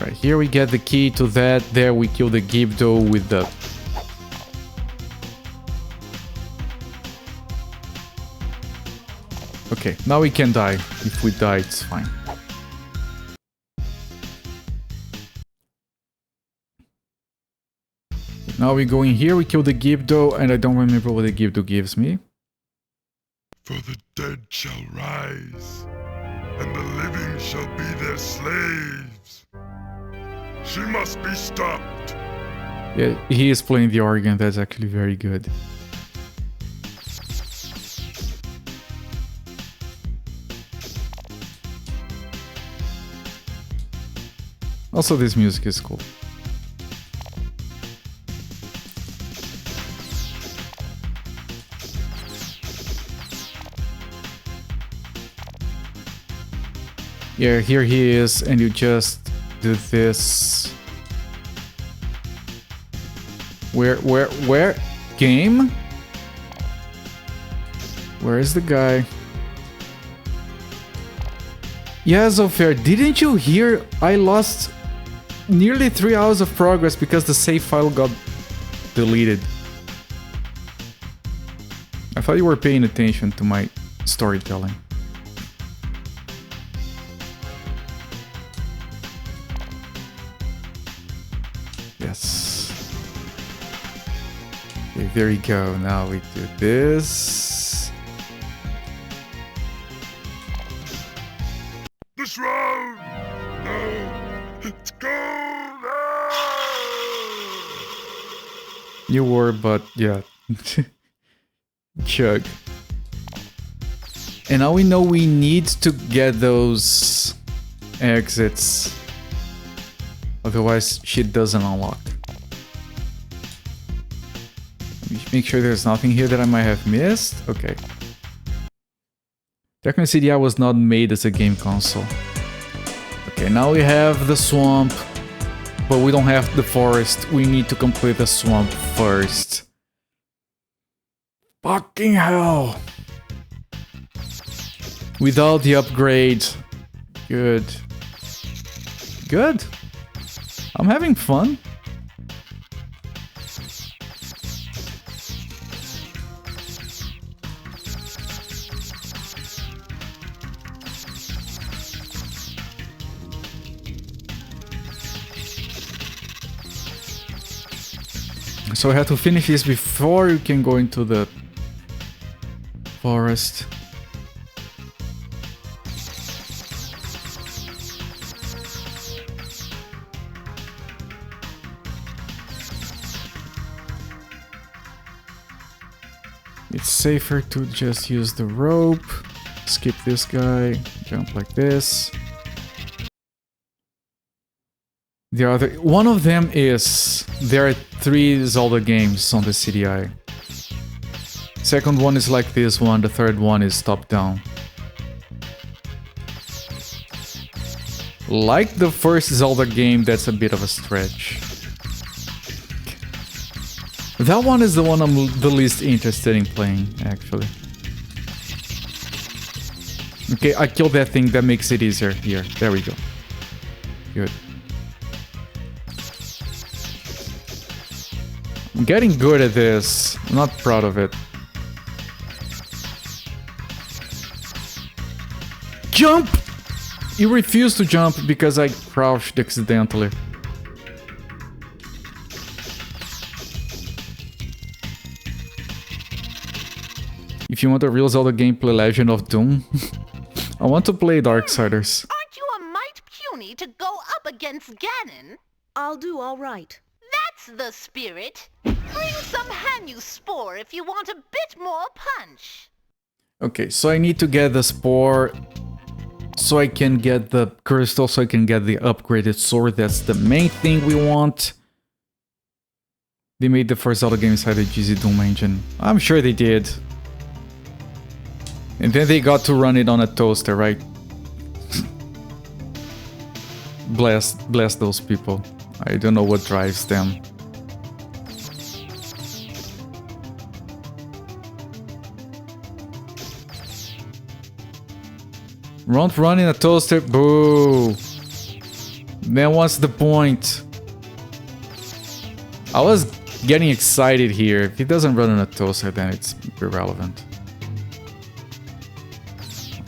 Right, here we get the key to that, there we kill the Gibdo with the... Okay, now we can die. If we die, it's fine. Now we go in here, we kill the Gibdo, and I don't remember what the Gibdo gives me. For the dead shall rise, and the living shall be their slaves. She must be stopped. Yeah, he is playing the organ, that's actually very good. Also, this music is cool. Yeah, here he is, and you just do this. Where? Game? Where is the guy? Yeah, Zofair, didn't you hear? I lost nearly 3 hours of progress because the save file got deleted. I thought you were paying attention to my storytelling. Yes. Okay, there you go. Now we do this. This round! No! It's go! No! You were, but yeah. Chug. And now we know we need to get those exits. Otherwise, shit doesn't unlock. Make sure there's nothing here that I might have missed. Okay. Darkman CDI was not made as a game console. Okay, now we have the swamp, but we don't have the forest. We need to complete the swamp first. Fucking hell! Without the upgrade. Good. Good. I'm having fun. So I have to finish this before you can go into the forest. It's safer to just use the rope, skip this guy, jump like this. The other one of them is there are 3 Zelda games on the CDI. Second one is like this one, the third one is top down. Like the first Zelda game, that's a bit of a stretch. That one is the one I'm the least interested in playing, actually. Okay, I killed that thing, that makes it easier. Here, there we go. Good. I'm getting good at this. I'm not proud of it. Jump! You refuse to jump because I crouched accidentally. If you want a real Zelda gameplay Legend of Doom, I want to play Darksiders. Aren't you a mite puny to go up against Ganon? I'll do all right. That's the spirit. Bring some Hanyu Spore if you want a bit more punch. Okay, so I need to get the Spore so I can get the Crystal, so I can get the upgraded sword. That's the main thing we want. They made the first Zelda game inside the GZ Doom engine. I'm sure they did. And then they got to run it on a toaster, right? bless those people. I don't know what drives them. Don't run in a toaster. Boo. Then what's the point? I was getting excited here. If it doesn't run in a toaster, then it's irrelevant.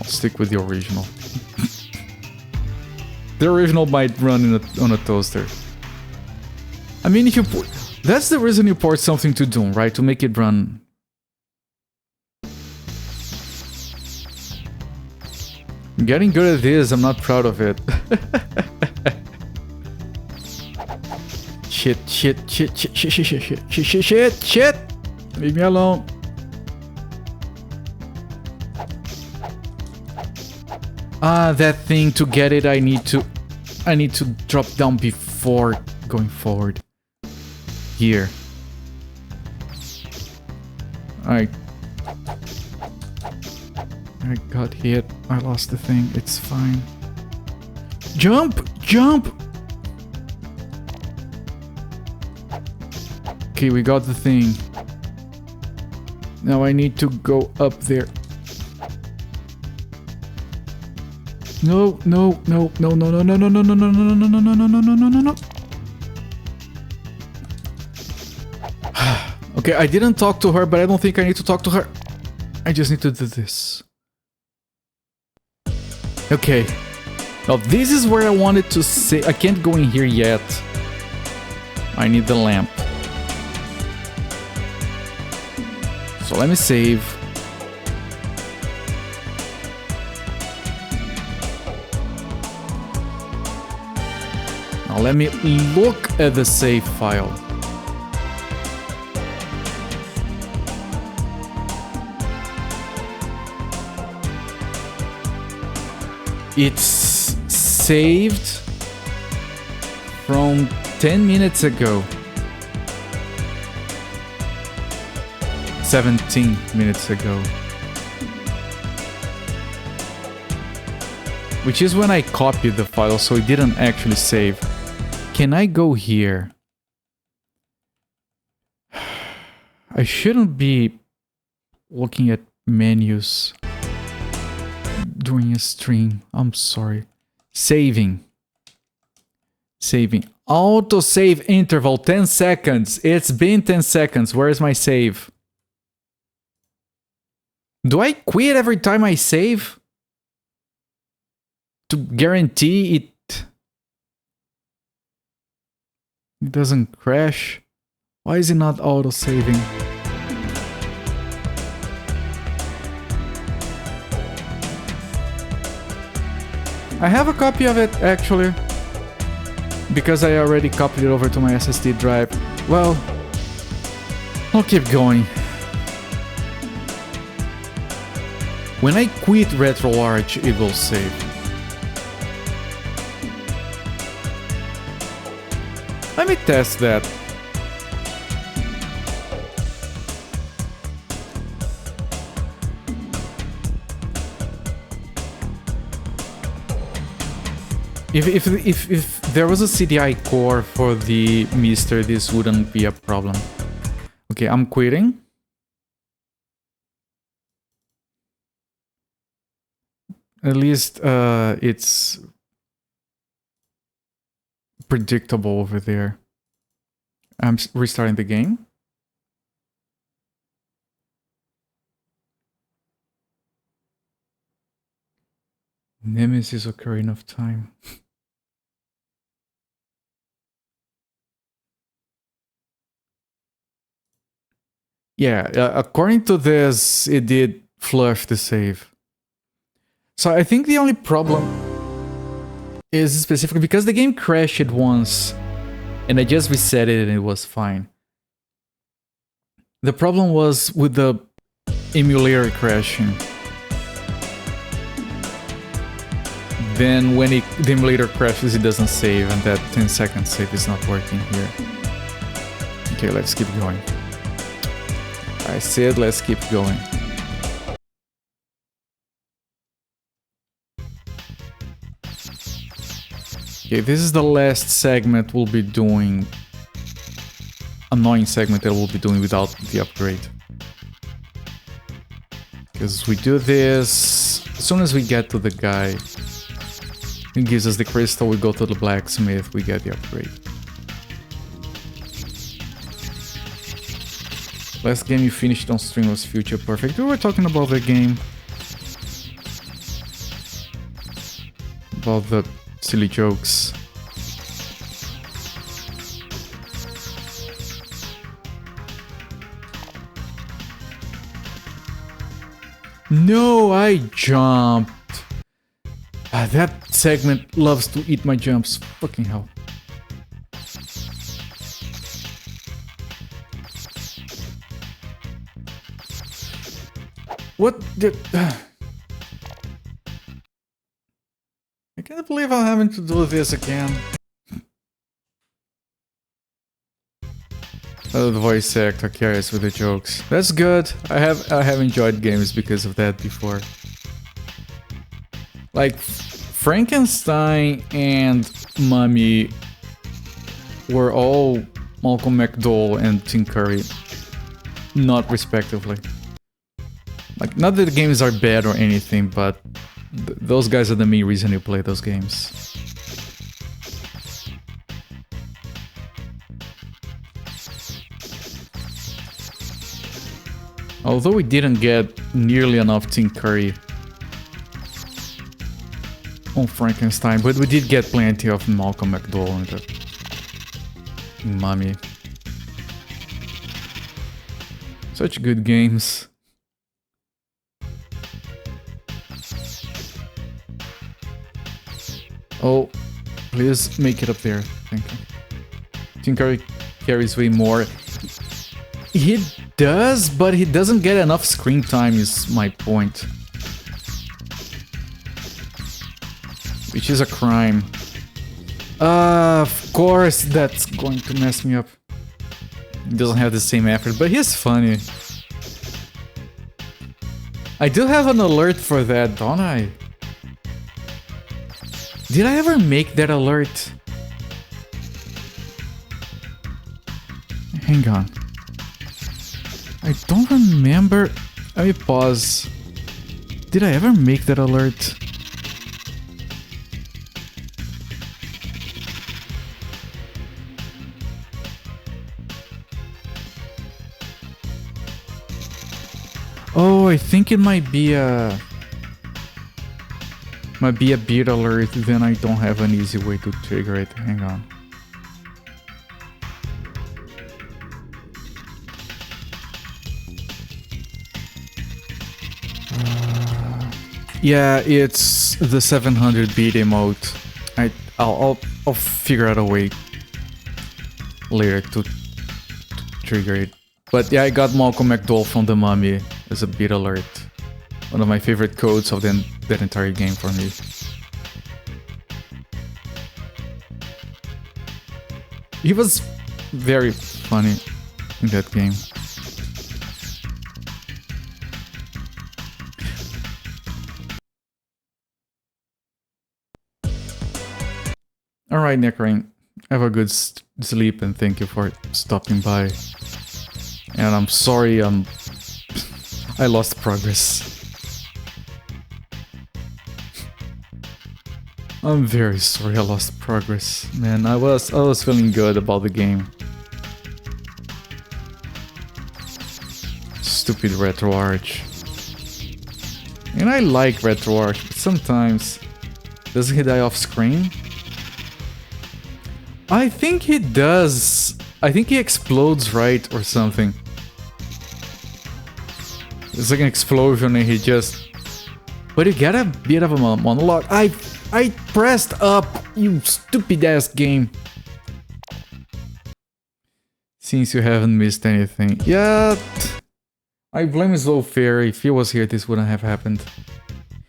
I'll stick with the original. The original might run on a toaster. I mean, if you put... That's the reason you port something to Doom, right? To make it run. I'm getting good at this. I'm not proud of it. Shit. Leave me alone. Ah, that thing, to get it, I need to drop down before going forward. Here. I got hit. I lost the thing. It's fine. Jump! Okay, we got the thing. Now I need to go up there. No. Okay, I didn't talk to her, but I don't think I need to talk to her. I just need to do this. Okay. Now this is where I wanted to say... I can't go in here yet. I need the lamp. So let me save. Now let me look at the save file. It's saved from 10 minutes ago. 17 minutes ago. Which is when I copied the file, so it didn't actually save. Can I go here? I shouldn't be looking at menus during a stream. I'm sorry. Saving. Auto save interval 10 seconds. It's been 10 seconds. Where is my save? Do I quit every time I save? To guarantee it doesn't crash? Why is it not auto saving? I have a copy of it actually, because I already copied it over to my SSD drive. Well, I'll keep going. When I quit RetroArch, it will save. Let me test that. If there was a CDI core for the Mister, this wouldn't be a problem. Okay, I'm quitting. At least it's predictable over there. I'm restarting the game. Nemesis Ocarina of Time. Yeah, according to this, it did flush the save. So I think the only problem is specifically because the game crashed once and I just reset it and it was fine. The problem was with the emulator crashing. Then when the emulator crashes, it doesn't save, and that 10-second save is not working here. Okay, let's keep going. I said let's keep going. Okay, this is the last segment we'll be doing. Annoying segment that we'll be doing without the upgrade. Because we do this as soon as we get to the guy. He gives us the crystal, we go to the blacksmith, we get the upgrade. Last game you finished on stream was Future Perfect. We were talking about the game. About the silly jokes. No, I jumped. That segment loves to eat my jumps. Fucking hell. What did... I can't believe I'm having to do this again. Oh, the voice actor carries with the jokes. That's good. I have enjoyed games because of that before. Like Frankenstein and Mummy were all Malcolm McDowell and Tim Curry, not respectively. Like, not that the games are bad or anything, but those guys are the main reason you play those games. Although we didn't get nearly enough Tim Curry on Frankenstein, but we did get plenty of Malcolm McDowell and Mummy. Such good games. Oh, please make it up there. Thank you. Tim Curry carries way more. He does, but he doesn't get enough screen time is my point. Which is a crime. Of course that's going to mess me up. He doesn't have the same effort, but he's funny. I do have an alert for that, don't I? Did I ever make that alert? Hang on. I don't remember. Let me pause. Did I ever make that alert? Oh, I think it might be a beat alert, then I don't have an easy way to trigger it. Hang on. Yeah, it's the 700 beat emote. I'll figure out a way later to trigger it. But yeah, I got Malcolm McDowell from The Mummy as a beat alert. One of my favorite codes of that entire game for me. He was very funny in that game. Alright, Necrain, have a good sleep and thank you for stopping by. And I'm sorry I lost progress. I'm very sorry I lost progress. Man, I was feeling good about the game. Stupid RetroArch. And I like RetroArch, but sometimes... Doesn't he die off screen? I think he does. I think he explodes, right? Or something. It's like an explosion and he just... But you get a bit of a monologue. I pressed up, you stupid ass game. Since you haven't missed anything. Yeah, I blame Slow Fairy. If he was here, this wouldn't have happened.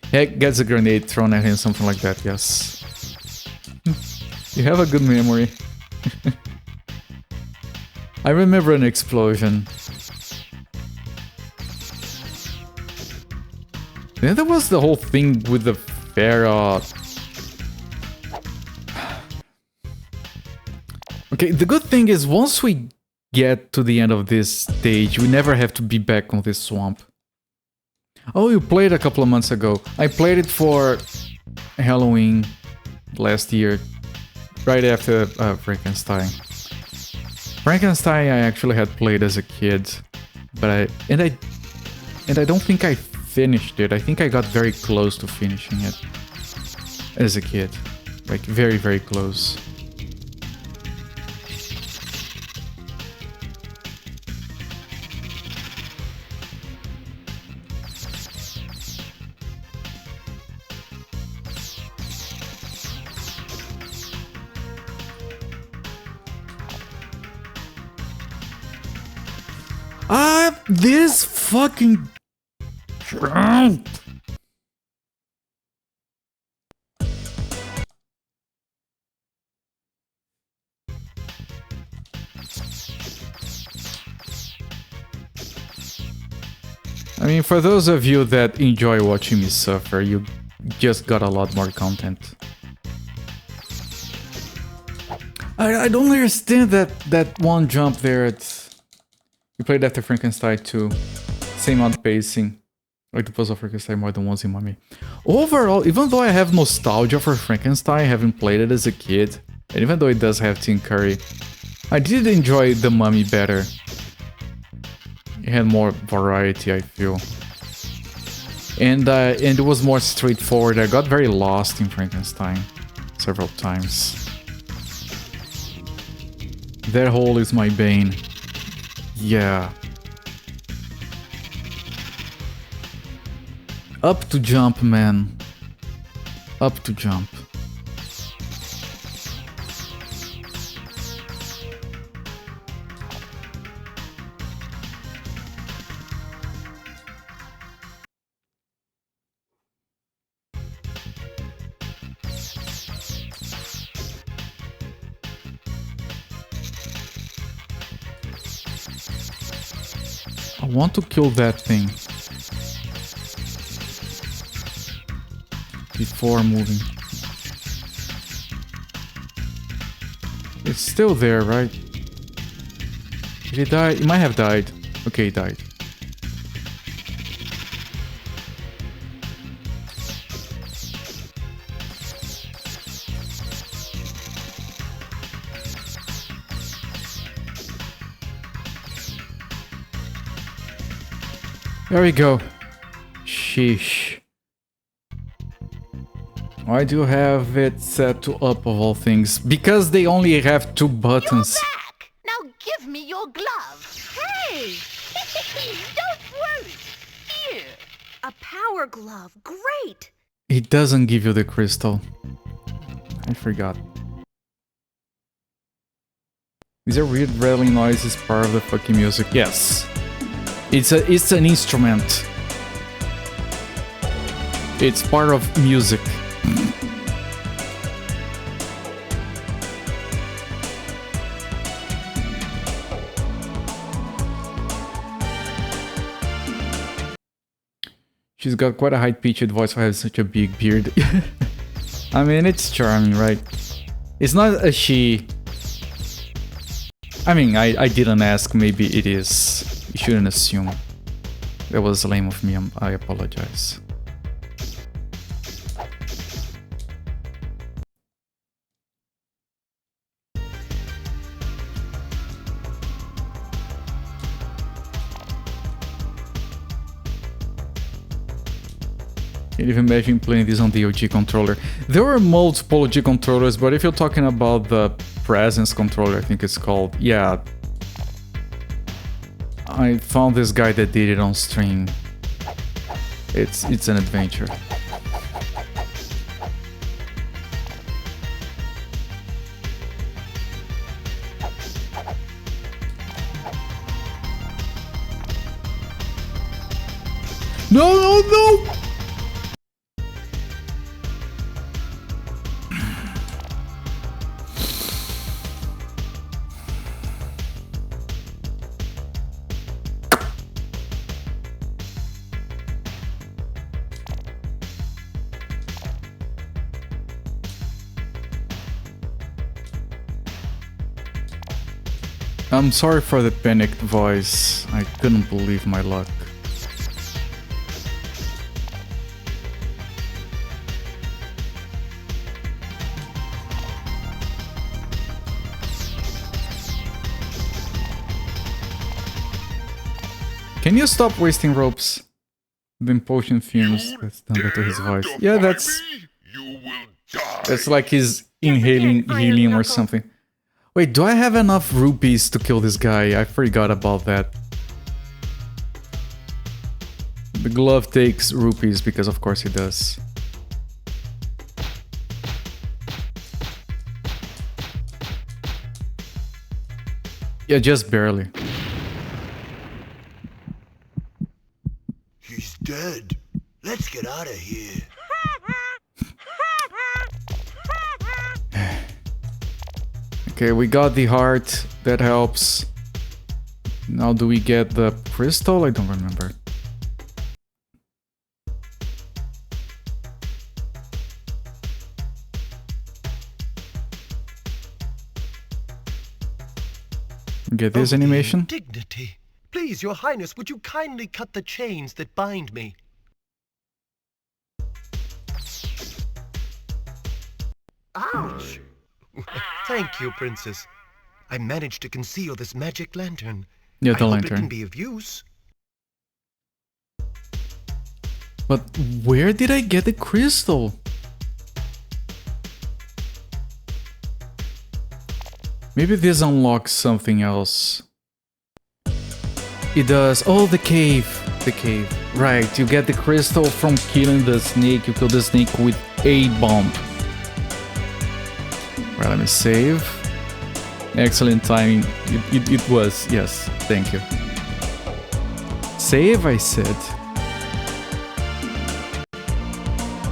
He gets a grenade thrown at him, something like that, yes. You have a good memory. I remember an explosion. Then there was the whole thing with the ferret. Okay, the good thing is once we get to the end of this stage, we never have to be back on this swamp. Oh, you played a couple of months ago. I played it for Halloween last year, right after Frankenstein. Frankenstein I actually had played as a kid, but I don't think I finished it. I think I got very close to finishing it as a kid, like very, very close. This fucking... I mean, for those of you that enjoy watching me suffer, you just got a lot more content. I don't understand that one jump there. It's... You played after Frankenstein too. Same amount pacing. Like the puzzle of Frankenstein more than once in Mummy. Overall, even though I have nostalgia for Frankenstein, having played it as a kid, and even though it does have Tim Curry, I did enjoy the Mummy better. It had more variety, I feel. And it was more straightforward. I got very lost in Frankenstein several times. That hole is my bane. Yeah. Up to jump, man. Up to jump. I want to kill that thing before moving. It's still there, right? Did he die? He might have died. Okay, he died. There we go. Sheesh. Why do you have it set to up of all things? Because they only have 2 buttons. You're back! Now give me your glove. Hey! Don't worry. Here. A power glove. Great! It doesn't give you the crystal. I forgot. Is there weird rattling noises part of the fucking music? Yes. It's an instrument. It's part of music. She's got quite a high-pitched voice for having such a big beard. I mean, it's charming, right? It's not a she. I mean, I didn't ask, maybe it is. You shouldn't assume. That was lame of me, I apologize. Can't even imagine playing this on the OG controller. There were multiple OG controllers, but if you're talking about the Presence controller, I think it's called, yeah. I found this guy that did it on stream. It's an adventure. No, no, no! I'm sorry for the panicked voice. I couldn't believe my luck. Can you stop wasting ropes? The potion fumes. That's done that to his voice. Yeah, that's like he's inhaling helium or something. Wait, do I have enough rupees to kill this guy? I forgot about that. The glove takes rupees because of course he does. Yeah, just barely. He's dead. Let's get out of here. Okay, we got the heart. That helps. Now do we get the crystal? I don't remember. Get this animation? Dignity. Please, Your Highness, would you kindly cut the chains that bind me? Ouch! Thank you, Princess. I managed to conceal this magic lantern. Yeah, the I hope lantern. it can be of use. But where did I get the crystal? Maybe this unlocks something else. It does. Oh, the cave. The cave. Right, you get the crystal from killing the snake. You kill the snake with a bomb. Right, let me save. Excellent timing. It was. Yes, thank you. Save, I said.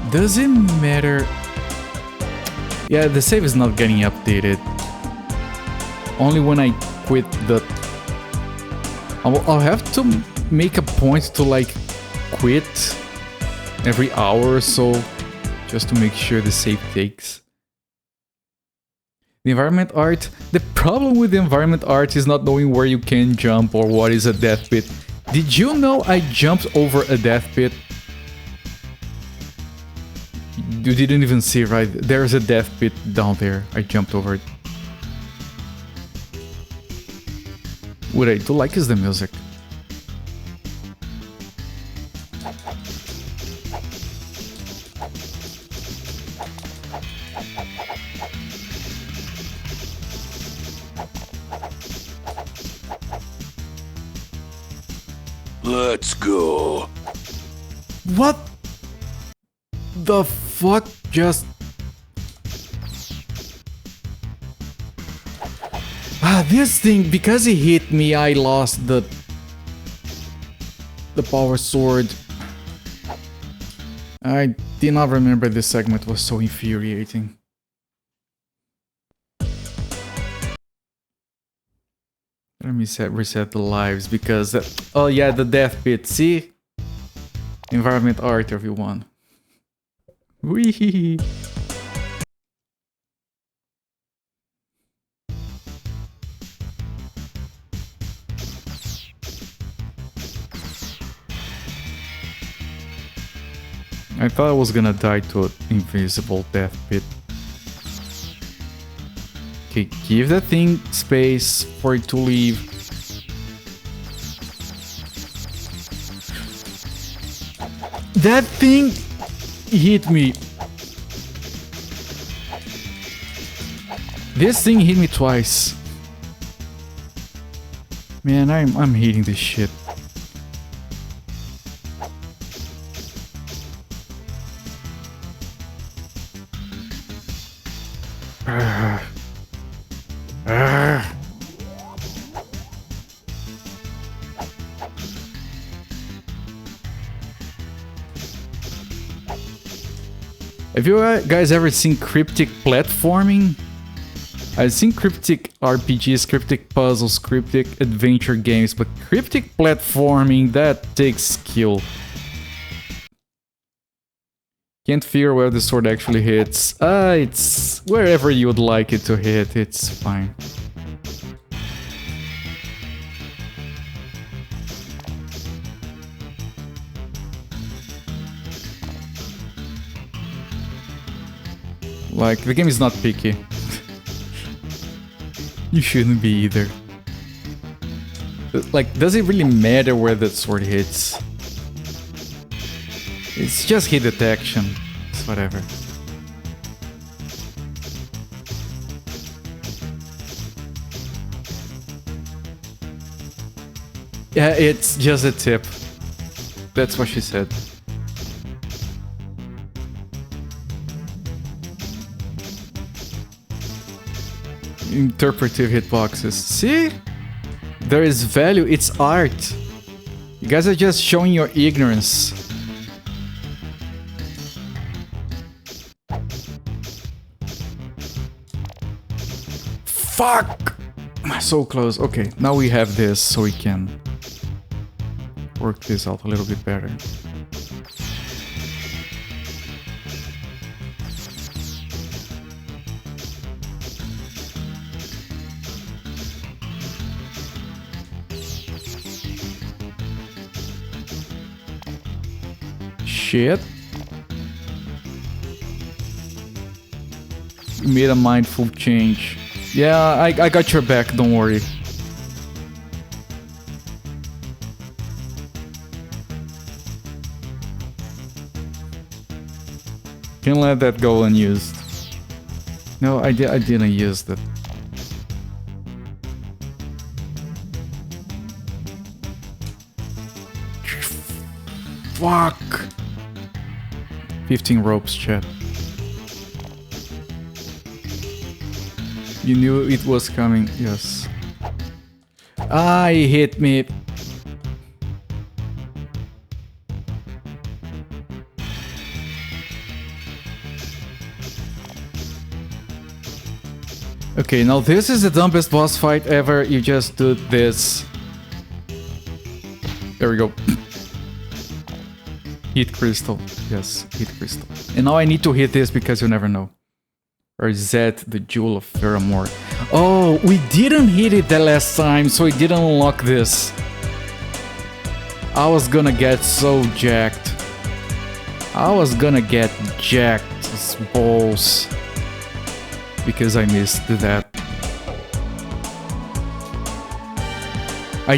Does it matter? Yeah, the save is not getting updated. Only when I quit the... I'll have to make a point to like quit every hour or so just to make sure the save takes. The environment art. The problem with the environment art is not knowing where you can jump or what is a death pit. Did you know I jumped over a death pit? You didn't even see, right? There's a death pit down there. I jumped over it. What I do like is the music. Let's go. What the fuck just... this thing, because he hit me, I lost the power sword. I did not remember this segment was so infuriating. Let me reset the lives because... oh yeah, the death pit, see? Environment art, everyone. Wee. I thought I was gonna die to an invisible death pit. Okay, give that thing space for it to leave. That thing hit me. This thing hit me twice. Man, I'm hating this shit. Have you guys ever seen cryptic platforming? I've seen cryptic RPGs, cryptic puzzles, cryptic adventure games, but cryptic platforming, that takes skill. Can't figure where the sword actually hits. It's wherever you would like it to hit, it's fine. Like, the game is not picky. You shouldn't be either. Like, does it really matter where the sword hits? It's just hit detection. It's whatever. Yeah, it's just a tip. That's what she said. Interpretive hitboxes. See? There is value, it's art. You guys are just showing your ignorance. Fuck! So close. Okay, now we have this so we can work this out a little bit better. Shit. You made a mindful change. Yeah, I got your back, don't worry. Can't let that go unused. No, I didn't use that. Fuck! 15 ropes, chat. You knew it was coming, yes. Ah, he hit me. Okay, now this is the dumbest boss fight ever. You just do this. There we go. Hit crystal. Yes, hit crystal. And now I need to hit this because you never know. Or is that the Jewel of Pheramore? Oh, we didn't hit it the last time, so we didn't unlock this. I was gonna get so jacked. I was gonna get jacked as balls. Because I missed that. I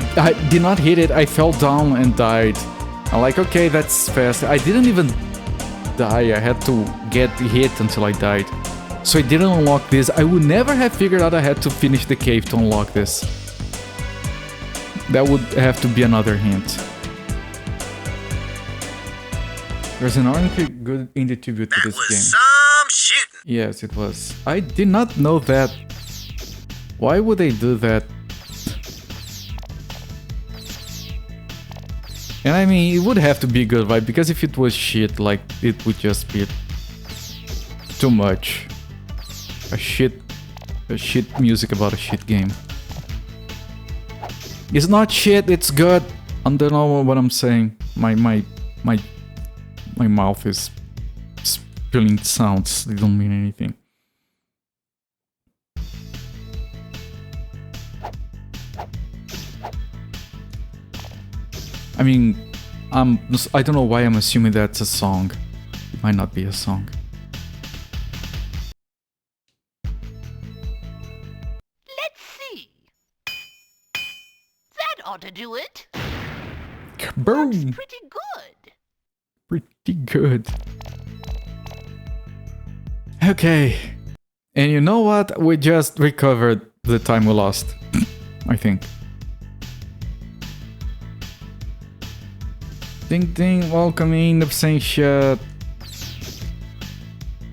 did not hit it, I fell down and died. I'm like, okay, that's fast. I didn't even die, I had to get hit until I died. So I didn't unlock this. I would never have figured out I had to finish the cave to unlock this. That would have to be another hint. There's an ironically good indie tribute to this game. Some shooting. Yes, it was. I did not know that. Why would they do that? And I mean, it would have to be good, right? Because if it was shit, like, it would just be too much. A shit music about a shit game. It's not shit, it's good. I don't know what I'm saying. My mouth is spilling sounds. They don't mean anything. I mean, I don't know why I'm assuming that's a song. It might not be a song. Let's see. That ought to do it. Boom! Looks pretty good. Pretty good. Okay. And you know what? We just recovered the time we lost. I think. Ding ding, welcome in, saying shit.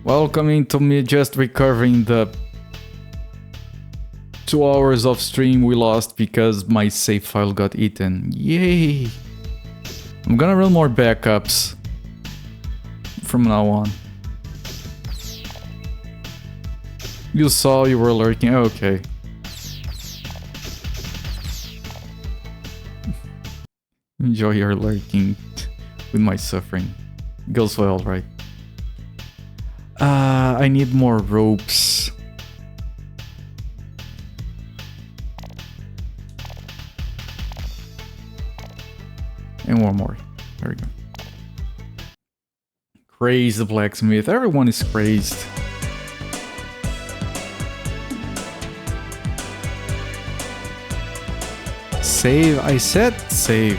Welcome into me just recovering the 2 hours of stream we lost because my save file got eaten. Yay! I'm gonna run more backups from now on. You saw you were lurking. Okay. Enjoy your lurking with my suffering. Goes well, right? I need more ropes. And one more. There we go. Crazy blacksmith. Everyone is crazed. Save. I said save.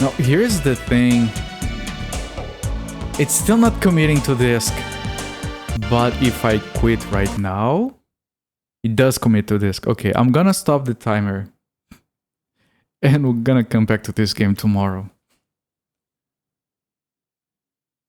Now, here's the thing. It's still not committing to disk. But if I quit right now, it does commit to disk. Okay, I'm gonna stop the timer. And we're gonna come back to this game tomorrow.